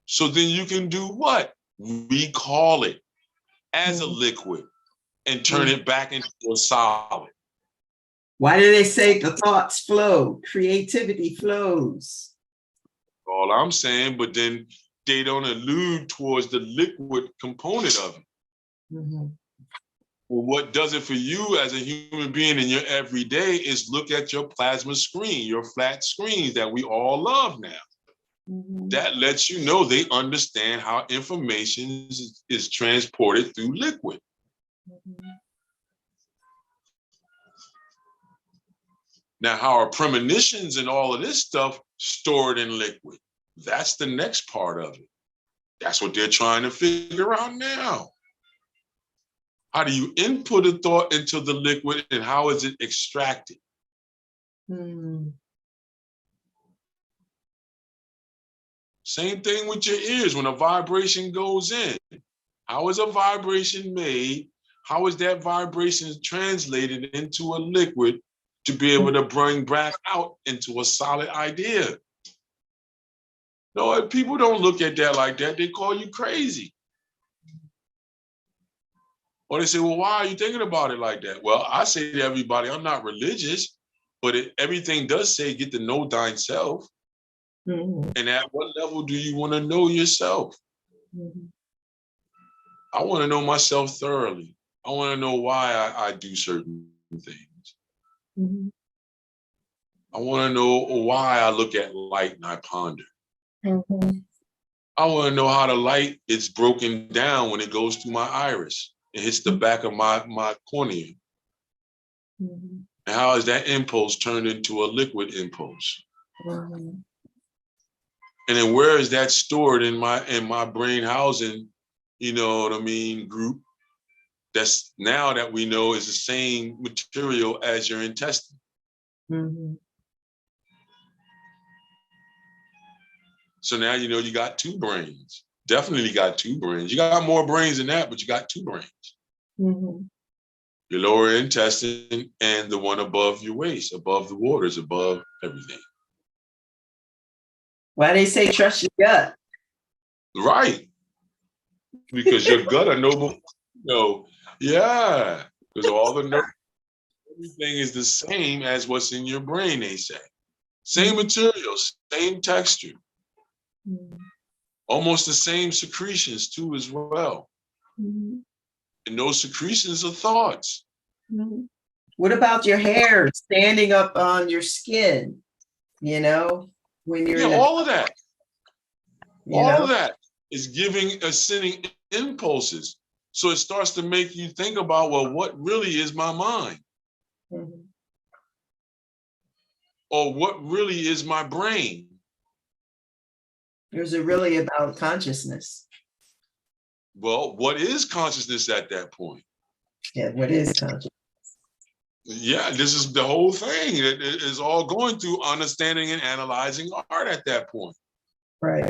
So then you can do what? Recall it as a liquid and turn it back into a solid. Why do they say the thoughts flow? Creativity flows. All I'm saying, but then they don't allude towards the liquid component of it. Well, what does it for you as a human being in your everyday is look at your plasma screen, your flat screens that we all love now. That lets you know they understand how information is transported through liquid. Now, how are premonitions and all of this stuff stored in liquid? That's the next part of it. That's what they're trying to figure out now. How do you input a thought into the liquid and how is it extracted? Same thing with your ears. When a vibration goes in, how is a vibration made? How is that vibration translated into a liquid to be able to bring back out into a solid idea? No, people don't look at that like that. They call you crazy. Or they say, well, why are you thinking about it like that? Well, I say to everybody, I'm not religious, but everything does say get to know thyself. And at what level do you want to know yourself? I want to know myself thoroughly. I want to know why I do certain things. I want to know why I look at light and I ponder. I want to know how the light is broken down when it goes through my iris. It hits the back of my cornea. And how is that impulse turned into a liquid impulse? And then where is that stored in my brain housing, you know what I mean, group? That's now that we know is the same material as your intestine. So now you know you got two brains. Definitely got two brains. You got more brains than that, but you got two brains. Your lower intestine and the one above your waist, above the waters, above everything. Why they say trust your gut? Right. Because your gut are noble. No, yeah. Because all the nerve, everything is the same as what's in your brain, they say. Same material, same texture. Almost the same secretions too as well. And those secretions are thoughts. What about your hair standing up on your skin? you know, when you're in all of that. All know? of that is sending impulses. So it starts to make you think about, well, what really is my mind? Mhm. Or what really is my brain? Is it really about consciousness? Well, what is consciousness at that point? Yeah, what is consciousness? Yeah, this is the whole thing. It is all going through understanding and analyzing art at that point. Right.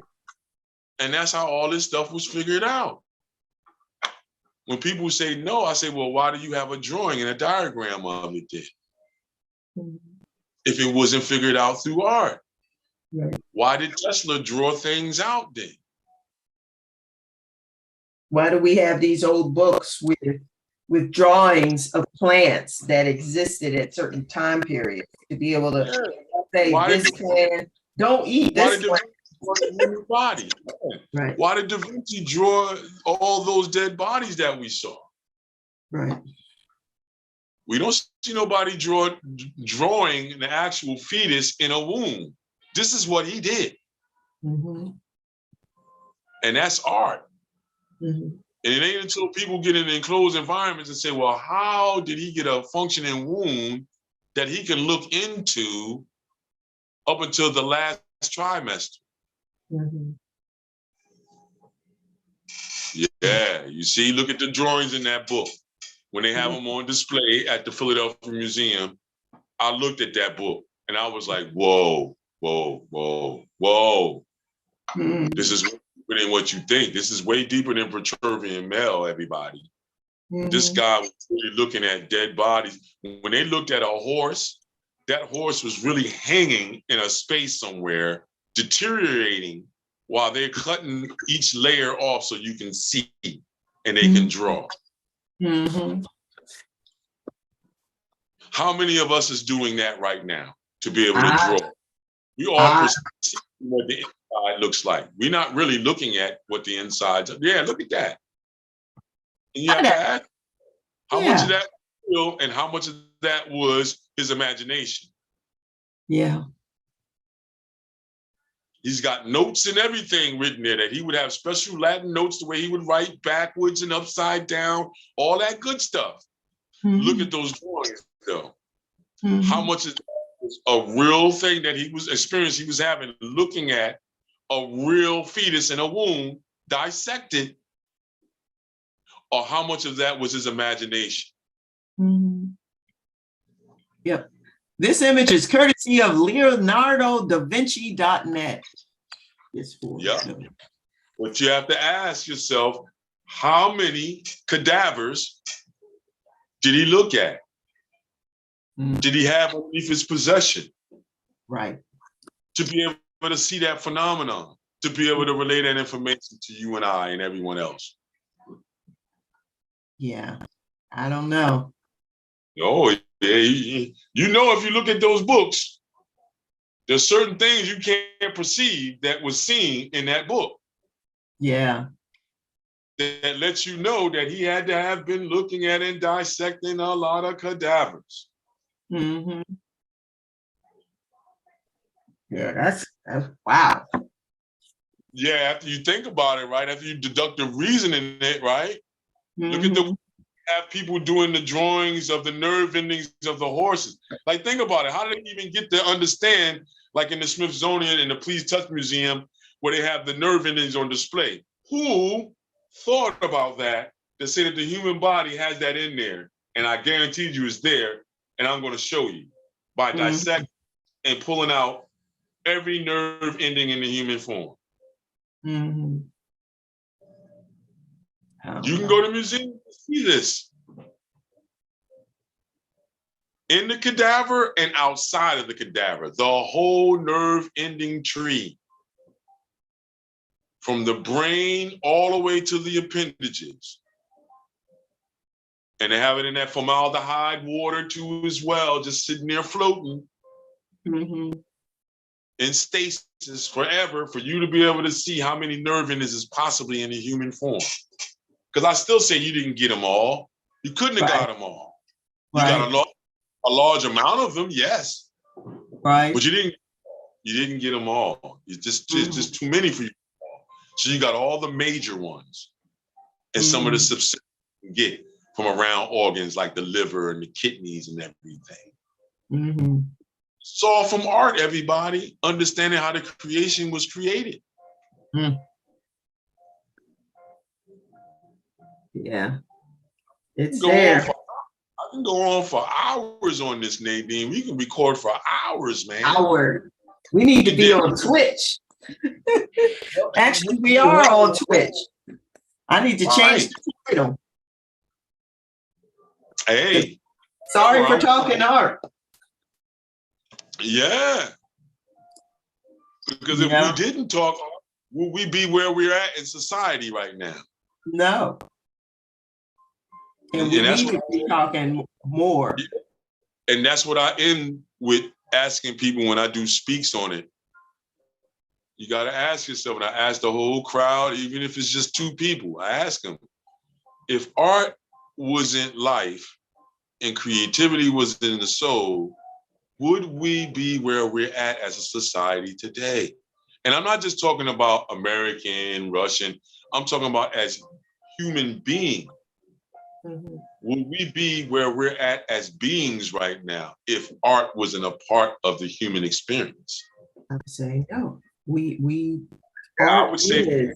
And that's how all this stuff was figured out. When people say no, I say, well, why do you have a drawing and a diagram of it then? Mhm. If it wasn't figured out through art? Right. Why did Tesla draw things out then? Why do we have these old books with drawings of plants that existed at certain time periods to be able to say Why this plant, don't eat Why this did Da plant. Vinci draw the human body? Right. Why did Da Vinci draw all those dead bodies that we saw? Right. We don't see nobody drawing an actual fetus in a womb. This is what he did. Mm-hmm. And that's art. Mm-hmm. And it ain't until people get in enclosed environments and say, well, how did he get a functioning womb that he can look into up until the last trimester? Mm-hmm. Yeah, you see, look at the drawings in that book. When they have them on display at the Philadelphia Museum, I looked at that book and I was like, whoa, whoa, whoa, whoa. Mm-hmm. This is deeper than what you think. This is way deeper than Vitruvian Mel, everybody. Mm-hmm. This guy was really looking at dead bodies. When they looked at a horse, that horse was really hanging in a space somewhere, deteriorating while they're cutting each layer off so you can see and they can draw. Mm-hmm. How many of us is doing that right now to be able to draw? We all perceive what the inside looks like. We're not really looking at what the inside's. Yeah, look at that. And you have to ask how much of that was real and how much of that was his imagination. Yeah. He's got notes and everything written there that he would have special Latin notes the way he would write backwards and upside down, all that good stuff. Mm-hmm. Look at those drawings though. Mm-hmm. How much is a real thing that he was experiencing, he was having, looking at a real fetus in a womb dissected, or how much of that was his imagination? Mm-hmm. Yep. This image is courtesy of LeonardoDaVinci.net. Yep. But you have to ask yourself, how many cadavers did he look at? Mm. Did he have underneath his possession? Right. To be able to see that phenomenon, to be able to relay that information to you and I and everyone else. Yeah, I don't know. Oh, yeah, you know, if you look at those books, there's certain things you can't perceive that was seen in that book. Yeah. That lets you know that he had to have been looking at and dissecting a lot of cadavers. Mm-hmm. Yeah, that's wow. Yeah, after you think about it, right? After you deduct the reason in it, right? Mm-hmm. Look at have people doing the drawings of the nerve endings of the horses. Like, think about it. How did they even get to understand, like in the Smithsonian and the Please Touch Museum, where they have the nerve endings on display? Who thought about that to say that the human body has that in there? And I guaranteed you it's there, and I'm going to show you by dissecting and pulling out every nerve ending in the human form. Mm-hmm. You can go to museums and see this. In the cadaver and outside of the cadaver, the whole nerve ending tree. From the brain all the way to the appendages. And they have it in that formaldehyde water too as well, just sitting there floating. Mm-hmm. In stasis forever for you to be able to see how many nerve endings is possibly in a human form. Because I still say you didn't get them all. You couldn't have got them all. You got a large amount of them, yes. Right. But you didn't. You didn't get them all. It's just too many for you all. So you got all the major ones and some of the subsidiaries you can get from around organs like the liver and the kidneys and everything. It's all from art, everybody. Understanding how the creation was created. Yeah, it's there. I can go on for hours on this, Nadine. We can record for hours, man. Hours. We need to be on Twitch. Actually, we are on Twitch. I need to change the title. Hey. Sorry for talking art. Yeah. Because if we didn't talk art, would we be where we're at in society right now? No. And we need to be talking more. And that's what I end with asking people when I do speaks on it. You got to ask yourself, and I ask the whole crowd, even if it's just two people, I ask them, if art wasn't life and creativity was in the soul, would we be where we're at as a society today? And I'm not just talking about American, Russian, I'm talking about as human beings. Will we be where we're at as beings right now if art wasn't a part of the human experience? I would say no. I would say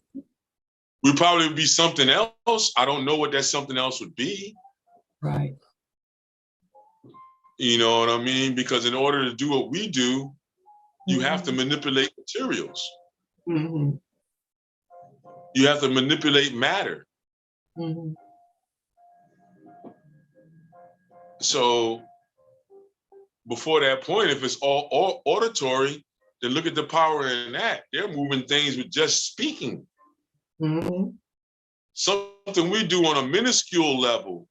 we probably would be something else. I don't know what that something else would be. Right. You know what I mean? Because in order to do what we do, you have to manipulate materials. You have to manipulate matter. So before that point, if it's all auditory, then look at the power in that. They're moving things with just speaking. Something we do on a minuscule level,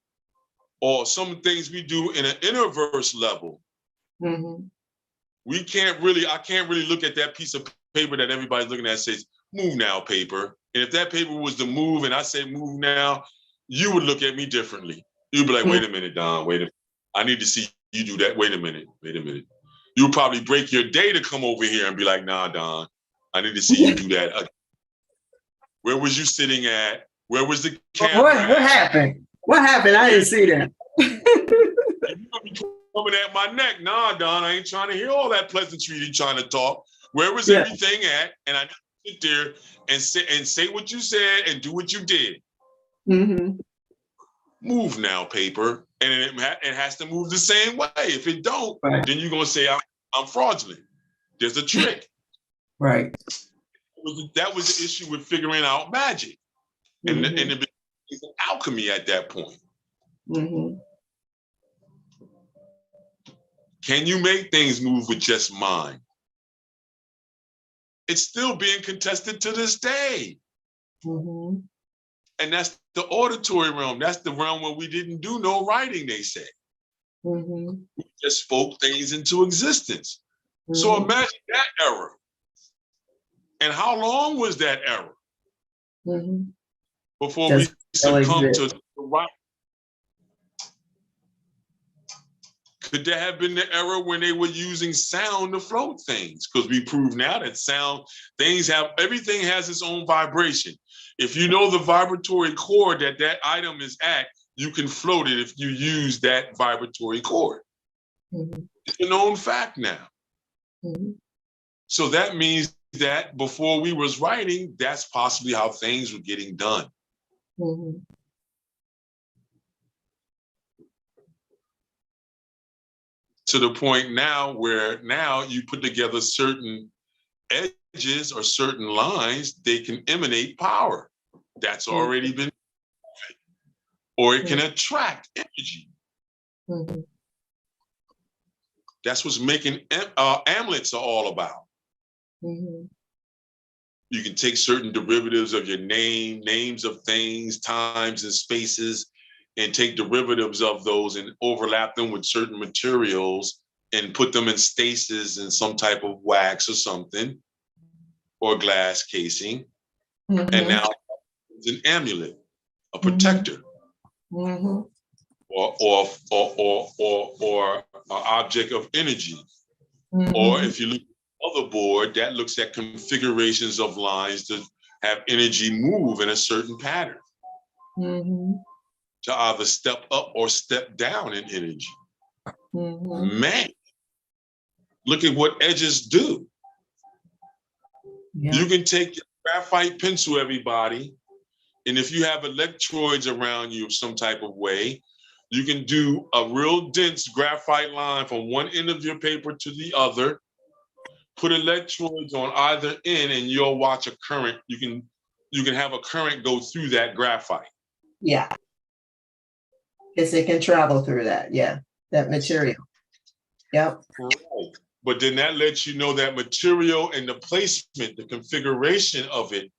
or some things we do in an interverse level. I can't really look at that piece of paper that everybody's looking at and says, move now, paper. And if that paper was to move and I say move now, you would look at me differently. You'd be like, wait a minute, Don, wait a minute. I need to see you do that. Wait a minute. You'll probably break your day to come over here and be like, nah, Don, I need to see you do that. Where was you sitting at? Where was the camera? What happened? What happened? I didn't see that. You're be coming at my neck. Nah, Don, I ain't trying to hear all that pleasantry you trying to talk. Where was everything at? And I sit there and say what you said and do what you did. Move now, paper. And it has to move the same way. If it don't, then you're gonna say I'm fraudulent. There's a trick. Right. That was the issue with figuring out magic. And it's an alchemy at that point. Can you make things move with just mind? It's still being contested to this day. And that's the auditory realm. That's the realm where we didn't do no writing, they say. We just spoke things into existence. So imagine that era. And how long was that era? Before we succumb to the writing. Could there have been the era when they were using sound to float things? Because we prove now that everything has its own vibration. If you know the vibratory chord that item is at, you can float it if you use that vibratory chord. It's a known fact now. So that means that before we was writing, that's possibly how things were getting done. To the point now where now you put together certain edges or certain lines, they can emanate power. That's already been, or it can attract energy. That's what's making amulets are all about. You can take certain derivatives of your name, names of things, times and spaces, and take derivatives of those and overlap them with certain materials and put them in stasis in some type of wax or something, or glass casing. And now it's an amulet, a protector, or an object of energy. Or if you look at other board that looks at configurations of lines to have energy move in a certain pattern. To either step up or step down in energy. Man, look at what edges do. You can take your graphite pencil, everybody, and if you have electrodes around you of some type of way, you can do a real dense graphite line from one end of your paper to the other, put electrodes on either end, and you'll watch a current. You can have a current go through that graphite. Yeah. Yes, it can travel through that. Yeah, that material. Yep. Right. But then that lets you know that material and the placement, the configuration of it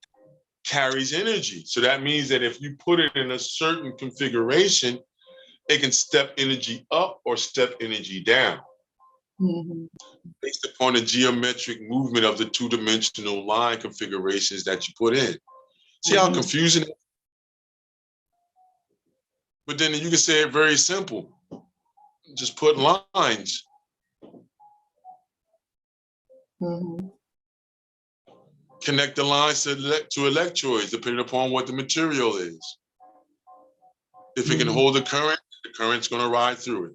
carries energy. So that means that if you put it in a certain configuration, it can step energy up or step energy down based upon the geometric movement of the two-dimensional line configurations that you put in. See how confusing it is? But then you can say it very simple. Just put lines. Connect the lines to electrodes, depending upon what the material is. If it can hold the current's going to ride through it.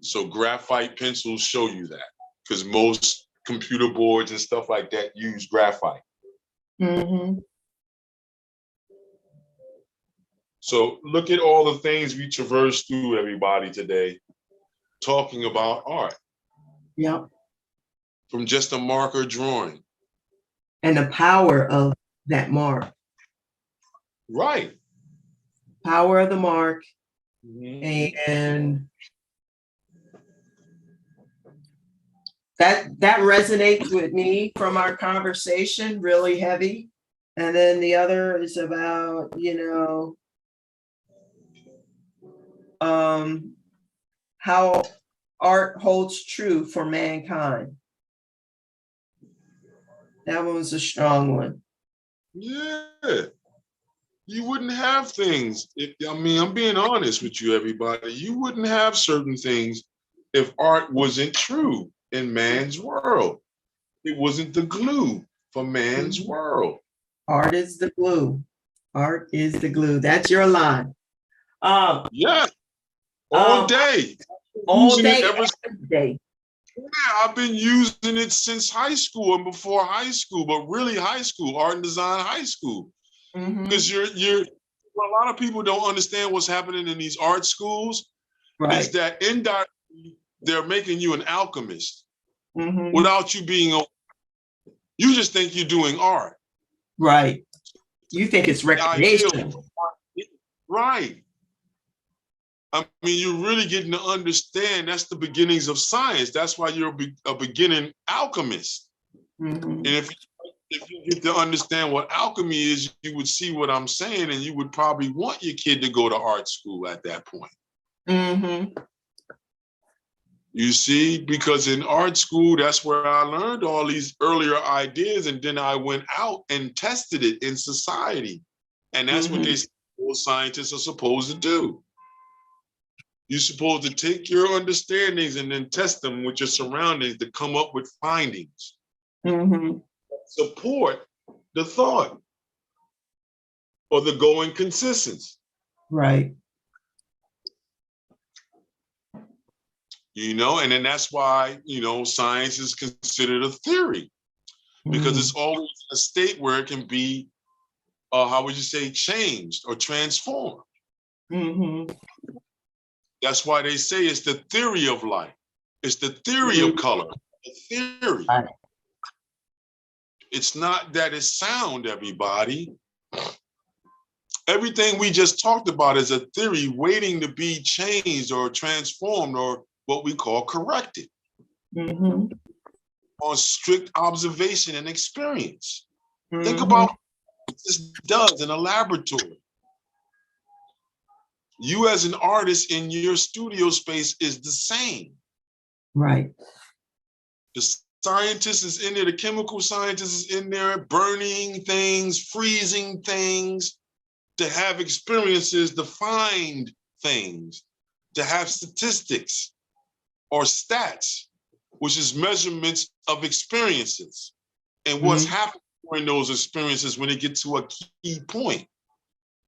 So graphite pencils show you that, because most computer boards and stuff like that use graphite. So look at all the things we traversed through, everybody, today, talking about art. Yep. From just a marker drawing. And the power of that mark. Right. Power of the mark. And that resonates with me from our conversation, really heavy. And then the other is about, how art holds true for mankind. That one was a strong one. Yeah. You wouldn't have things. I'm being honest with you, everybody. You wouldn't have certain things if art wasn't true in man's world. It wasn't the glue for man's world. Art is the glue. Art is the glue. That's your line. Yeah. All day. All day, every day. Yeah, I've been using it since high school and before high school, but really high school, art and design high school. Because a lot of people don't understand what's happening in these art schools. Right. Is that indirectly they're making you an alchemist without you being you just think you're doing art. Right. You think it's recreation. Right. I mean, you're really getting to understand that's the beginnings of science. That's why you're a beginning alchemist. And if you get to understand what alchemy is, you would see what I'm saying, and you would probably want your kid to go to art school at that point. You see, because in art school, that's where I learned all these earlier ideas, and then I went out and tested it in society. And that's what scientists are supposed to do. You're supposed to take your understandings and then test them with your surroundings to come up with findings. Support the thought or the going consensus. Right. And then that's why, science is considered a theory, because it's always a state where it can be, how would you say, changed or transformed. That's why they say it's the theory of light. It's the theory of color, the theory. Right. It's not that it's sound, everybody. Everything we just talked about is a theory waiting to be changed or transformed or what we call corrected. On strict observation and experience. Think about what this does in a laboratory. You as an artist in your studio space is the same. Right. The scientist is in there, the chemical scientist is in there burning things, freezing things, to have experiences, to find things, to have statistics or stats. which is measurements of experiences and what's happening during those experiences when they get to a key point.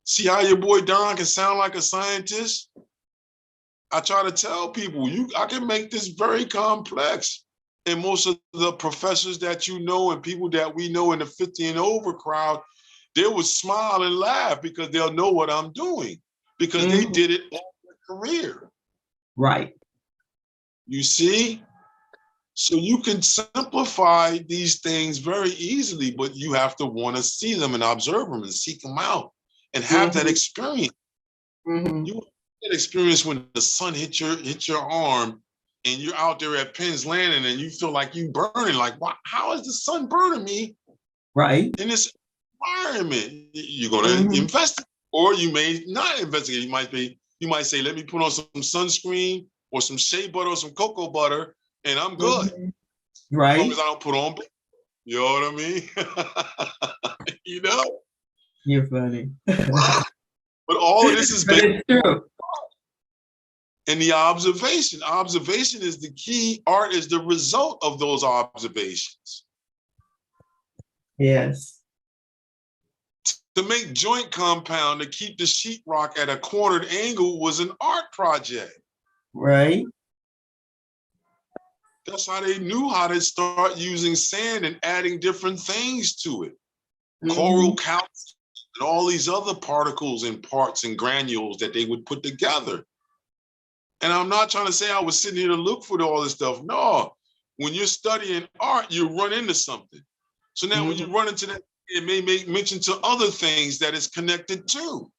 See how your boy Don can sound like a scientist? I try to tell people, I can make this very complex. And most of the professors that you know and people that we know in the 50 and over crowd, they would smile and laugh because they'll know what I'm doing because they did it all their career. Right. You see? So you can simplify these things very easily, but you have to want to see them and observe them and seek them out and have that experience. You have that experience when the sun hits your arm and you're out there at Penn's Landing and you feel like you burning, like, wow, how is the sun burning me? Right. In this environment, you're going to investigate, or you may not investigate. You might say, let me put on some sunscreen or some shea butter or some cocoa butter, and I'm good. Right. As long as I don't put on, you know what I mean? You know? You're funny. But all of this is but it's true. And the observation. Observation is the key. Art is the result of those observations. Yes. To make joint compound to keep the sheetrock at a cornered angle was an art project. Right. That's how they knew how to start using sand and adding different things to it. Coral calcium and all these other particles and parts and granules that they would put together. And I'm not trying to say I was sitting here to look for all this stuff. No, when you're studying art, you run into something. So now when you run into that, it may make mention to other things that it's connected to.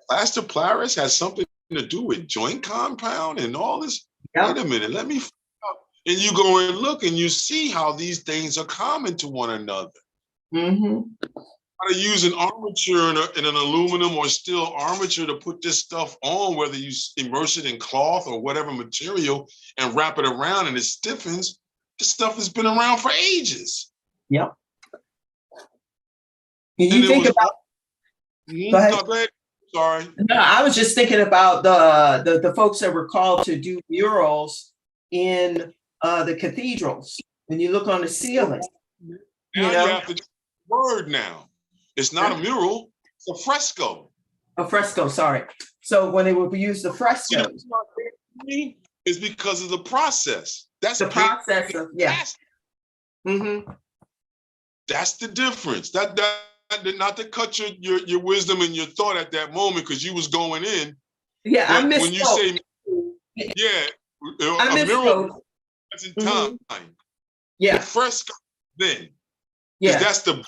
Plaster Paris has something to do with joint compound and all this. Wait a minute, let me find out. And you go and look and you see how these things are common to one another. How to use an armature and an aluminum or steel armature to put this stuff on, whether you immerse it in cloth or whatever material and wrap it around and it stiffens. This stuff has been around for ages. Yep. You think about. Go ahead. No, go ahead. Sorry. No, I was just thinking about the folks that were called to do murals in the cathedrals. When you look on the ceiling, Now you have to do the word now. It's not a mural, it's a fresco. A fresco, sorry. So when they would use the frescoes. It's because of the process. That's the process of, That's the difference. That not to cut your wisdom and your thought at that moment because you was going in. Yeah, I missed. When you say, a mural in time. Yeah. The fresco then. Yeah. That's the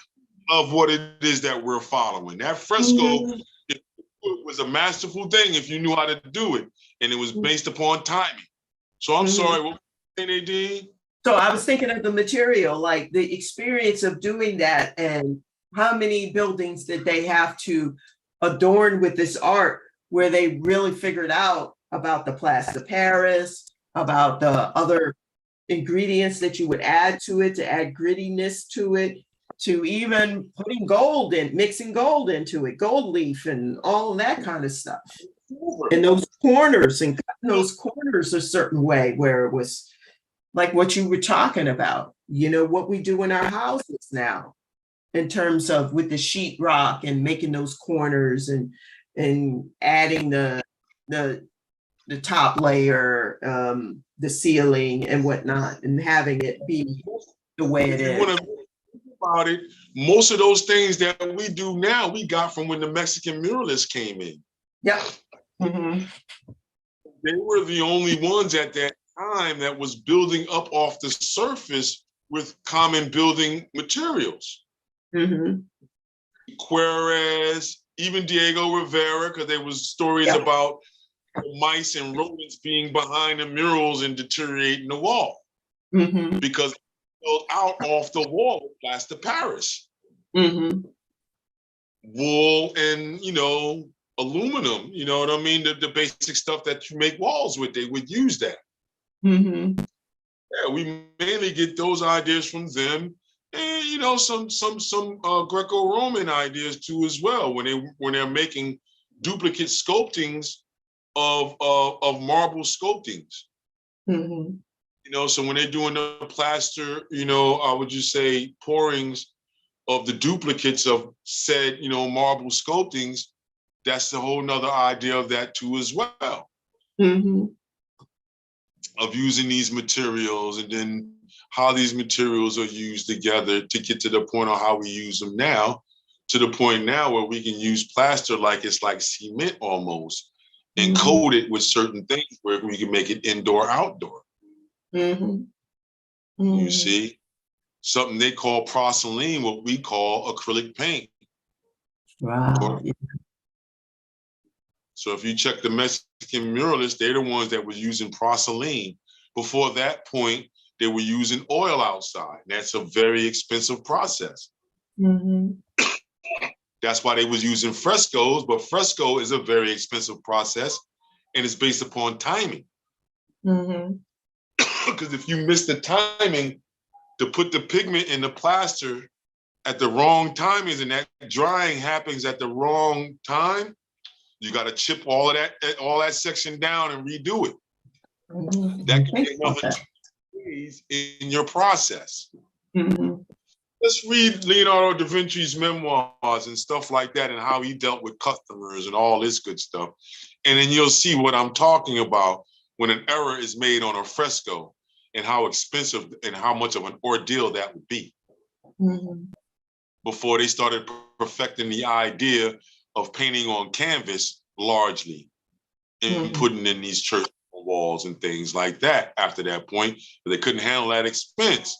of what it is that we're following. That fresco was a masterful thing if you knew how to do it. And it was based upon timing. So I'm sorry, what was Nadine? So I was thinking of the material, like the experience of doing that and how many buildings did they have to adorn with this art where they really figured out about the plaster Paris, about the other ingredients that you would add to it, to add grittiness to it, to even putting gold in, mixing gold into it, gold leaf and all of that kind of stuff. And those corners and cutting those corners a certain way where it was like what you were talking about, you know, what we do in our houses now in terms of with the sheetrock and making those corners and adding the top layer, the ceiling and whatnot, and having it be the way it is. About it, most of those things that we do now, we got from when the Mexican muralists came in. Yeah. They were the only ones at that time that was building up off the surface with common building materials. Whereas even Diego Rivera, because there was stories about mice and rodents being behind the murals and deteriorating the wall because built out off the wall with plaster Paris, wool and aluminum. You know what I mean? The basic stuff that you make walls with, they would use that. Yeah, we mainly get those ideas from them, and some Greco-Roman ideas too as well when they're making duplicate sculptings of marble sculptings. So when they're doing the plaster, I would just say pourings of the duplicates of said, marble sculptings, that's a whole nother idea of that too as well. Mm-hmm. Of using these materials and then how these materials are used together to get to the point of how we use them now, to the point now where we can use plaster like it's like cement almost, and coat it with certain things where we can make it indoor, outdoor. Mm-hmm. You see? Something they call porcelain, what we call acrylic paint. Wow. So if you check the Mexican muralists, they're the ones that were using porcelain. Before that point, they were using oil outside. That's a very expensive process. Mm-hmm. That's why they was using frescoes, but fresco is a very expensive process and it's based upon timing. Because if you miss the timing to put the pigment in the plaster at the wrong timings and that drying happens at the wrong time, you got to chip all that section down and redo it. That can be another 2 days in your process. Let's read Leonardo da Vinci's memoirs and stuff like that and how he dealt with customers and all this good stuff. And then you'll see what I'm talking about when an error is made on a fresco and how expensive and how much of an ordeal that would be. Before they started perfecting the idea of painting on canvas largely and putting in these church walls and things like that after that point, but they couldn't handle that expense.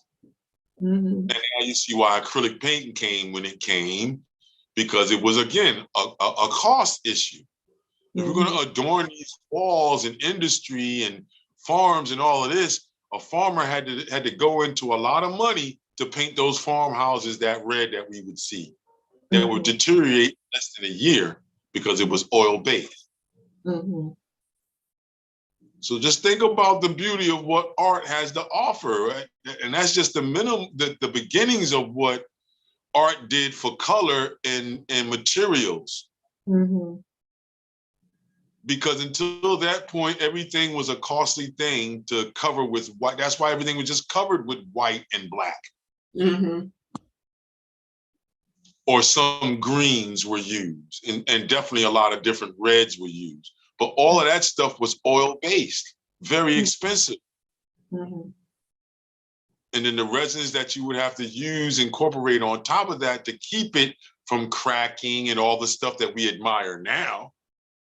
And now you see why acrylic painting came when it came, because it was, again, a cost issue. If we're going to adorn these walls and industry and farms and all of this, a farmer had to go into a lot of money to paint those farmhouses that red that we would see. That would deteriorate less than a year because it was oil-based. So just think about the beauty of what art has to offer, right? And that's just the minimum, the beginnings of what art did for color and materials. Because until that point, everything was a costly thing to cover with white. That's why everything was just covered with white and black. Or some greens were used, and definitely a lot of different reds were used. But all of that stuff was oil-based, very expensive. And then the resins that you would have to use, incorporate on top of that to keep it from cracking and all the stuff that we admire now,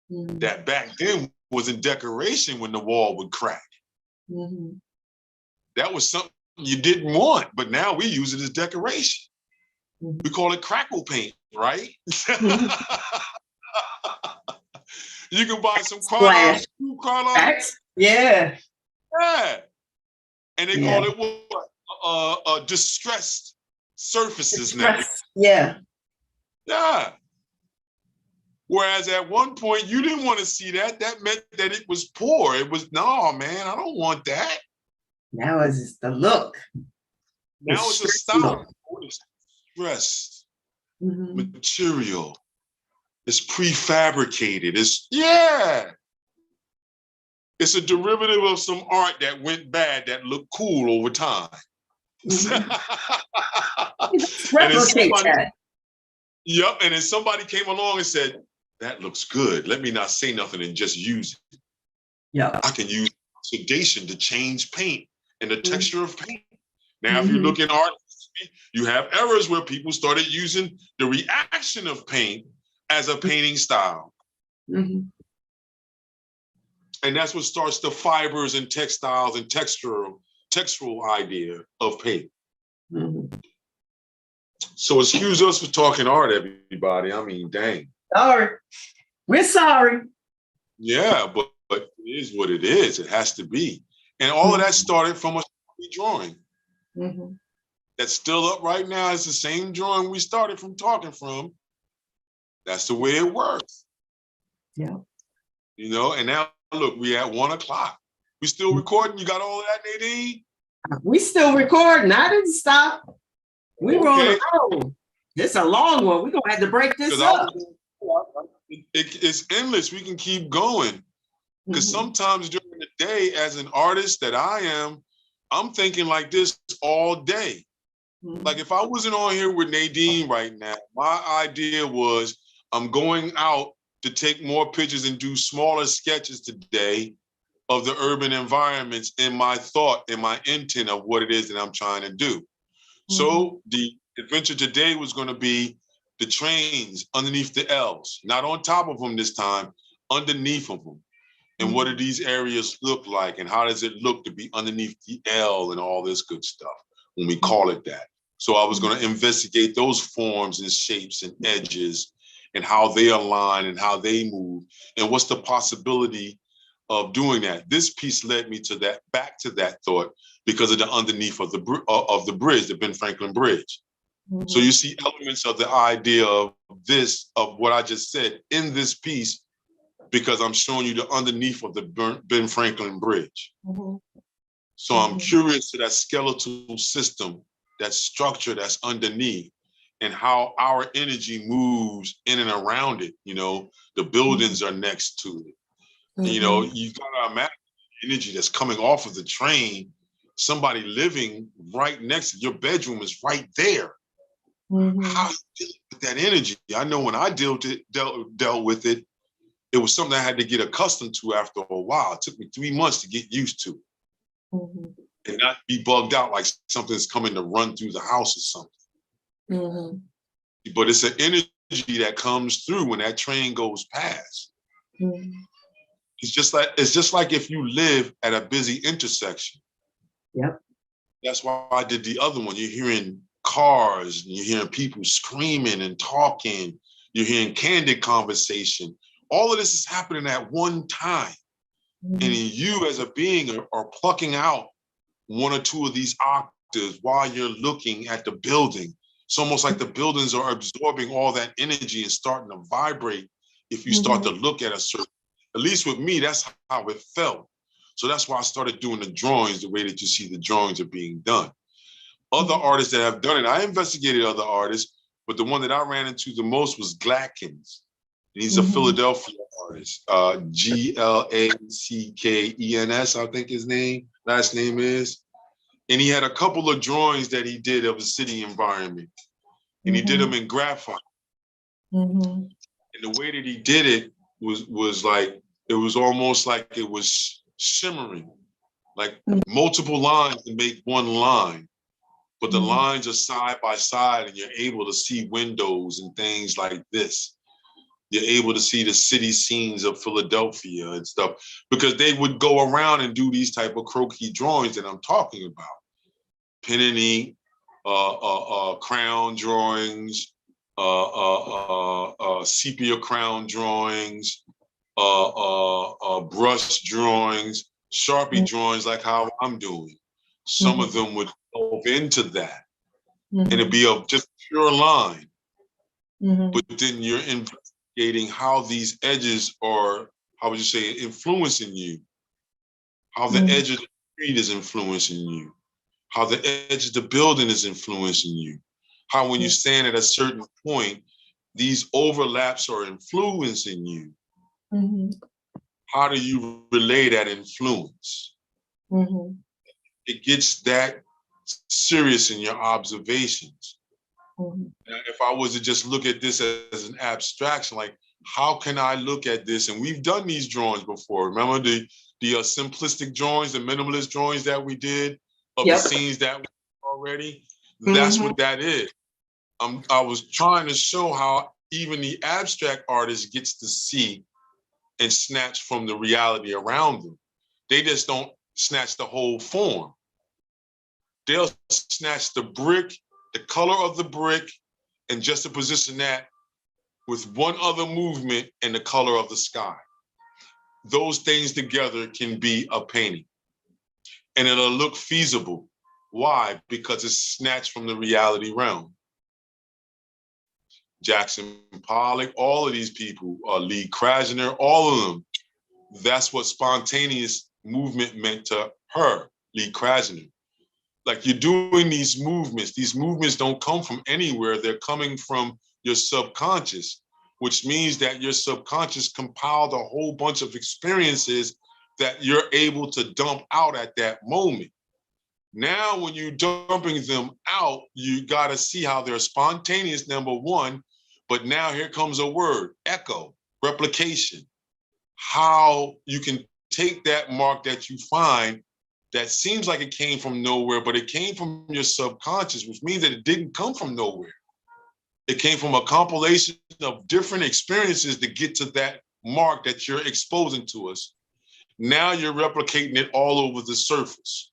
that back then was in decoration when the wall would crack. That was something you didn't want, but now we use it as decoration. We call it crackle paint, right? You can buy some Carlisle. Yeah. And they call it what? Distressed surfaces now. Yeah. Whereas at one point you didn't want to see that. That meant that it was poor. It was, no, man, I don't want that. Now it's the look. Now it's a style. It's stressed material. It's prefabricated. It's a derivative of some art that went bad that looked cool over time. Yep, and then somebody came along and said, that looks good. Let me not say nothing and just use it. Yeah, I can use oxidation to change paint and the texture of paint. Now, if you look in art, you have errors where people started using the reaction of paint as a painting style. And that's what starts the fibers and textiles and textural idea of paint. So excuse us for talking art, everybody. I mean, dang. Sorry. We're sorry. Yeah, but it is what it is. It has to be. And all of that started from a drawing. That's still up right now. It's the same drawing we started from talking from. That's the way it works. Yeah. And now look, we at 1 o'clock. We still recording? You got all of that, Nadine? We still recording. I didn't stop. We were on the road. It's a long one. We're going to have to break this up. It's endless. We can keep going. Because sometimes during the day, as an artist that I am, I'm thinking like this all day. Like if I wasn't on here with Nadine right now, my idea was I'm going out to take more pictures and do smaller sketches today of the urban environments in my thought and my intent of what it is that I'm trying to do. So the adventure today was going to be the trains underneath the L's, not on top of them this time, underneath of them. And what do these areas look like? And how does it look to be underneath the L and all this good stuff when we call it that? So I was going to investigate those forms and shapes and edges and how they align and how they move. And what's the possibility of doing that? This piece led me to that, back to that thought because of the underneath of the bridge, the Ben Franklin Bridge. So you see elements of the idea of this, of what I just said in this piece, because I'm showing you the underneath of the Ben Franklin Bridge. So I'm curious to that skeletal system, that structure that's underneath, and how our energy moves in and around it. You know, the buildings are next to it. You know, you gotta imagine the energy that's coming off of the train, somebody living right next to your bedroom is right there. How do you deal with that energy? I know when I dealt with it, it was something I had to get accustomed to after a while. It took me 3 months to get used to and not be bugged out like something's coming to run through the house or something. But it's an energy that comes through when that train goes past. It's just like if you live at a busy intersection. Yep. That's why I did the other one. You're hearing cars, and you're hearing people screaming and talking. You're hearing candid conversation. All of this is happening at one time. And you as a being are plucking out one or two of these octaves while you're looking at the building. It's almost like the buildings are absorbing all that energy and starting to vibrate if you start to look at a certain, at least with me, that's how it felt. So that's why I started doing the drawings the way that you see the drawings are being done. Other artists that have done it, I investigated other artists, but the one that I ran into the most was Glackens. He's a Philadelphia artist, Glackens, I think his last name is. And he had a couple of drawings that he did of a city environment. And he did them in graphite. And the way that he did it was like, it was almost like it was shimmering, like multiple lines to make one line. But the lines are side by side and you're able to see windows and things like this. You're able to see the city scenes of Philadelphia and stuff, because they would go around and do these type of croquis drawings that I'm talking about. Pen and ink, crown drawings, sepia crown drawings, brush drawings, Sharpie drawings, like how I'm doing. Some of them would go into that, and it'd be a just pure line. But then you're investigating how these edges are, how would you say, influencing you, how the edge of the street is influencing you, how the edge of the building is influencing you, how when you stand at a certain point, these overlaps are influencing you. How do you relay that influence? It gets that serious in your observations. Now, if I was to just look at this as an abstraction, like, how can I look at this? And we've done these drawings before. Remember the simplistic drawings, the minimalist drawings that we did of the scenes that we did already? That's what that is. I was trying to show how even the abstract artist gets to see and snatch from the reality around them. They just don't snatch the whole form. They'll snatch the brick, the color of the brick, and just to position that with one other movement and the color of the sky. Those things together can be a painting. And it'll look feasible. Why? Because it's snatched from the reality realm. Jackson Pollock, all of these people, Lee Krasner, all of them. That's what spontaneous movement meant to her, Lee Krasner. Like, you're doing these movements don't come from anywhere. They're coming from your subconscious, which means that your subconscious compiled a whole bunch of experiences that you're able to dump out at that moment. Now, when you're dumping them out, you got to see how they're spontaneous, number one, but now here comes a word, echo, replication. How you can take that mark that you find that seems like it came from nowhere, but it came from your subconscious, which means that it didn't come from nowhere. It came from a compilation of different experiences to get to that mark that you're exposing to us. Now you're replicating it all over the surface.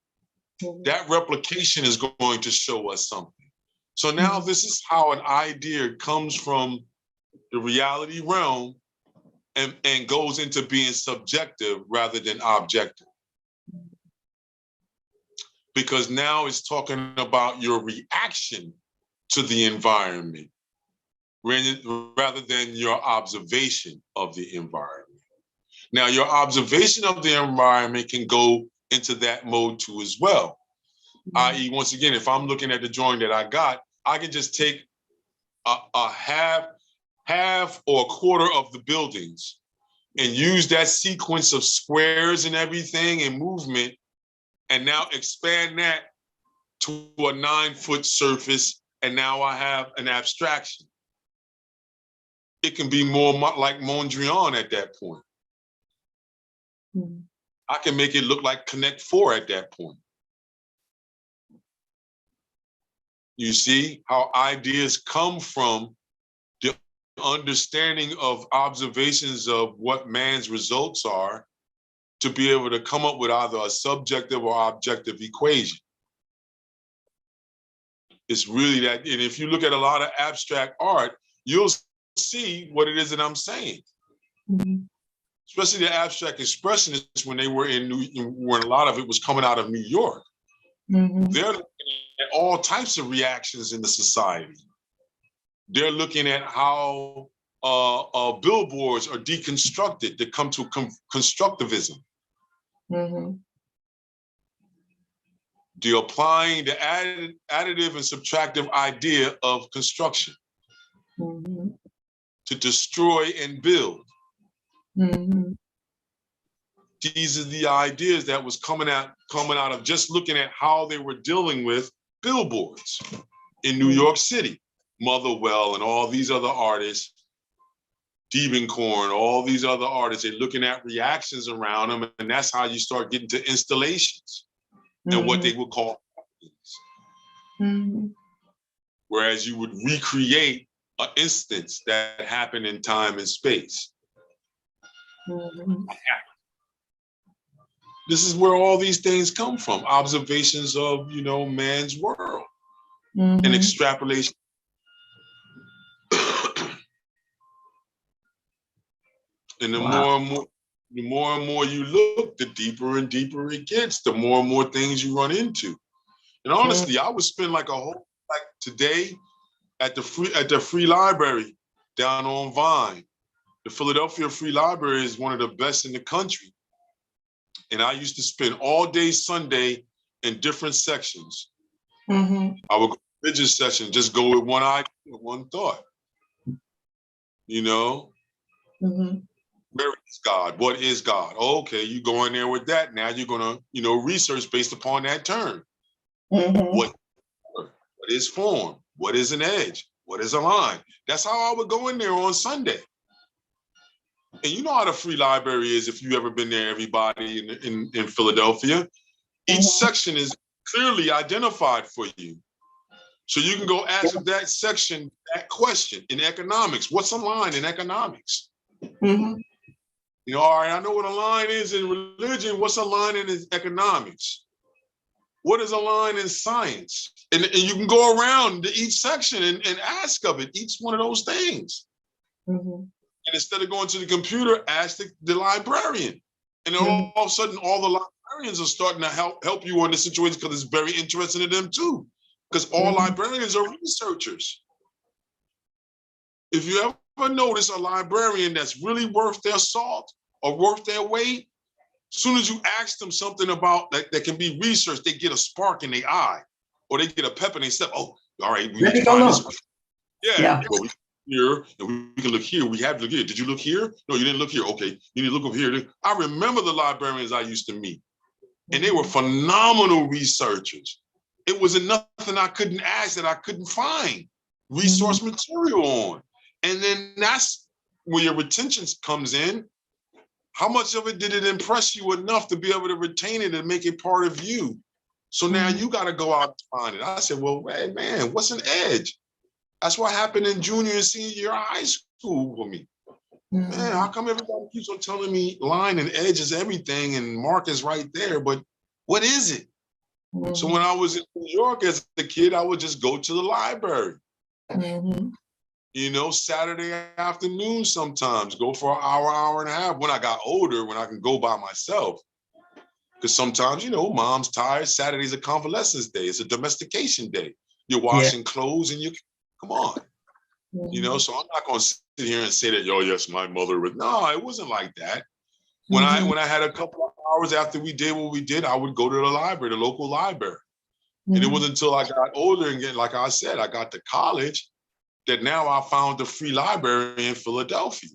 That replication is going to show us something. So now this is how an idea comes from the reality realm and goes into being subjective rather than objective. Because now it's talking about your reaction to the environment rather than your observation of the environment. Now, your observation of the environment can go into that mode too as well. I.e., once again, if I'm looking at the drawing that I got, I can just take a half or a quarter of the buildings and use that sequence of squares and everything and movement, and now expand that to a 9-foot surface, and now I have an abstraction. It can be more like Mondrian at that point. I can make it look like Connect 4 at that point. You see how ideas come from the understanding of observations of what man's results are to be able to come up with either a subjective or objective equation. It's really that, and if you look at a lot of abstract art, you'll see what it is that I'm saying. Especially the abstract expressionists when they were when a lot of it was coming out of New York. They're looking at all types of reactions in the society. They're looking at how billboards are deconstructed to come to constructivism. They're applying the additive and subtractive idea of construction to destroy and build. These are the ideas that was coming out of just looking at how they were dealing with billboards in New York City. Motherwell and all these other artists, Diebenkorn, all these other artists, they're looking at reactions around them, and that's how you start getting to installations and what they would call whereas you would recreate an instance that happened in time and space. This is where all these things come from, observations of, man's world and extrapolation. And the more and more you look, the deeper and deeper it gets, the more and more things you run into. And honestly, I would spend like today at the free library down on Vine. The Philadelphia Free Library is one of the best in the country. And I used to spend all day Sunday in different sections. I would go to religious session, just go with one idea, one thought. Where is God? What is God? Okay, you go in there with that. Now you're gonna, research based upon that term. What is form? What is an edge? What is a line? That's how I would go in there on Sunday. And you know how the free library is if you've ever been there, everybody in Philadelphia. Each section is clearly identified for you. So you can go ask that section that question in economics. What's a line in economics? All right, I know what a line is in religion. What's a line in economics? What is a line in science? And you can go around to each section and ask of it, each one of those things. And instead of going to the computer, ask the librarian. And then all of a sudden, all the librarians are starting to help you on the situation because it's very interesting to them too. Because all librarians are researchers. If you ever notice a librarian that's really worth their salt or worth their weight, as soon as you ask them something about that can be researched, they get a spark in their eye, or they get a pep in their step. Oh, all right, we need to find this. Yeah. Well, we can here and we can look here. We have to look here. Did you look here? No, you didn't look here. Okay, you need to look over here. I remember the librarians I used to meet. and they were phenomenal researchers. It wasn't nothing I couldn't ask that I couldn't find resource material on. And then that's where your retention comes in. How much of it did it impress you enough to be able to retain it and make it part of you? So now you got to go out and find it. I said, well, hey, man, what's an edge? That's what happened in junior and senior year of high school for me. Man, how come everybody keeps on telling me line and edge is everything and mark is right there, but what is it? So when I was in New York as a kid, I would just go to the library. You know, Saturday afternoon sometimes, go for an hour, hour and a half. When I got older, when I can go by myself. Because sometimes, you know, mom's tired. Saturday's a convalescence day. It's a domestication day. You're washing clothes and you, come on. You know, so I'm not going to sit here and say that, oh, yes, my mother was. No, it wasn't like that. When I had a couple of hours after we did what we did, I would go to the library, the local library. And it wasn't until I got older and get, like I said, I got to college that now I found a free library in Philadelphia.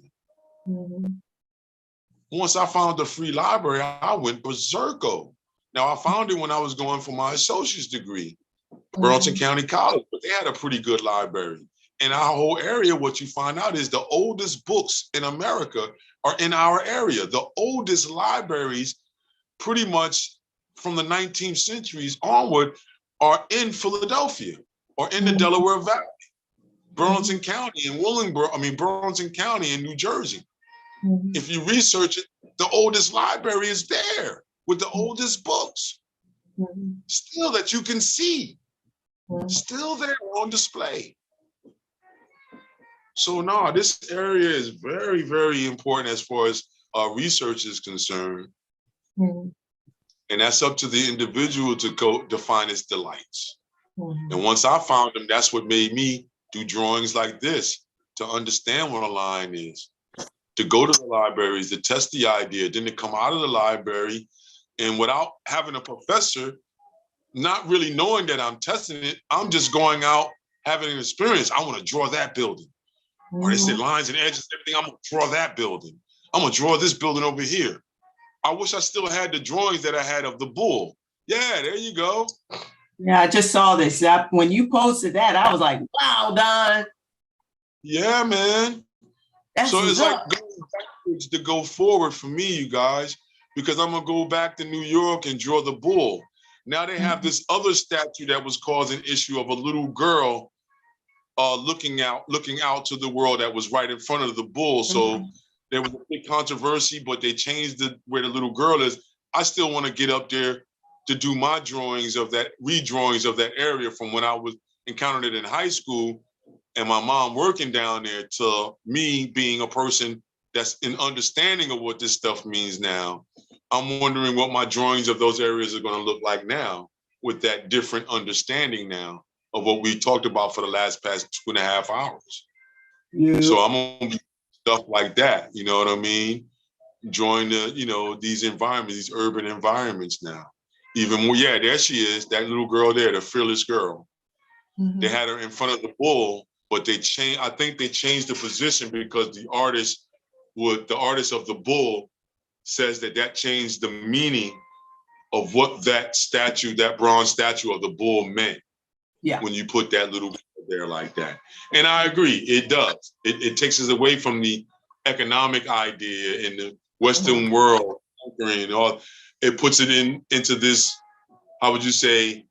Once I found the free library, I went berserko. Now I found it when I was going for my associate's degree, Burlington County College, but they had a pretty good library. In our whole area, what you find out is the oldest books in America are in our area. The oldest libraries, pretty much from the 19th centuries onward, are in Philadelphia or in the Delaware Valley, Burlington County and Burlington County in New Jersey. If you research it, the oldest library is there with the oldest books, still that you can see, still there on display. So no, this area is very, very important as far as research is concerned. And that's up to the individual to go define its delights. And once I found them, that's what made me do drawings like this, to understand what a line is, to go to the libraries, to test the idea, then to come out of the library and without having a professor, not really knowing that I'm testing it, I'm just going out, having an experience. I want to draw that building. Or they say lines and edges, everything, I'm gonna draw that building. I'm gonna draw this building over here. I wish I still had the drawings that I had of the bull. Yeah, there you go. Yeah, I just saw this. When you posted that, I was like, wow, Don. Yeah, man. So it's like going backwards to go forward for me, you guys, because I'm gonna go back to New York and draw the bull. Now they have this other statue that was causing issue of a little girl looking out to the world that was right in front of the bull. So there was a big controversy, but they changed where the little girl is. I still want to get up there to do my drawings of that, redrawings of that area from when I was encountered it in high school and my mom working down there to me being a person that's in understanding of what this stuff means now. I'm wondering what my drawings of those areas are going to look like now with that different understanding now of what we talked about for the past 2.5 hours. Yeah. So I'm gonna be stuff like that, you know what I mean? Drawing the, you know, these environments, these urban environments now. Even more, yeah, there she is, that little girl there, the fearless girl. They had her in front of the bull, but they changed, I think they changed the position because the artist of the bull says that changed the meaning of what that statue, that bronze statue of the bull meant. Yeah. When you put that little there like that. And I agree, it does. It takes us away from the economic idea in the Western world, and all. It puts it into this, how would you say,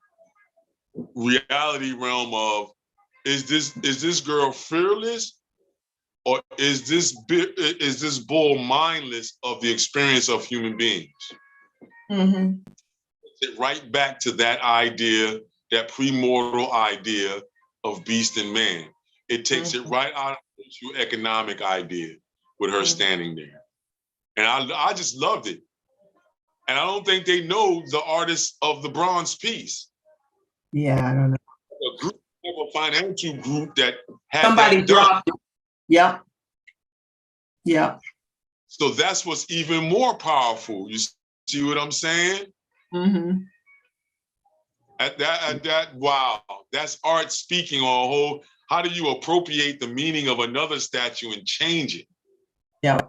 reality realm of, is this girl fearless, or is this bull mindless of the experience of human beings? It right back to that idea, that premortal idea of beast and man. It takes it right out of the economic idea with her standing there. And I just loved it. And I don't think they know the artist of the bronze piece. Yeah, I don't know. A group, a financial group that had somebody that dropped it. Yep. Yeah. So that's what's even more powerful. You see what I'm saying? At that, wow, that's art speaking on a whole, how do you appropriate the meaning of another statue and change it? Yeah.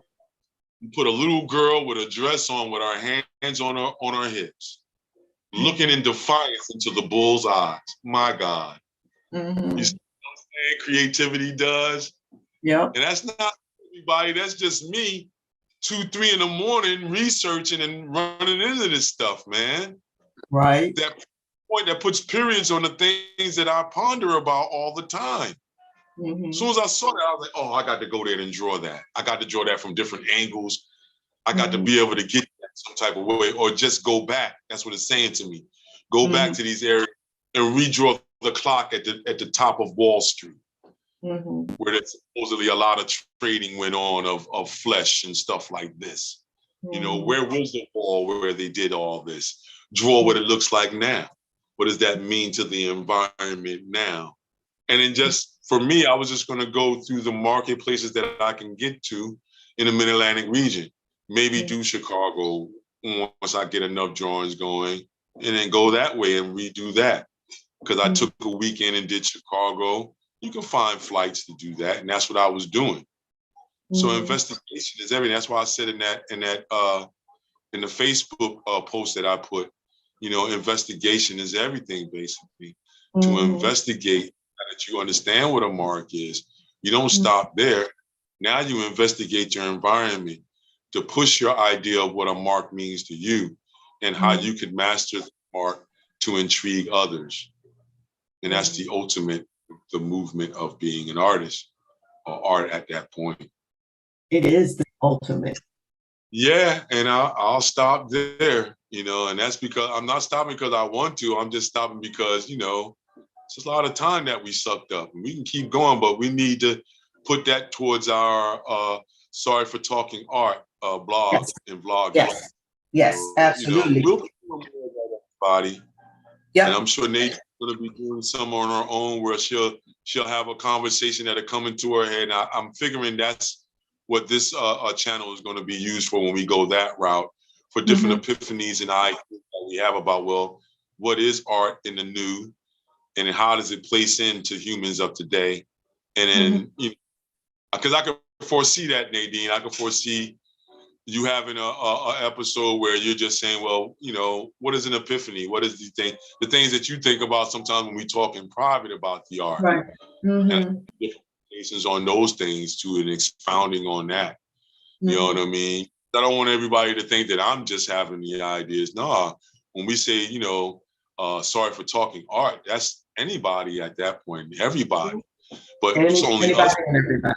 You put a little girl with a dress on with her hands on her hips. looking in defiance into the bull's eyes. My God. Mm-hmm. You see what I'm saying? Creativity does. Yeah. And that's not everybody, that's just me 2, 3 in the morning researching and running into this stuff, man. Right. That point that puts periods on the things that I ponder about all the time. Mm-hmm. As soon as I saw that, I was like, oh, I got to go there and draw that. I got to draw that from different angles. I got to be able to get that some type of way, or just go back. That's what it's saying to me. Go back to these areas and redraw the clock at the top of Wall Street, where there's supposedly a lot of trading went on of flesh and stuff like this. You know, where was the wall where they did all this? Draw what it looks like now. What does that mean to the environment now? And then just, for me, I was just going to go through the marketplaces that I can get to in the Mid-Atlantic region. Maybe do Chicago once I get enough drawings going, and then go that way and redo that. Because I took a weekend and did Chicago. You can find flights to do that, and that's what I was doing. So investigation is everything. That's why I said in the Facebook post that I put, you know, investigation is everything, basically. To investigate, that you understand what a mark is. You don't stop there. Now you investigate your environment to push your idea of what a mark means to you and how you could master the mark to intrigue others. And that's the ultimate, the movement of being an artist or art at that point. It is the ultimate. Yeah, and I'll stop there, you know, and that's because I'm not stopping because I want to. I'm just stopping because, you know, it's just a lot of time that we sucked up. And we can keep going, but we need to put that towards our Sorry for Talking Art blog and vlog. Yes, yes, absolutely. You know, we'll put more of that, everybody. Yeah. And I'm sure Nate's gonna be doing some on her own where she'll have a conversation that'll come into her head. And I'm figuring that's what this channel is going to be used for when we go that route, for different epiphanies and ideas that we have about, well, what is art in the new, and how does it place into humans of today? And then, you know, because I could foresee that, Nadine, I could foresee you having a episode where you're just saying, well, you know, what is an epiphany? What is the things that you think about sometimes when we talk in private about the art? Right. And different cases on those things too, and expounding on that. You know what I mean? I don't want everybody to think that I'm just having the ideas. No, when we say, you know, sorry for talking art, that's anybody at that point, everybody. But it's only us. And everybody.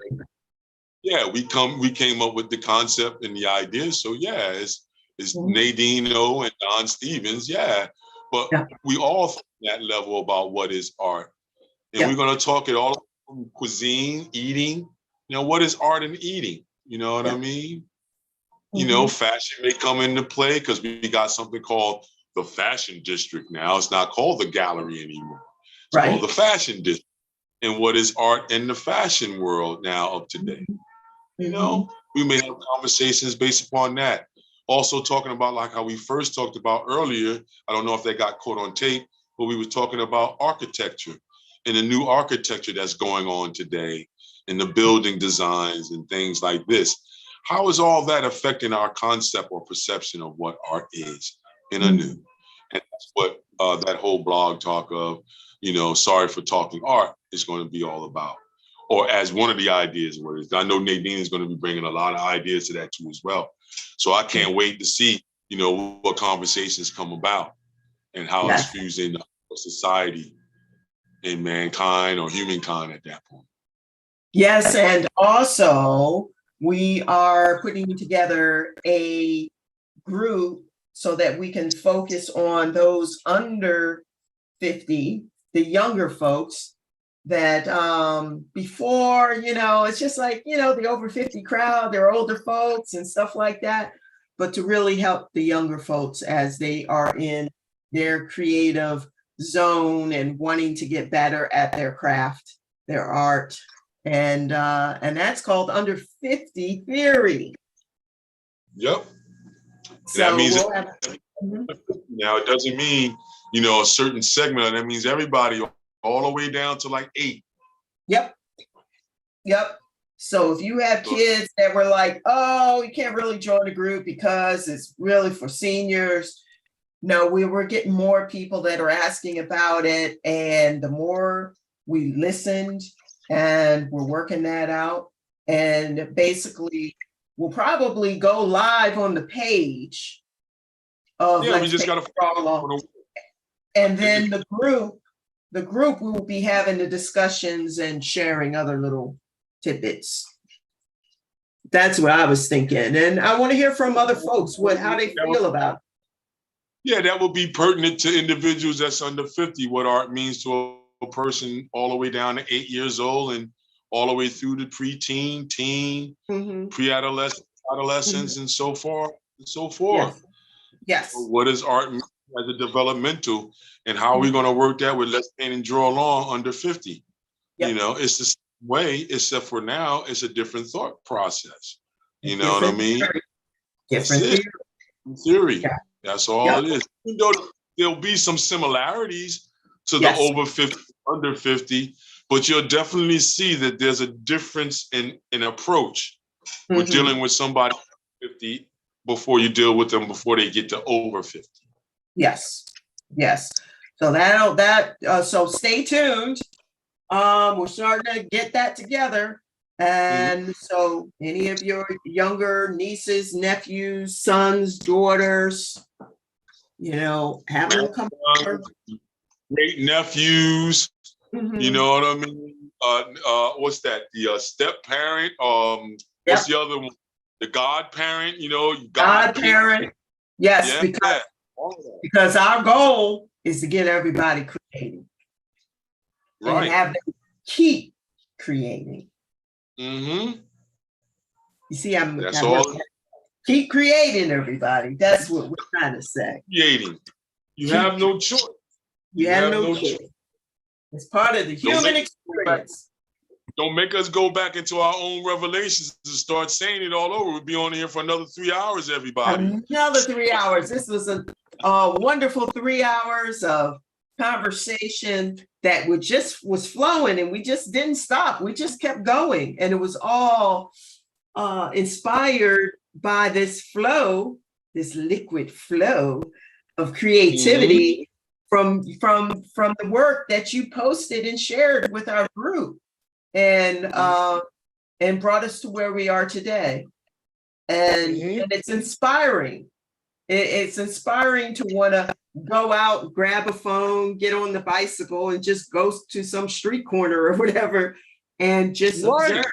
Yeah, we came up with the concept and the idea. So yeah, it's Nadineo and Don Stephens, yeah. But we all think that level about what is art. And we're gonna talk it all from cuisine, eating. You know, what is art and eating? You know what I mean? You know, fashion may come into play because we got something called the fashion district now. It's not called the gallery anymore. It's called the fashion district. And what is art in the fashion world now of today? You know, we may have conversations based upon that. Also talking about like how we first talked about earlier, I don't know if they got caught on tape, but we were talking about architecture and the new architecture that's going on today and the building designs and things like this. How is all that affecting our concept or perception of what art is in a new? And that's what that whole blog talk of, you know, sorry for talking art is going to be all about. Or as one of the ideas, what it is. I know Nadine is going to be bringing a lot of ideas to that too as well. So I can't wait to see, you know, what conversations come about and how it's fusing society and mankind or humankind at that point. Yes, and also we are putting together a group so that we can focus on those under 50, the younger folks that before, you know, it's just like, you know, the over 50 crowd, they're older folks and stuff like that, but to really help the younger folks as they are in their creative zone and wanting to get better at their craft, their art. And that's called Under 50 Theory. Yep. So that means now it doesn't mean, you know, a certain segment. That means everybody all the way down to like 8. Yep. So if you have kids that were like, oh, you can't really join the group because it's really for seniors, No, we're getting more people that are asking about it, and the more we listened, and we're working that out, and basically we'll probably go live on the page of Yeah, we Let's just Take gotta It All. And then the group we will be having the discussions and sharing other little tidbits. That's what I was thinking. And I want to hear from other folks, how they feel about it. Yeah, that would be pertinent to individuals that's under 50, what art means to a person all the way down to 8 years old and all the way through to preteen, teen, pre-adolescent, adolescence, and so forth and so forth. Yes. So what does art mean as a developmental, and how are we going to work that with Let's Paint and Draw Along under 50? You know, it's the same way, except for now it's a different thought process. You know what I mean? Different theory. Theory. Yeah. That's all it is. Even though there'll be some similarities to the over 50, under 50, but you'll definitely see that there's a difference in approach with dealing with somebody 50 before you deal with them before they get to over 50. Yes. So so stay tuned. We're starting to get that together. And so any of your younger nieces, nephews, sons, daughters, have them come over. Great nephews, you know what I mean? What's that? The step parent, what's the other one? The godparent, godparent. Yes, because our goal is to get everybody creating. Right. And have them keep creating. You see, that's all. Keep creating, everybody. That's what we're trying to say. Creating. You have no choice. You have no choice. It's part of the human experience. Don't make us go back into our own revelations and start saying it all over. We'll be on here for another 3 hours, everybody. Another 3 hours. This was a wonderful 3 hours of conversation that was flowing, and we just didn't stop. We just kept going, and it was all inspired by this flow, this liquid flow of creativity from the work that you posted and shared with our group, and brought us to where we are today. And it's inspiring. It's inspiring to want to go out, grab a phone, get on the bicycle, and just go to some street corner or whatever, and just observe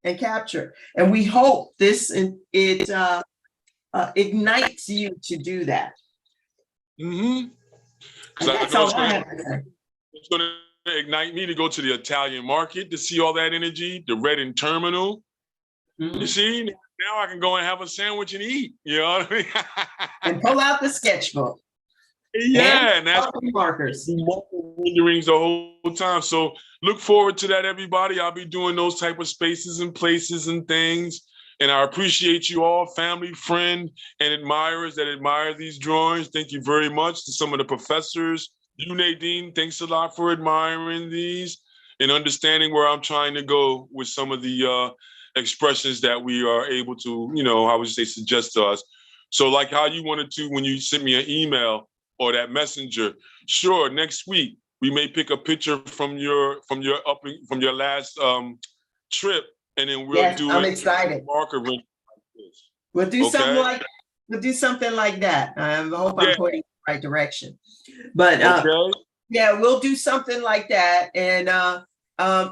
and capture. And we hope this ignites you to do that. That's all I have to say. It's going to ignite me to go to the Italian market to see all that energy, the Reading Terminal. You see, now I can go and have a sandwich and eat. You know what I mean? And pull out the sketchbook. Yeah, and that's markers. Renderings the whole time. So look forward to that, everybody. I'll be doing those type of spaces and places and things. And I appreciate you all, family, friend, and admirers that admire these drawings. Thank you very much to some of the professors. You, Nadine, thanks a lot for admiring these and understanding where I'm trying to go with some of the expressions that we are able to, how would you say, suggest to us. So like how you wanted to when you sent me an email or that messenger. Sure, next week we may pick a picture from your last trip, and then we'll do I'm excited. Marker. We'll do something like that. I hope I'm pointing in the right direction. But we'll do something like that, and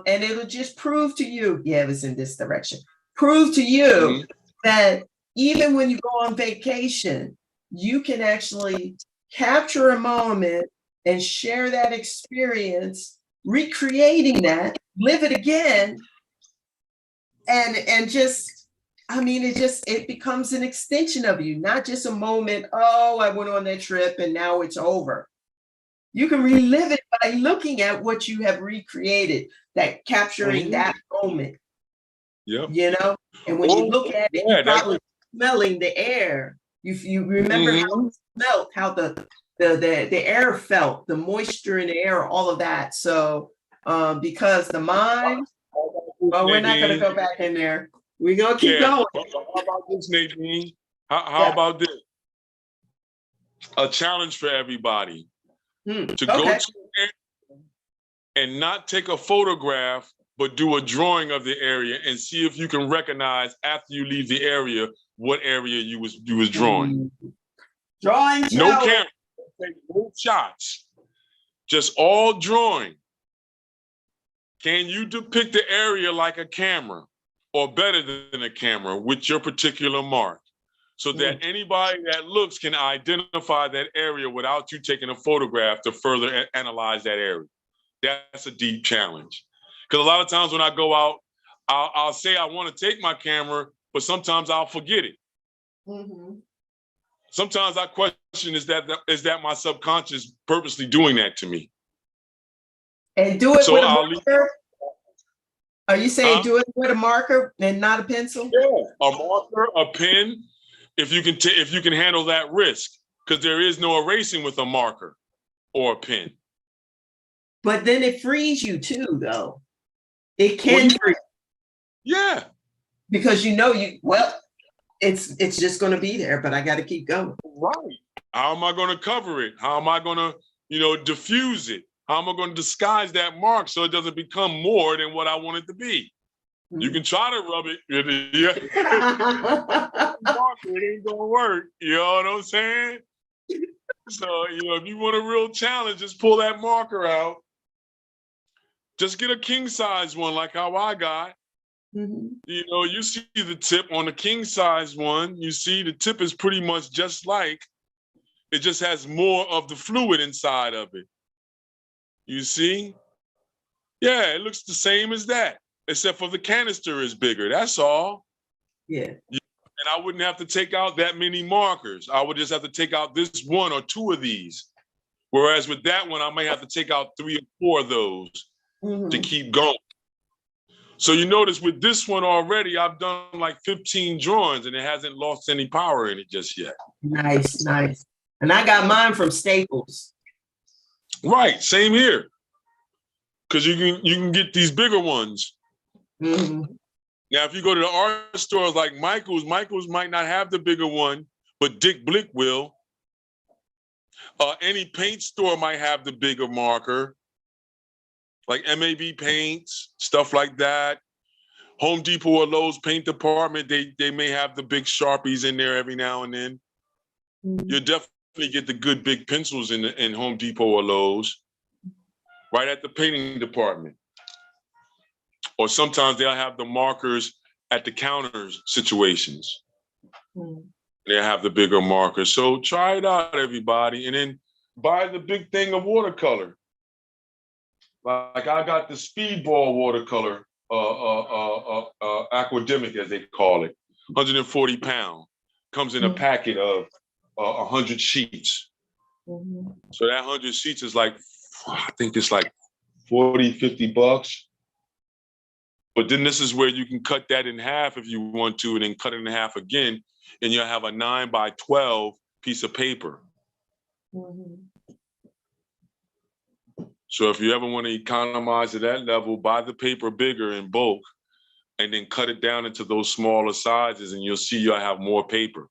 it'll just prove to you, it was in this direction. Prove to you that even when you go on vacation, you can actually capture a moment and share that experience, recreating that, live it again, and just, it becomes an extension of you, not just a moment, I went on that trip and now it's over. You can relive it by looking at what you have recreated, that capturing that moment. And when you look at it, you're probably smelling the air. You remember how it smelled, how the air felt, the moisture in the air, all of that. So because the mind, we're not going to go back in there. We're going to keep going. How about this, Nadine? How about this? a challenge for everybody to go Okay. to an area and not take a photograph, but do a drawing of the area and see if you can recognize after you leave the area what area you was drawing. Drawing No challenge. camera, no shots, just all drawing. Can you depict the area like a camera or better than a camera with your particular mark so that anybody that looks can identify that area without you taking a photograph to further analyze that area? That's a deep challenge. Because a lot of times when I go out, I'll say I want to take my camera, but sometimes I'll forget it. Sometimes I question, is that my subconscious purposely doing that to me? And do it So with a marker? Are you saying do it with a marker and not a pencil? Yeah, a marker, a pen, if you can handle that risk, because there is no erasing with a marker or a pen. But then it frees you too, though. It can free. Yeah. Because it's just going to be there, but I got to keep going. Right. How am I going to cover it? How am I going to, diffuse it? How am I going to disguise that mark so it doesn't become more than what I want it to be? You can try to rub it. It ain't going to work. You know what I'm saying? So, if you want a real challenge, just pull that marker out. Just get a king size one like how I got. You see the tip on the king size one. You see the tip is pretty much just like, it just has more of the fluid inside of it. You see? Yeah, it looks the same as that, except for the canister is bigger. That's all. Yeah. And I wouldn't have to take out that many markers. I would just have to take out this one or two of these. Whereas with that one, I may have to take out 3 or 4 of those to keep going. So you notice with this one already, I've done like 15 drawings and it hasn't lost any power in it just yet. Nice, nice. And I got mine from Staples. Right, same here. Because you can get these bigger ones. Now, if you go to the art stores like Michael's might not have the bigger one, but Dick Blick will. Any paint store might have the bigger marker, like MAB paints, stuff like that. Home Depot or Lowe's paint department, they may have the big Sharpies in there every now and then. You'll definitely get the good big pencils in Home Depot or Lowe's, right at the painting department. Or sometimes they'll have the markers at the counters situations. They have the bigger markers. So try it out, everybody. And then buy the big thing of watercolor. Like I got the Speedball watercolor, academic as they call it, 140 pound. Comes in a packet of 100 sheets. So that 100 sheets is like, I think it's like 40, 50 bucks. But then this is where you can cut that in half if you want to, and then cut it in half again, and you'll have a 9 by 12 piece of paper. So if you ever want to economize at that level, buy the paper bigger in bulk, and then cut it down into those smaller sizes, and you'll see you'll have more paper.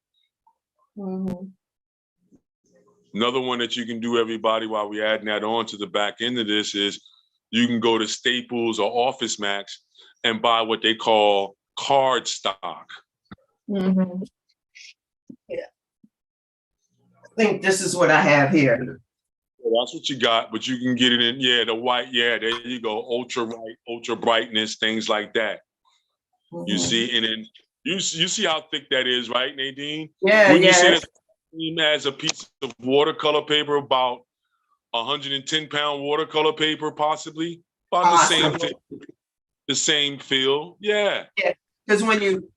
Another one that you can do, everybody, while we're adding that on to the back end of this is you can go to Staples or Office Max and buy what they call card stock. Yeah. I think this is what I have here. Well, that's what you got, but you can get it in, the white, there you go, ultra white, ultra brightness, things like that. You see, and then you see how thick that is, right, Nadine? Yeah, Wouldn't you say that's as a piece of watercolor paper, about 110 pound watercolor paper, possibly? About the same feel, yeah. Yeah, because when you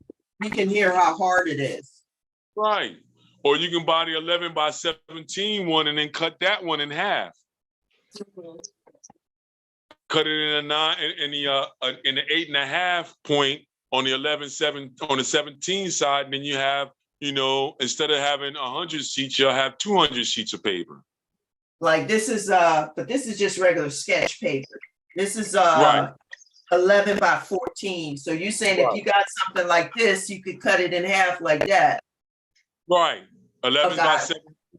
can hear how hard it is. Right. Or you can buy the 11 by 17 one and then cut that one in half. Cut it in a 9 in the 8.5 point on the 11/7 on the 17 side, and then you have, instead of having 100 sheets, you'll have 200 sheets of paper. Like this is but this is just regular sketch paper. This is right. 11 by 14. So you're saying if you got something like this, you could cut it in half like that. Right. 11 by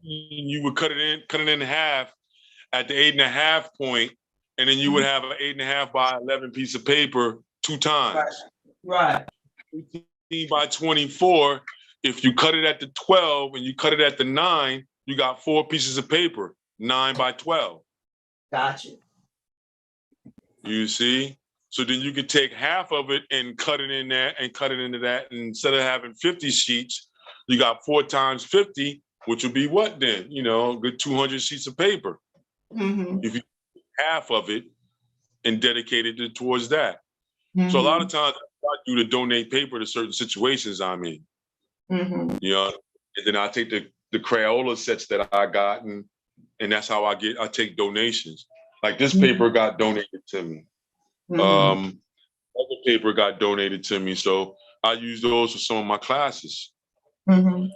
you would cut it in half at the 8.5 point, and then you would have an 8.5 by 11 piece of paper 2 times. Right. 18 by 24. If you cut it at the 12 and you cut it at the 9, you got 4 pieces of paper, 9 by 12. Gotcha. You see? So then you could take half of it and cut it in there and cut it into that. And instead of having 50 sheets, you got 4 times 50, which would be what then? You know, a good 200 sheets of paper. If you half of it and dedicate it towards that. So a lot of times I do to donate paper to certain situations I'm in. You know, and then I take the Crayola sets that I got, and that's how I take donations. Like this paper got donated to me. Other paper got donated to me. So I use those for some of my classes. And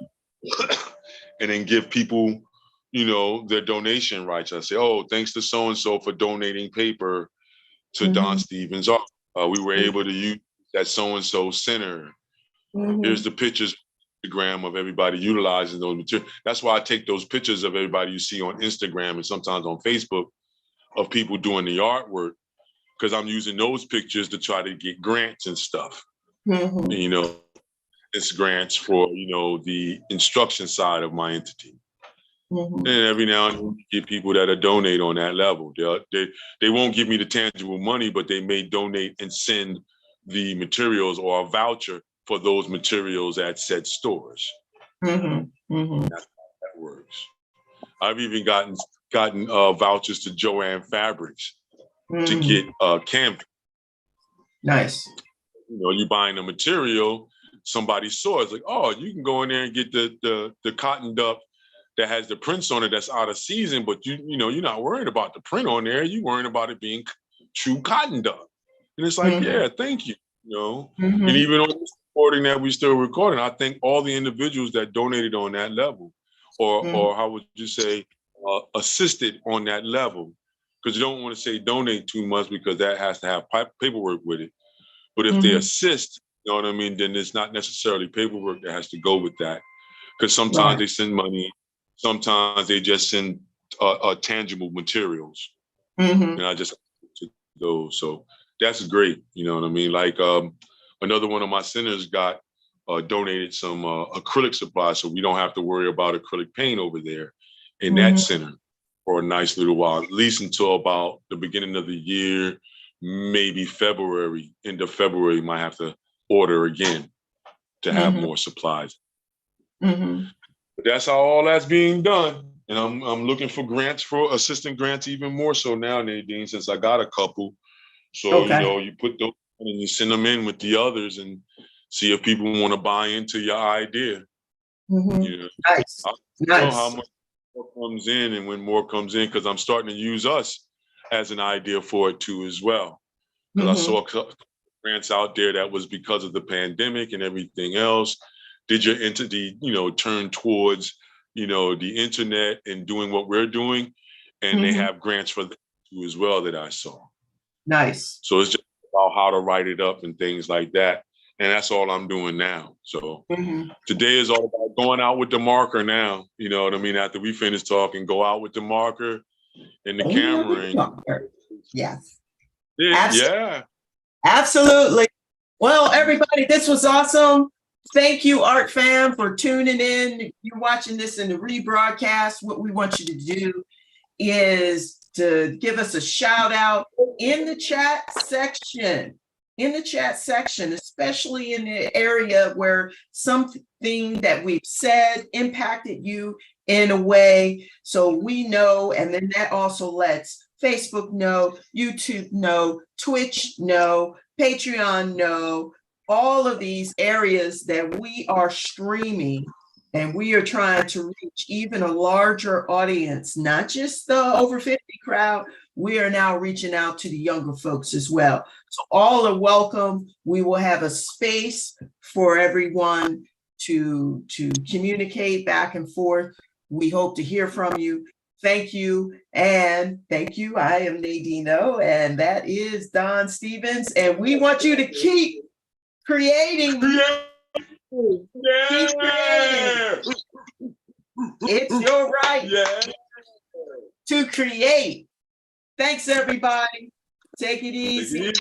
then give people, you know, their donation rights. I say, oh, thanks to so-and-so for donating paper to DonStephensArt. We were able to use that so-and-so center. Here's the pictures on Instagram of everybody utilizing those materials. That's why I take those pictures of everybody you see on Instagram and sometimes on Facebook of people doing the artwork, because I'm using those pictures to try to get grants and stuff. And, you know, it's grants for, you know, the instruction side of my entity. And every now and then you get people that donate on that level. They won't give me the tangible money, but they may donate and send the materials or a voucher for those materials at said stores. That's how that works. I've even gotten vouchers to Joanne Fabrics to get canvas. Nice. You know, you buying the material, somebody saw it's like, oh, you can go in there and get the cottoned up that has the prints on it that's out of season, but you know, you're not worried about the print on there. You're worrying about it being true cottoned up. And it's like, yeah, thank you. You know, and even on this recording that we still recording, I thank all the individuals that donated on that level, or how would you say, assisted on that level. Because you don't want to say donate too much because that has to have paperwork with it. But if they assist, you know what I mean, then it's not necessarily paperwork that has to go with that. Because sometimes they send money, sometimes they just send tangible materials. And I just to those. So that's great. You know what I mean? Like another one of my centers got donated some acrylic supplies, so we don't have to worry about acrylic paint over there in that center for a nice little while, at least until about the beginning of the year, maybe February. End of February, might have to order again to have more supplies. But that's how all that's being done. And I'm looking for grants, for assistant grants, even more so now, Nadine, since I got a couple. So, you know, you put those in and you send them in with the others and see if people want to buy into your idea. You know, Nice. I don't know how much more comes in and when more comes in, because I'm starting to use us as an idea for it too as well. Because I saw a couple grants out there that was because of the pandemic and everything else. Did your entity, you know, turn towards, you know, the internet and doing what we're doing? And they have grants for that too as well that I saw. Nice. So it's just about how to write it up and things like that. And that's all I'm doing now. So today is all about going out with the marker now. You know what I mean? After we finish talking, go out with the marker and the camera. Yes. Yeah. Absolutely. Well, everybody, this was awesome. Thank you, Art Fam, for tuning in. You're watching this in the rebroadcast. What we want you to do is to give us a shout out in the chat section. Especially in the area where something that we've said impacted you in a way, so we know, and then that also lets Facebook know, YouTube know, Twitch know, Patreon know, all of these areas that we are streaming, and we are trying to reach even a larger audience, not just the over 50 crowd. We are now reaching out to the younger folks as well. So all are welcome. We will have a space for everyone to communicate back and forth. We hope to hear from you. Thank you. And thank you. I am Nadineo, and that is Don Stephens. And we want you to keep creating. Yeah. Keep creating. It's your right Yeah. to create. Thanks, everybody. Take it Take it easy. easy.